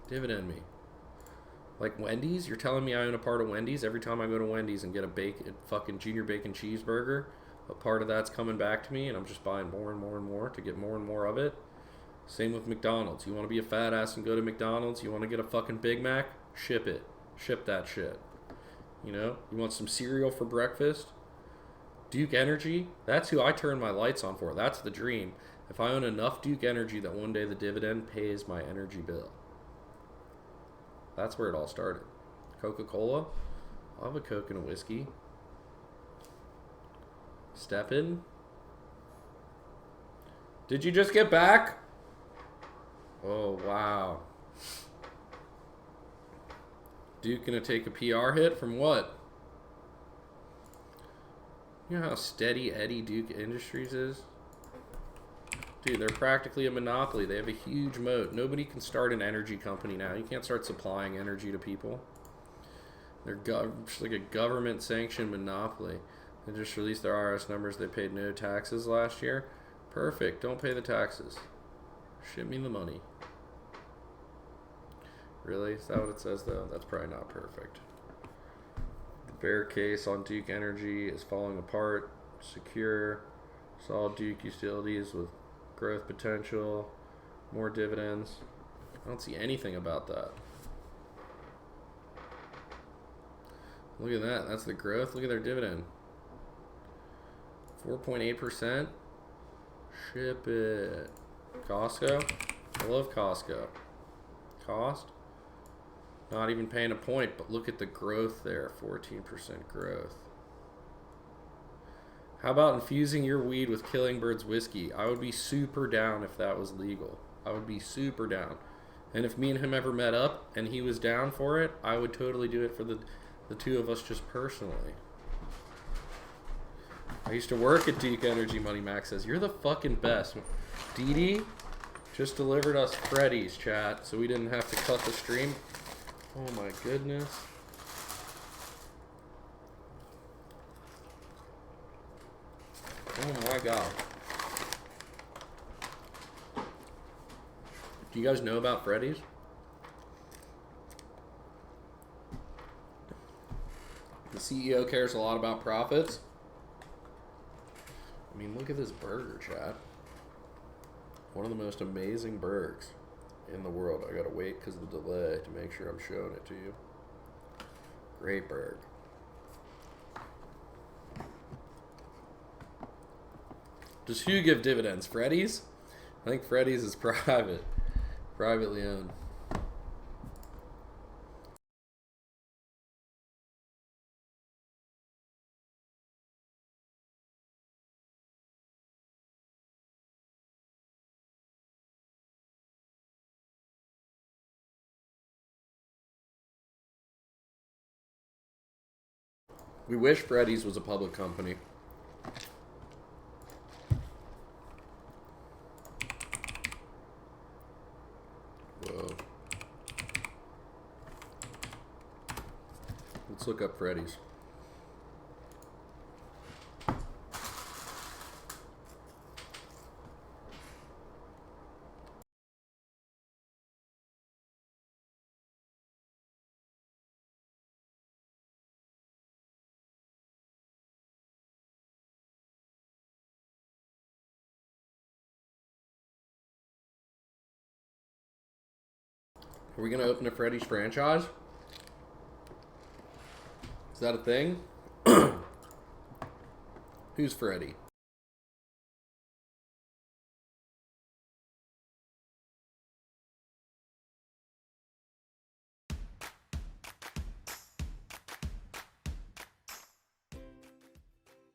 Dividend me. Like Wendy's, you're telling me I own a part of Wendy's? Every time I go to Wendy's and get a fucking junior bacon cheeseburger, a part of that's coming back to me, and I'm just buying more and more and more to get more and more of it. Same with McDonald's. You want to be a fat ass and go to McDonald's? You want to get a fucking Big Mac? Ship it. Ship that shit. You know? You want some cereal for breakfast? Duke Energy? That's who I turn my lights on for. That's the dream. If I own enough Duke Energy that one day the dividend pays my energy bill. That's where it all started. Coca-Cola? I'll have a Coke and a whiskey. Step in. Did you just get back? Oh, wow. Duke gonna take a PR hit from what? You know how steady Eddie Duke Industries is? Dude, they're practically a monopoly. They have a huge moat. Nobody can start an energy company now. You can't start supplying energy to people. They're just like a government-sanctioned monopoly. They just released their IRS numbers. They paid no taxes last year. Perfect. Don't pay the taxes. Ship me the money. Really? Is that what it says, though? That's probably not perfect. The bear case on Duke Energy is falling apart. Secure. Solid Duke utilities with growth potential. More dividends. I don't see anything about that. Look at that. That's the growth. Look at their dividend. 4.8%. Ship it. Costco. I love Costco. Cost. Not even paying a point, but look at the growth there. 14% growth. How about infusing your weed with Killingbird's whiskey? I would be super down if that was legal. I would be super down. And if me and him ever met up and he was down for it, I would totally do it for the two of us just personally. I used to work at Duke Energy, Money Max says. You're the fucking best. Dee Dee just delivered us Freddy's, chat, so we didn't have to cut the stream. Oh my goodness. Oh my god. Do you guys know about Freddy's? The CEO cares a lot about profits. I mean, look at this burger, chat. One of the most amazing burgers in the world. I gotta wait because of the delay to make sure I'm showing it to you. Great burger. Does who give dividends? Freddy's? I think Freddy's is private. Privately owned. We wish Freddy's was a public company. Whoa. Let's look up Freddy's. Are we going to open a Freddy's franchise? Is that a thing? Who's Freddy?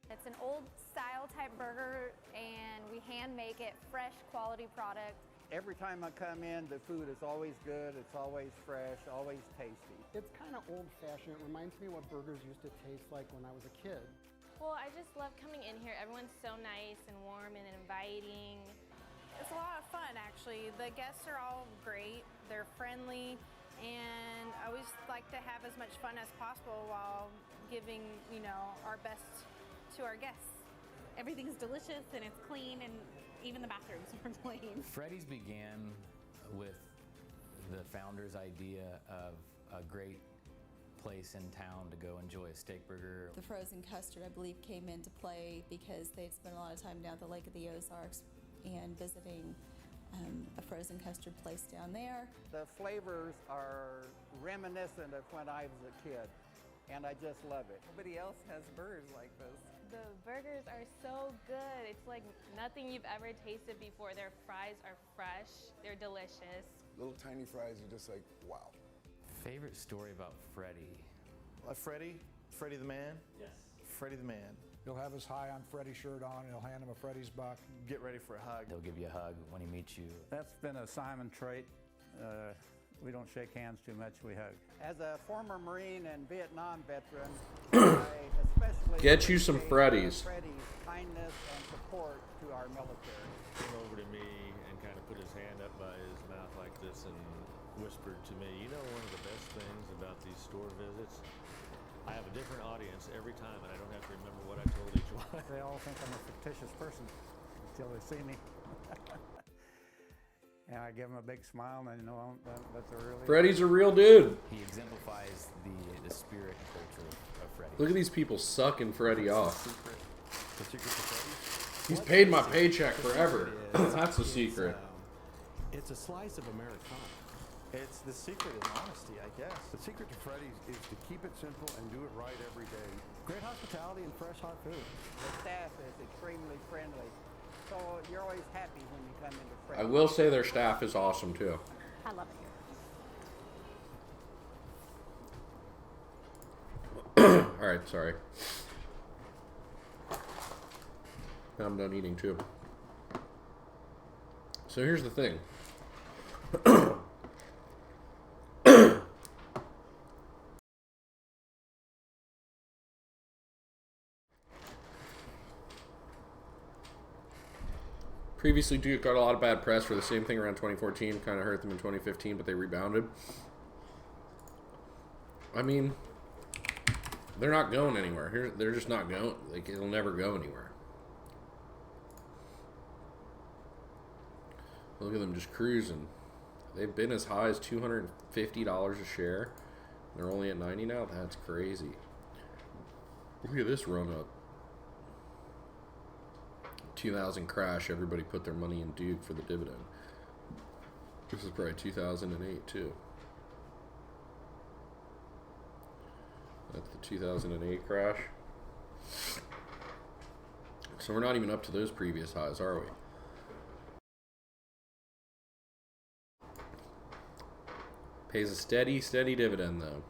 It's an old style type burger and we hand make it, fresh quality product. Every time I come in, the food is always good, it's always fresh, always tasty. It's kind of old-fashioned. It reminds me of what burgers used to taste like when I was a kid. Well, I just love coming in here. Everyone's so nice and warm and inviting. It's a lot of fun, actually. The guests are all great. They're friendly, and I always like to have as much fun as possible while giving, you know, our best to our guests. Everything's delicious and it's clean, and even the bathrooms are clean. Freddy's began with the founder's idea of a great place in town to go enjoy a steak burger. The frozen custard, I believe, came into play because they'd spent a lot of time down at the Lake of the Ozarks and visiting a frozen custard place down there. The flavors are reminiscent of when I was a kid, and I just love it. Nobody else has burgers like this. The burgers are so good. It's like nothing you've ever tasted before. Their fries are fresh. They're delicious. Little tiny fries are just like, wow. Favorite story about Freddy? Freddy the man? Yes. Freddy the man. He'll have his high on Freddy shirt on. He'll hand him a Freddy's buck. Get ready for a hug. He'll give you a hug when he meets you. That's been a Simon trait. We don't shake hands too much, we hug. As a former Marine and Vietnam veteran, I especially get you some Freddy's. Freddy's kindness and support to our military. He came over to me and kind of put his hand up by his mouth like this and whispered to me, you know, one of the best things about these store visits, I have a different audience every time and I don't have to remember what I told each one. They all think I'm a fictitious person until they see me. And I give them a big smile, and they know that's a really... Freddy's a real dude. He exemplifies the spirit and culture of Freddy. Look at these people sucking Freddy off. The secret to Freddy's? He's paid my paycheck forever. That's the secret. It's a slice of Americana. It's the secret is honesty, I guess. The secret to Freddy's is to keep it simple and do it right every day. Great hospitality and fresh hot food. The staff is extremely friendly. So you're always happy when you come into Freddy's. I will say their staff is awesome too. I love it. Alright, sorry. Now I'm done eating too. So here's the thing. Previously, Duke got a lot of bad press for the same thing around 2014. Kind of hurt them in 2015, but they rebounded. I mean, they're not going anywhere. They're just not going. Like, it'll never go anywhere. Look at them just cruising. They've been as high as $250 a share. They're only at 90 now. That's crazy. Look at this run up. 2000 crash, everybody put their money in Duke for the dividend. This is probably 2008 too. That's the 2008 crash. So we're not even up to those previous highs, are we? Pays a steady dividend though.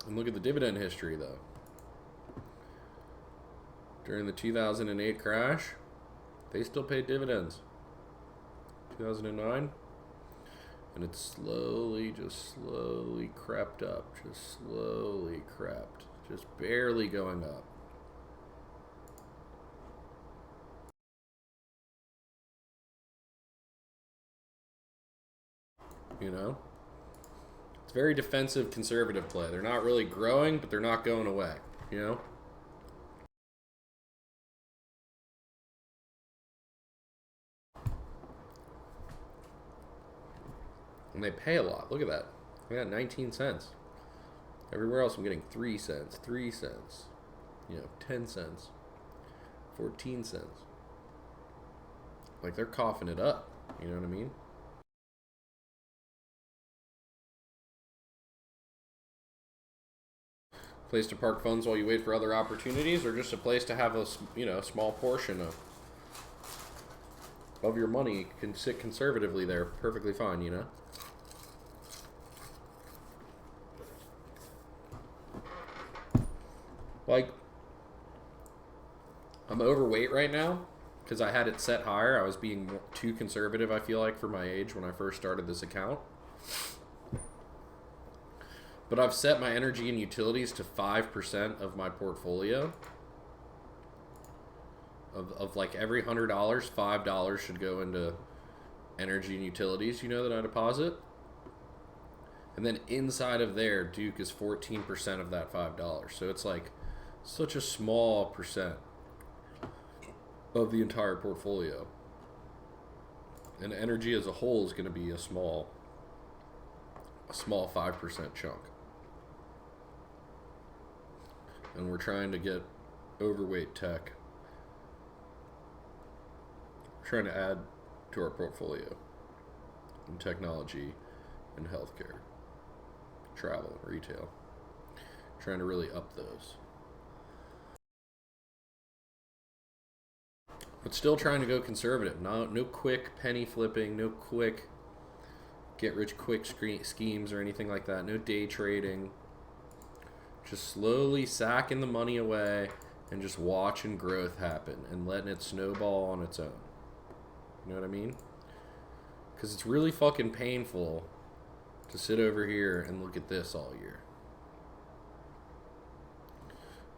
And look at the dividend history though. During the 2008 crash, they still paid dividends. 2009, and it slowly crept up. Just slowly crept. Just barely going up. You know? It's very defensive, conservative play. They're not really growing, but they're not going away. You know? And they pay a lot. Look at that. I got 19 cents. Everywhere else I'm getting 3 cents, 3 cents, 10 cents, 14 cents. Like they're coughing it up. You know what I mean? Place to park funds while you wait for other opportunities, or just a place to have a small portion of your money can sit conservatively there, perfectly fine, you know. Like, I'm overweight right now because I had it set higher. I was being too conservative, I feel like, for my age when I first started this account. But I've set my energy and utilities to 5% of my portfolio. Of like every $100, $5 should go into energy and utilities, that I deposit. And then inside of there, Duke is 14% of that $5. So it's like such a small percent of the entire portfolio. And energy as a whole is going to be a small 5% chunk. And we're trying to get overweight tech. We're trying to add to our portfolio in technology and healthcare, travel and retail. Trying to really up those. But still trying to go conservative. No quick penny flipping, no quick get rich quick schemes or anything like that. No day trading. Just slowly sacking the money away and just watching growth happen and letting it snowball on its own. You know what I mean? Because it's really fucking painful to sit over here and look at this all year.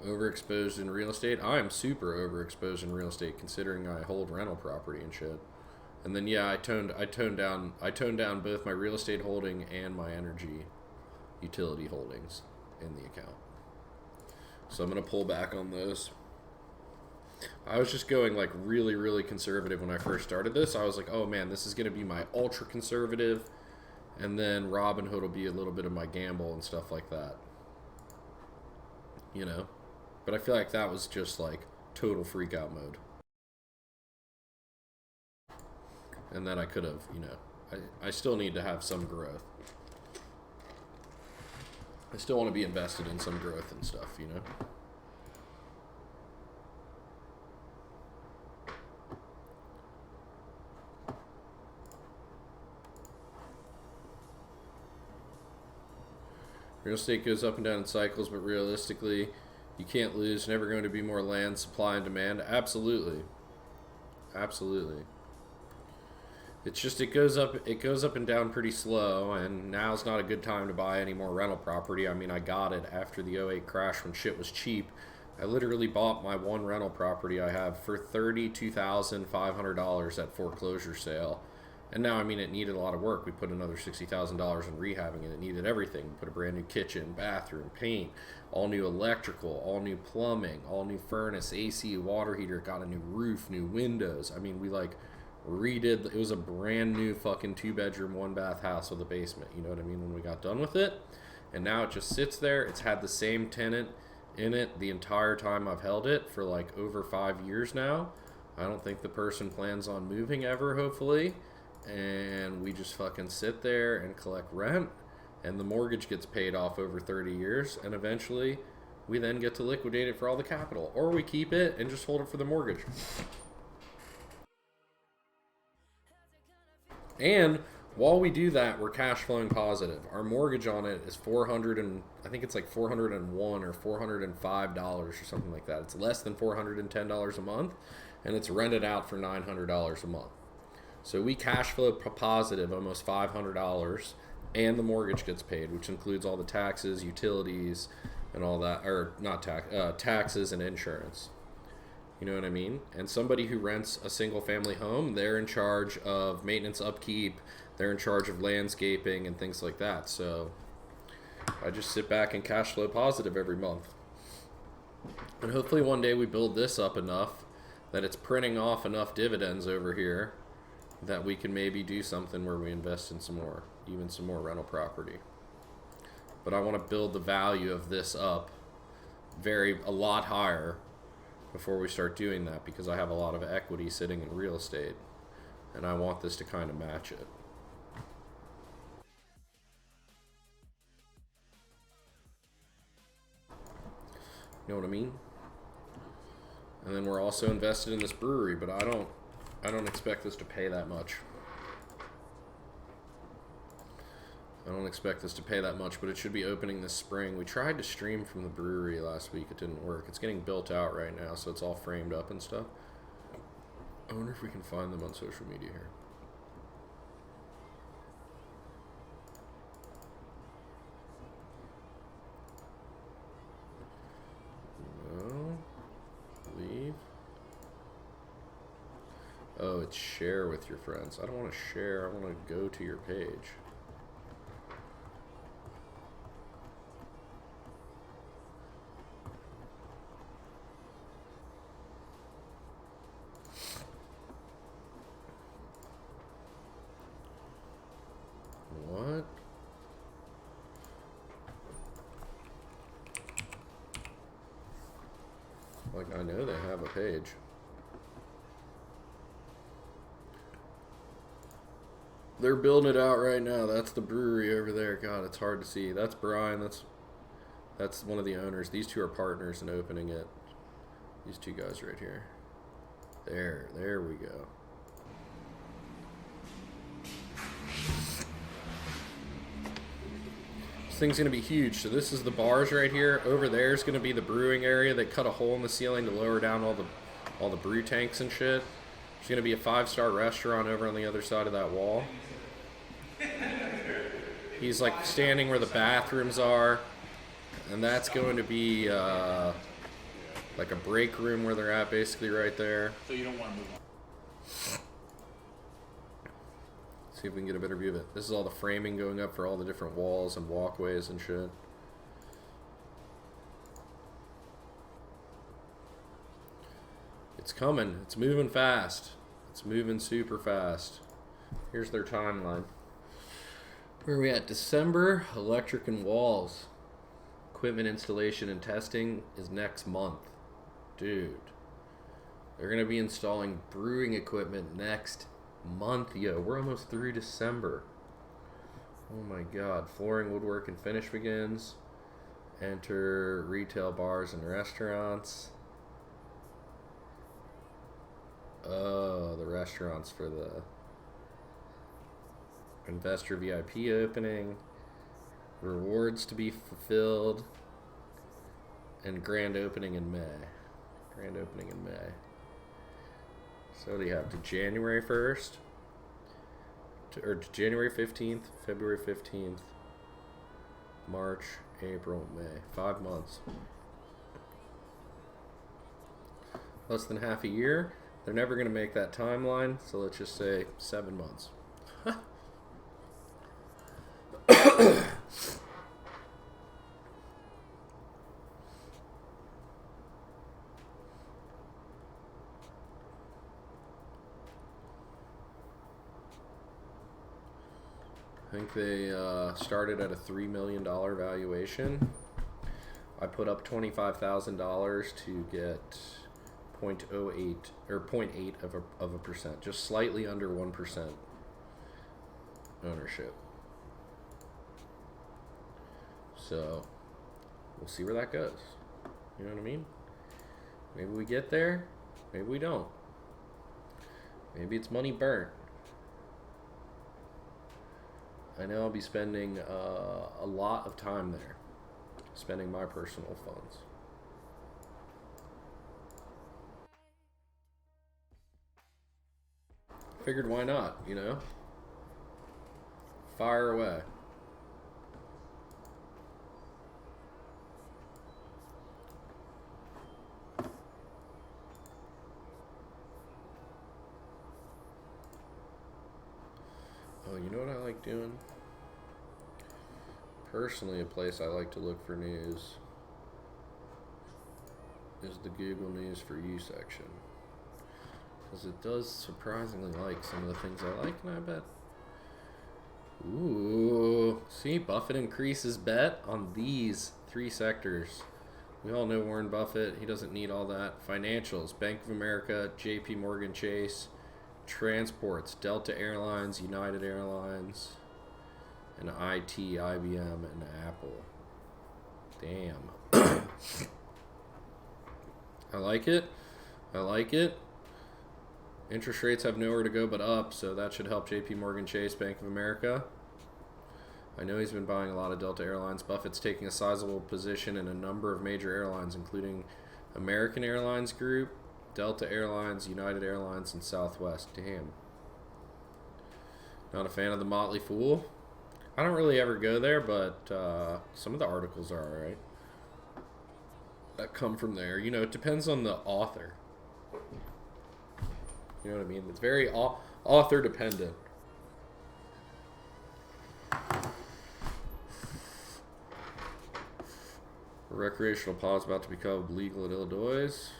Overexposed in real estate. I am super overexposed in real estate considering I hold rental property and shit. And then I toned down both my real estate holding and my energy utility holdings in the account. So I'm gonna pull back on those. I was just going like really, really conservative when I first started this. I was like, oh man, this is gonna be my ultra conservative, and then Robinhood will be a little bit of my gamble and stuff like that. But I feel like that was just like total freak out mode. And then I could have, I still need to have some growth. I still want to be invested in some growth and stuff, Real estate goes up and down in cycles, but realistically, you can't lose. Never going to be more land, supply, and demand. Absolutely. Absolutely. It's just it goes up and down pretty slow, and now's not a good time to buy any more rental property. I mean, I got it after the 08 crash when shit was cheap. I literally bought my one rental property I have for $32,500 at foreclosure sale. And now, I mean, it needed a lot of work. We put another $60,000 in rehabbing it. It needed everything. We put a brand new kitchen, bathroom, paint, all new electrical, all new plumbing, all new furnace, AC, water heater, got a new roof, new windows. I mean, we like redid. It was a brand new fucking 2-bedroom, 1-bath house with a basement. You know what I mean? When we got done with it. And now it just sits there. It's had the same tenant in it the entire time I've held it for like over 5 years now. I don't think the person plans on moving ever, hopefully. And we just fucking sit there and collect rent, and the mortgage gets paid off over 30 years, and eventually we then get to liquidate it for all the capital, or we keep it and just hold it for the mortgage. And while we do that, we're cash flowing positive. Our mortgage on it is I think it's like $401 or $405 or something like that. It's less than $410 a month, and it's rented out for $900 a month. So we cash flow positive almost $500, and the mortgage gets paid, which includes all the taxes, utilities, and all that, or not taxes and insurance. You know what I mean? And somebody who rents a single family home, they're in charge of maintenance, upkeep, they're in charge of landscaping and things like that. So I just sit back and cash flow positive every month. And hopefully one day we build this up enough that it's printing off enough dividends over here that we can maybe do something where we invest in some more rental property. But I want to build the value of this up a lot higher before we start doing that, because I have a lot of equity sitting in real estate, and I want this to kind of match it. You know what I mean? And then we're also invested in this brewery, but I don't expect this to pay that much. I don't expect this to pay that much, but it should be opening this spring. We tried to stream from the brewery last week. It didn't work. It's getting built out right now, so it's all framed up and stuff. I wonder if we can find them on social media here. No. Leave. Oh, it's share with your friends. I don't want to share. I want to go to your page. What? Like, I know they have a page. They're building it out right now. That's the brewery over there. God, it's hard to see. That's Brian. That's one of the owners. These two are partners in opening it. These two guys right here. There we go. This thing's gonna be huge. So this is the bars right here. Over there is gonna be the brewing area. They cut a hole in the ceiling to lower down all the brew tanks and shit. There's gonna be a 5-star restaurant over on the other side of that wall. He's like standing where the bathrooms are, and that's going to be like a break room where they're at, basically right there. So you don't want to move on. See if we can get a better view of it. This is all the framing going up for all the different walls and walkways and shit. It's coming. It's moving fast. It's moving super fast. Here's their timeline. Where are we at? December, electric and walls. Equipment installation and testing is next month. Dude. They're going to be installing brewing equipment next month. Yo, we're almost through December. Oh my god. Flooring, woodwork, and finish begins. Enter retail bars and restaurants. Oh, the restaurants for the investor VIP opening, rewards to be fulfilled, and grand opening in May. Grand opening in May. So what do you have to January 1st? Or January 15th, February 15th, March, April, May. 5 months. Less than half a year. They're never going to make that timeline, so let's just say 7 months. I think they started at a $3 million valuation. I put up $25,000 to get 0.08 or 0.8 of a percent, just slightly under 1% ownership. So we'll see where that goes. You know what I mean? Maybe we get there, maybe we don't. Maybe it's money burnt. I know I'll be spending a lot of time there, spending my personal funds. Figured why not, you know? Fire away. Oh, you know what I like doing? Personally, a place I like to look for news is the Google News for You section. Because it does surprisingly like some of the things I like, and I bet. Ooh, see, Buffett increases bet on these 3 sectors. We all know Warren Buffett, he doesn't need all that. Financials, Bank of America, JP Morgan Chase. Transports, Delta Airlines, United Airlines, and IT, IBM, and Apple. Damn. I like it. I like it. Interest rates have nowhere to go but up, so that should help JP Morgan Chase, Bank of America. I know he's been buying a lot of Delta Airlines. Buffett's taking a sizable position in a number of major airlines, including American Airlines Group, Delta Airlines, United Airlines, and Southwest. Damn. Not a fan of the Motley Fool. I don't really ever go there, but some of the articles are alright that come from there. You know, it depends on the author. You know what I mean? It's very author dependent. Recreational pot is about to become legal in Illinois.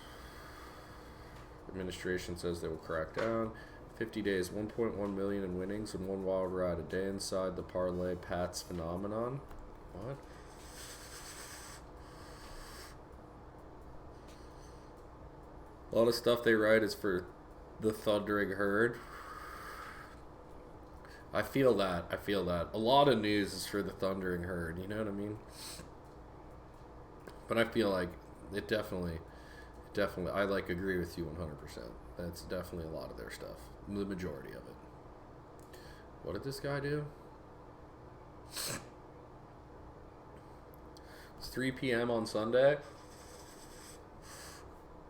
Administration says they will crack down. 50 days, 1.1 million in winnings and one wild ride. A day inside the parlay Pats phenomenon. What? A lot of stuff they write is for the thundering herd. I feel that. I feel that. A lot of news is for the thundering herd. You know what I mean? But I feel like it definitely, I like agree with you 100%. That's definitely a lot of their stuff. The majority of it. What did this guy do? It's 3 p.m. on Sunday.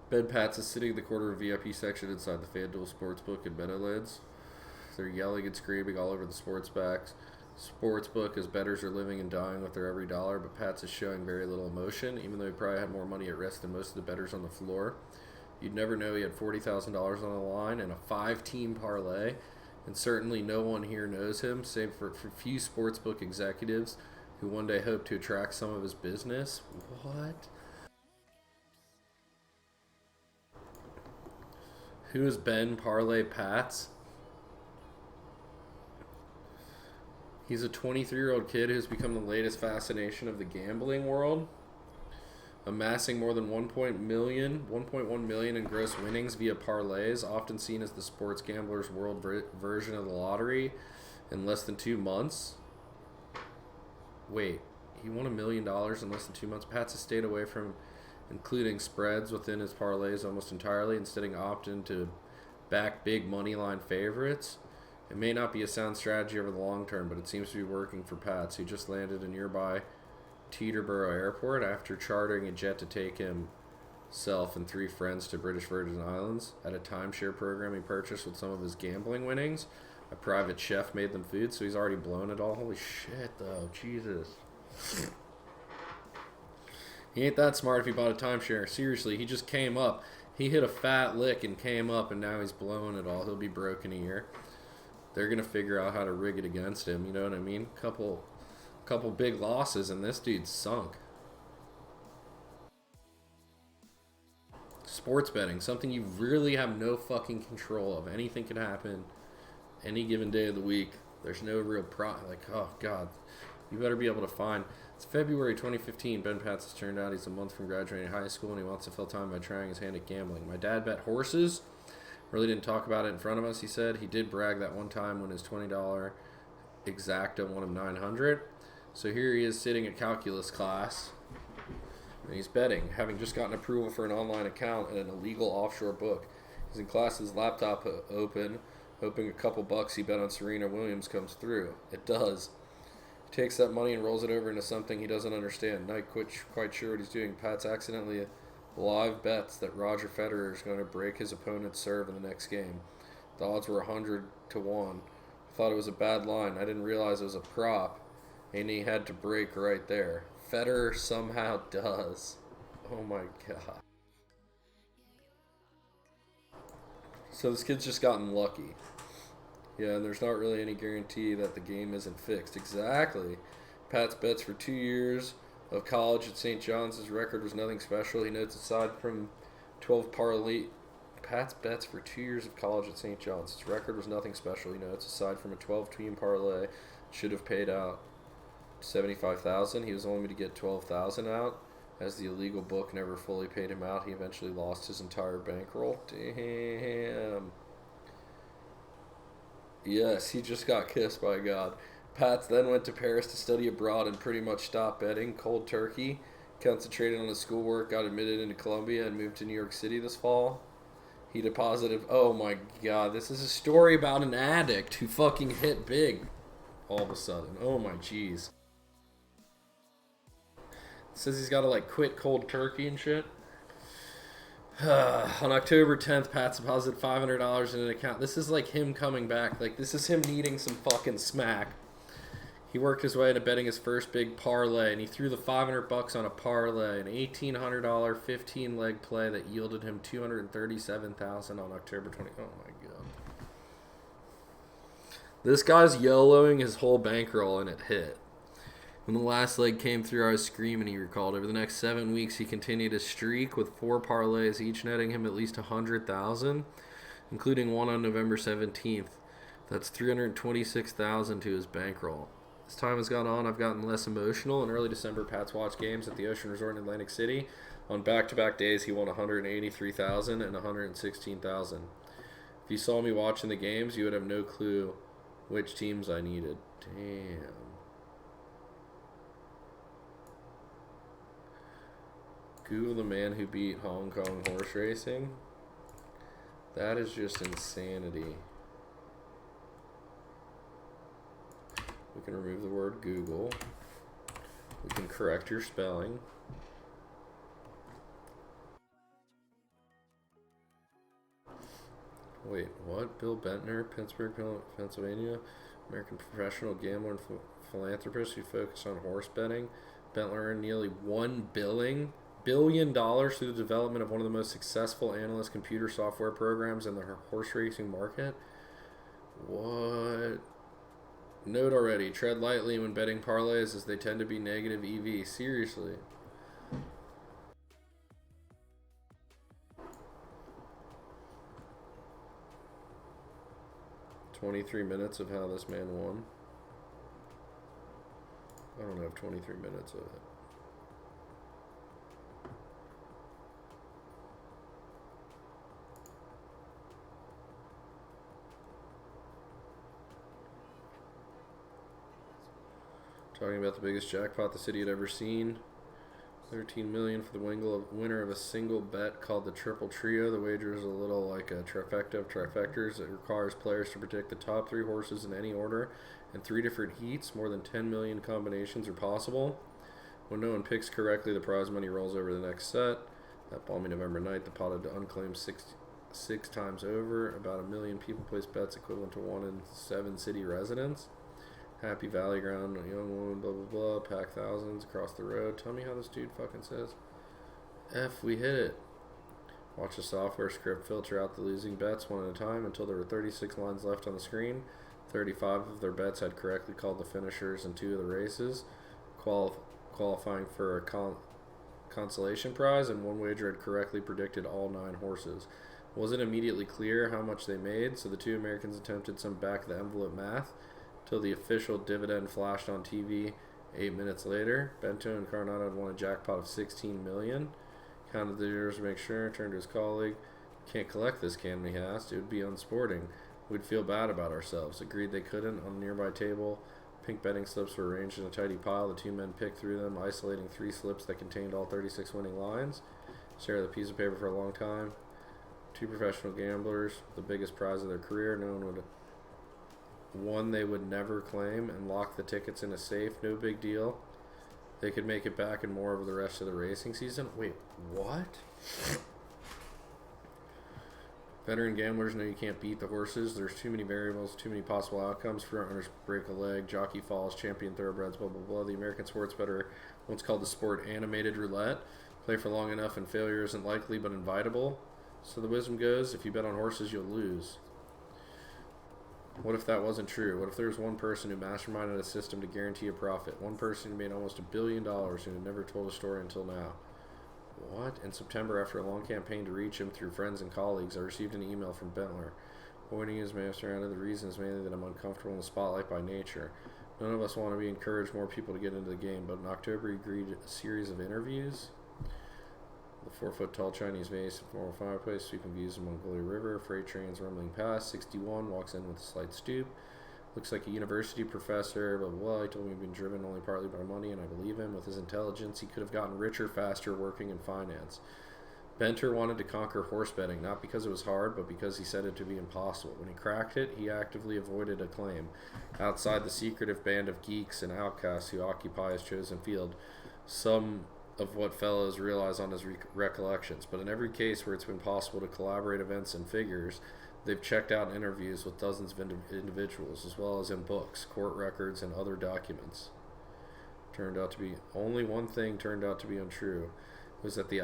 Ben Pats is sitting in the corner of VIP section inside the FanDuel Sportsbook in Meadowlands. They're yelling and screaming all over the sportsbook as bettors are living and dying with their every dollar, but Pats is showing very little emotion, even though he probably had more money at risk than most of the bettors on the floor. You'd never know he had $40,000 on the line and a 5-team parlay, and certainly no one here knows him, save for few sportsbook executives who one day hope to attract some of his business. What? Who is Ben Parlay Pats? He's a 23-year-old kid who's become the latest fascination of the gambling world, amassing more than 1.1 million in gross winnings via parlays, often seen as the sports gambler's world version of the lottery, in less than 2 months. Wait, he won $1 million in less than 2 months? Pats has stayed away from including spreads within his parlays almost entirely, instead opting to back big money line favorites. It may not be a sound strategy over the long term, but it seems to be working for Pats, who just landed in nearby Teterboro Airport after chartering a jet to take himself and 3 friends to British Virgin Islands. At a timeshare program he purchased with some of his gambling winnings, a private chef made them food, so he's already blown it all. Holy shit, though. Jesus. He ain't that smart if he bought a timeshare. Seriously, he just came up. He hit a fat lick and came up, and now he's blowing it all. He'll be broke in a year. They're going to figure out how to rig it against him. You know what I mean? Couple big losses, and this dude's sunk. Sports betting, something you really have no fucking control of. Anything can happen any given day of the week. There's no real like, oh God. You better be able to find. It's February 2015. Ben Patz has turned out he's a month from graduating high school, and he wants to fill time by trying his hand at gambling. My dad bet horses. Really didn't talk about it in front of us, he said. He did brag that one time when his $20 exacta won him $900. So here he is sitting at calculus class, and he's betting, having just gotten approval for an online account and an illegal offshore book. He's in class, his laptop open, hoping a couple bucks he bet on Serena Williams comes through. It does. He takes that money and rolls it over into something he doesn't understand. Not quite sure what he's doing. Pat's accidentally live bets that Roger Federer is going to break his opponent's serve in the next game. The odds were 100 to 1. I thought it was a bad line. I didn't realize it was a prop, and he had to break right there. Federer somehow does. Oh my god. So this kid's just gotten lucky. Yeah, and there's not really any guarantee that the game isn't fixed. Exactly. Pat's bets for 2 years of college at St. John's. His record was nothing special. He notes aside from 12 parlay. Pat's bets for 2 years of college at St. John's. His record was nothing special. He notes aside from a 12-team parlay, should have paid out $75,000. He was only to get $12,000 out, as the illegal book never fully paid him out. He eventually lost his entire bankroll. Damn. Yes, he just got kissed by God. Pats then went to Paris to study abroad and pretty much stopped betting cold turkey. Concentrated on his schoolwork, got admitted into Columbia, and moved to New York City this fall. He deposited... Oh my god, this is a story about an addict who fucking hit big all of a sudden. Oh my jeez. Says he's got to like quit cold turkey and shit. On October 10th, Pat's deposited $500 in an account. This is like him coming back. Like, this is him needing some fucking smack. He worked his way into betting his first big parlay, and he threw the $500 on a parlay, an $1,800 15-leg play that yielded him $237,000 on October 20th. Oh my god. This guy's YOLOing his whole bankroll, and it hit. When the last leg came through, I was screaming, he recalled. Over the next 7 weeks, he continued his streak with 4 parlays, each netting him at least $100,000, including one on November 17th. That's $326,000 to his bankroll. As time has gone on, I've gotten less emotional. In early December, Pat's watched games at the Ocean Resort in Atlantic City. On back-to-back days, he won $183,000 and $116,000. If you saw me watching the games, you would have no clue which teams I needed. Damn. Google the man who beat Hong Kong horse racing. That is just insanity. We can remove the word Google. We can correct your spelling. Wait, what? Bill Bentner, Pittsburgh, Pennsylvania, American professional gambler and philanthropist who focused on horse betting. Bentner earned nearly $1 billion through the development of one of the most successful analyst computer software programs in the horse racing market. What? Note already, tread lightly when betting parlays as they tend to be negative EV. Seriously. "23 minutes of how this man won." I don't have 23 minutes of it. Talking about the biggest jackpot the city had ever seen. $13 million for the winner of a single bet called the Triple Trio. The wager is a little like a trifecta of trifectors. It requires players to predict the top 3 horses in any order in 3 different heats. More than 10 million combinations are possible. When no one picks correctly, the prize money rolls over the next set. That balmy November night, the pot had unclaimed six times over. About 1 million people placed bets equivalent to 1 in 7 city residents. Happy Valley Ground, a young woman, blah, blah, blah, pack thousands across the road. Tell me how this dude fucking says. F, we hit it. Watch the software script filter out the losing bets one at a time until there were 36 lines left on the screen. 35 of their bets had correctly called the finishers in 2 of the races, qualifying for a consolation prize, and 1 wager had correctly predicted all 9 horses. It wasn't immediately clear how much they made, so the 2 Americans attempted some back-of-the-envelope math, till the official dividend flashed on TV 8 minutes later, Bento and Coronado had won a jackpot of $16 million. Counted the zeros to make sure, turned to his colleague. Can't collect this, can we? He asked. It would be unsporting. We'd feel bad about ourselves. Agreed they couldn't. On a nearby table, pink betting slips were arranged in a tidy pile. The two men picked through them, isolating 3 slips that contained all 36 winning lines. Stared at the piece of paper for a long time. 2 professional gamblers, the biggest prize of their career. One they would never claim, and lock the tickets in a safe. No big deal. They could make it back and more over the rest of the racing season. Wait, what? Veteran gamblers know you can't beat the horses. There's too many variables, too many possible outcomes. Front runners break a leg, jockey falls, champion thoroughbreds, blah, blah, blah. The American sports bettor, what's called the sport animated roulette. Play for long enough and failure isn't likely but invitable. So the wisdom goes, if you bet on horses, you'll lose. What if that wasn't true? What if there was one person who masterminded a system to guarantee a profit? One person who made almost $1 billion who had never told a story until now. What? In September, after a long campaign to reach him through friends and colleagues, I received an email from Bentler. Pointing his master out of the reasons mainly that I'm uncomfortable in the spotlight by nature. None of us want to encourage more people to get into the game, but in October he agreed to a series of interviews. The 4-foot-tall Chinese vase, formal fireplace, sweeping views of Mongolia River, freight trains rumbling past. 61 walks in with a slight stoop. Looks like a university professor, blah, blah, blah. He told me he'd been driven only partly by money, and I believe him. With his intelligence, he could have gotten richer faster working in finance. Benter wanted to conquer horse betting, not because it was hard, but because he said it to be impossible. When he cracked it, he actively avoided acclaim. Outside the secretive band of geeks and outcasts who occupy his chosen field, some of what fellows realize on his recollections. But in every case where it's been possible to collaborate events and figures, they've checked out interviews with dozens of individuals, as well as in books, court records, and other documents. Only one thing turned out to be untrue. It was at the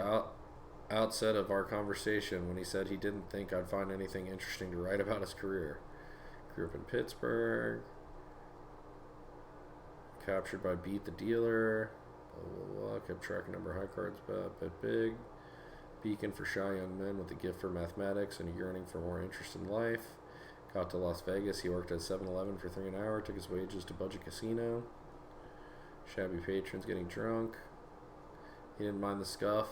outset of our conversation when he said he didn't think I'd find anything interesting to write about his career. Grew up in Pittsburgh. Captured by Beat the Dealer. Blah, blah, blah. Kept track of number of high cards, bet big. Beacon for shy young men with a gift for mathematics and a yearning for more interest in life. Got to Las Vegas. He worked at 7-Eleven for 3 an hour. Took his wages to budget casino. Shabby patrons getting drunk. He didn't mind the scuff.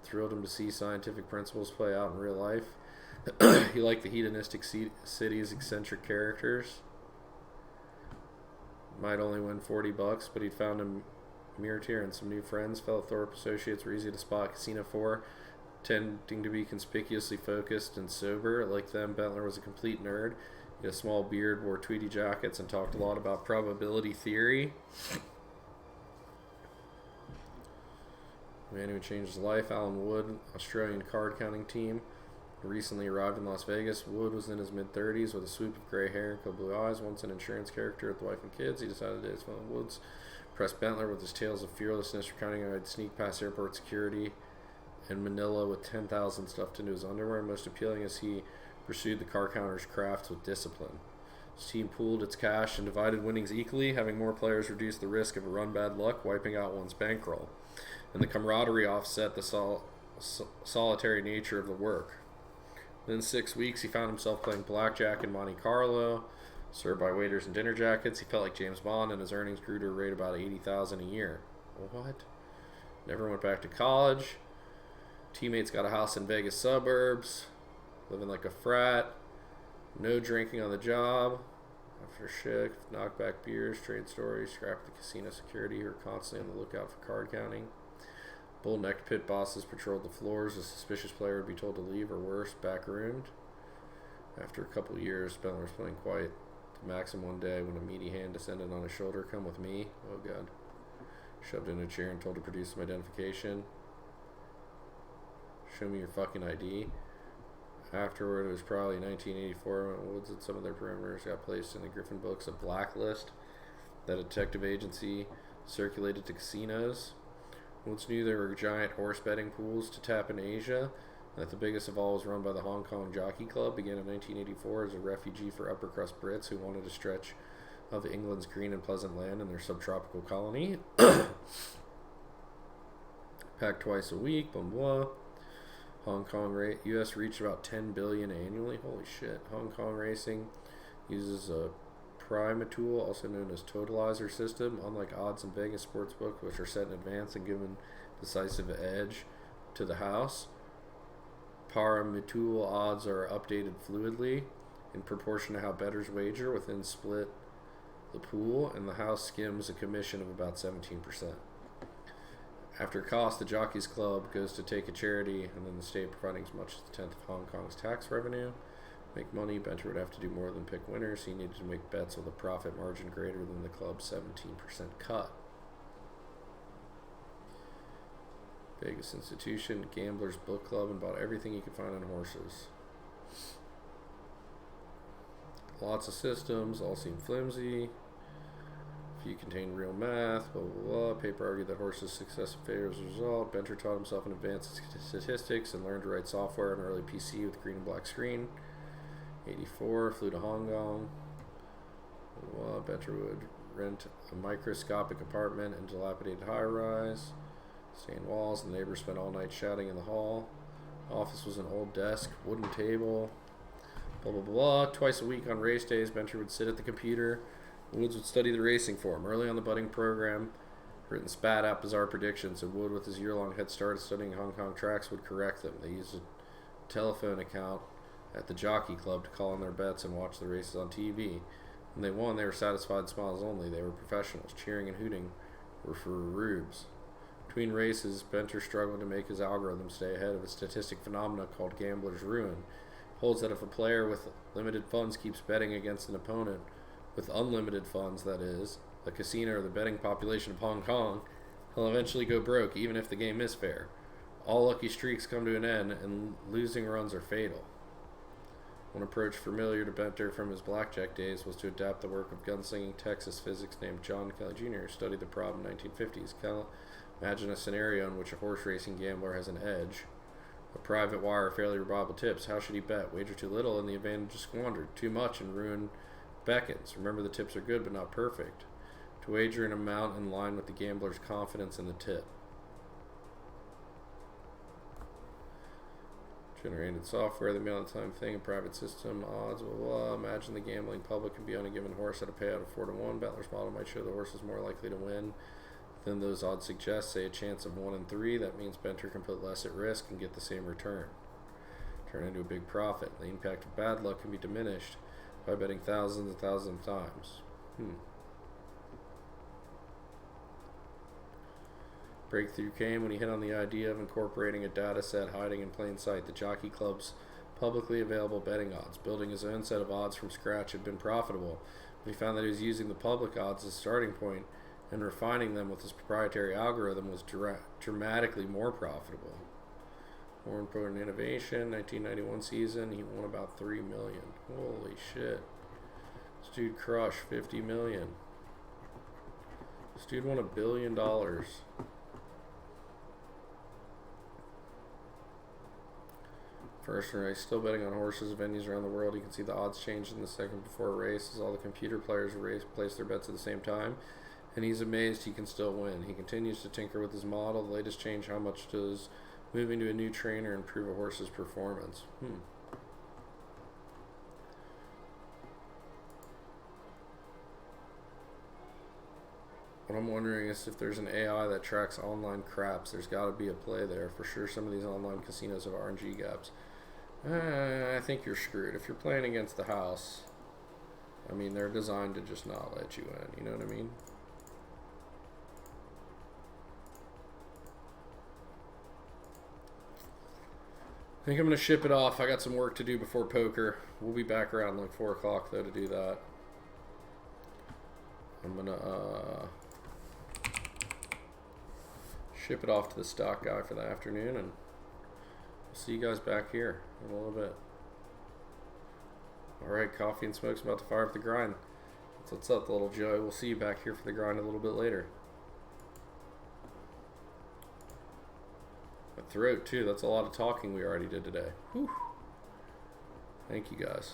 Thrilled him to see scientific principles play out in real life. He liked the hedonistic city's eccentric characters. Might only win $40, but he'd found him Muirtier and some new friends. Fellow Thorpe associates were easy to spot casino for, tending to be conspicuously focused and sober. Like them, Bentler was a complete nerd. He had a small beard, wore tweedy jackets, and talked a lot about probability theory. Man who changed his life, Alan Wood, Australian card counting team, recently arrived in Las Vegas. Wood was in his mid-30s with a swoop of gray hair and cool blue eyes. Once an insurance character with the wife and kids, he decided to his fellow Woods. Pressed Bentler with his tales of fearlessness, recounting how he'd sneak past airport security in Manila with 10,000 stuffed into his underwear. Most appealing as he pursued the car counter's crafts with discipline. His team pooled its cash and divided winnings equally, having more players reduce the risk of a run bad luck, wiping out one's bankroll. And the camaraderie offset the solitary nature of the work. Within 6 weeks, he found himself playing blackjack in Monte Carlo, served by waiters in dinner jackets. He felt like James Bond, and his earnings grew to a rate about $80,000 a year. What? Never went back to college. Teammates got a house in Vegas suburbs, living like a frat. No drinking on the job. After shift, knockback beers, trade stories, scrap the casino security who were constantly on the lookout for card counting. Bull-necked pit bosses patrolled the floors. A suspicious player would be told to leave, or worse, backroomed. After a couple of years, Bentler was playing quite to Maxim one day when a meaty hand descended on his shoulder. Come with me. Oh, God. Shoved in a chair and told to produce some identification. Show me your fucking ID. Afterward, it was probably 1984 when Woods and some of their perimeters got placed in the Griffin books, a blacklist that a detective agency circulated to casinos. Woods knew there were giant horse betting pools to tap in Asia, and that the biggest of all was run by the Hong Kong Jockey Club. Began in 1984 as a refugee for upper crust Brits who wanted a stretch of England's green and pleasant land in their subtropical colony. Packed twice a week, blah, blah. Hong Kong U.S. reached about $10 billion annually. Holy shit. Hong Kong racing uses a Primatool, also known as totalizer system. Unlike odds in Vegas sportsbook, which are set in advance and given decisive edge to the house, Primatool odds are updated fluidly in proportion to how bettors wager within split the pool, and the house skims a commission of about 17%. After cost, the Jockeys Club goes to take a charity, and then the state providing as much as a tenth of Hong Kong's tax revenue. Make money, Benter would have to do more than pick winners. He needed to make bets with a profit margin greater than the club's 17% cut. Vegas institution, Gamblers Book Club, and bought everything you could find on horses. Lots of systems, all seem flimsy. Few contain real math, blah, blah, blah. Paper argued that horses' success and failure was a result. Benter taught himself in advanced statistics and learned to write software on an early PC with green and black screen. 84, flew to Hong Kong. Benter would rent a microscopic apartment in dilapidated high-rise. Stained walls, the neighbors spent all night shouting in the hall. Office was an old desk, wooden table. Blah, blah, blah. Twice a week on race days, Benter would sit at the computer. Woods would study the racing for him. Early on the budding program, Britain spat out bizarre predictions, and Wood, with his year-long head start at studying Hong Kong tracks, would correct them. They used a telephone account at the Jockey Club to call on their bets and watch the races on TV. When they won, they were satisfied smiles only. They were professionals. Cheering and hooting were for rubes. Between races, Benter struggled to make his algorithm stay ahead of a statistic phenomena called gambler's ruin. It holds that if a player with limited funds keeps betting against an opponent with unlimited funds, that is, the casino or the betting population of Hong Kong, he'll eventually go broke, even if the game is fair. All lucky streaks come to an end, and losing runs are fatal. One approach familiar to Benter from his blackjack days was to adapt the work of gunslinging Texas physics named John Kelly Jr., who studied the problem in the 1950s. Imagine a scenario in which a horse racing gambler has an edge. A private wire, fairly reliable tips. How should he bet? Wager too little and the advantage is squandered. Too much and ruin beckons. Remember, the tips are good but not perfect. To wager an amount in line with the gambler's confidence in the tip. Generated software, the mail-on-time thing, a private system, odds, blah, blah. Imagine the gambling public can be on a given horse at a payout of 4-1. Bettler's model might show the horse is more likely to win than those odds suggest, say a chance of 1 in 3. That means Benter can put less at risk and get the same return. Turn into a big profit. The impact of bad luck can be diminished by betting thousands and thousands of times. Breakthrough came when he hit on the idea of incorporating a data set hiding in plain sight. The Jockey Club's publicly available betting odds. Building his own set of odds from scratch had been profitable, but he found that he was using the public odds as a starting point and refining them with his proprietary algorithm was dramatically more profitable. More important innovation, 1991 season, he won about $3 million. Holy shit. This dude crushed $50 million. This dude won $1 billion. First race, still betting on horses, venues around the world. You can see the odds change in the second before a race as all the computer players place their bets at the same time. And he's amazed he can still win. He continues to tinker with his model. The latest change, how much does moving to a new trainer improve a horse's performance? What I'm wondering is if there's an AI that tracks online craps. There's got to be a play there. For sure, some of these online casinos have RNG gaps. I think you're screwed. If you're playing against the house, I mean, they're designed to just not let you in. You know what I mean? I think I'm going to ship it off. I got some work to do before poker. We'll be back around like 4 o'clock, though, to do that. I'm going to ship it off to the stock guy for the afternoon, and we'll see you guys back here in a little bit. Alright, Coffee and Smoke's about to fire up the grind. What's up, little Joey? We'll see you back here for the grind a little bit later. My throat, too. That's a lot of talking we already did today. Whew. Thank you, guys.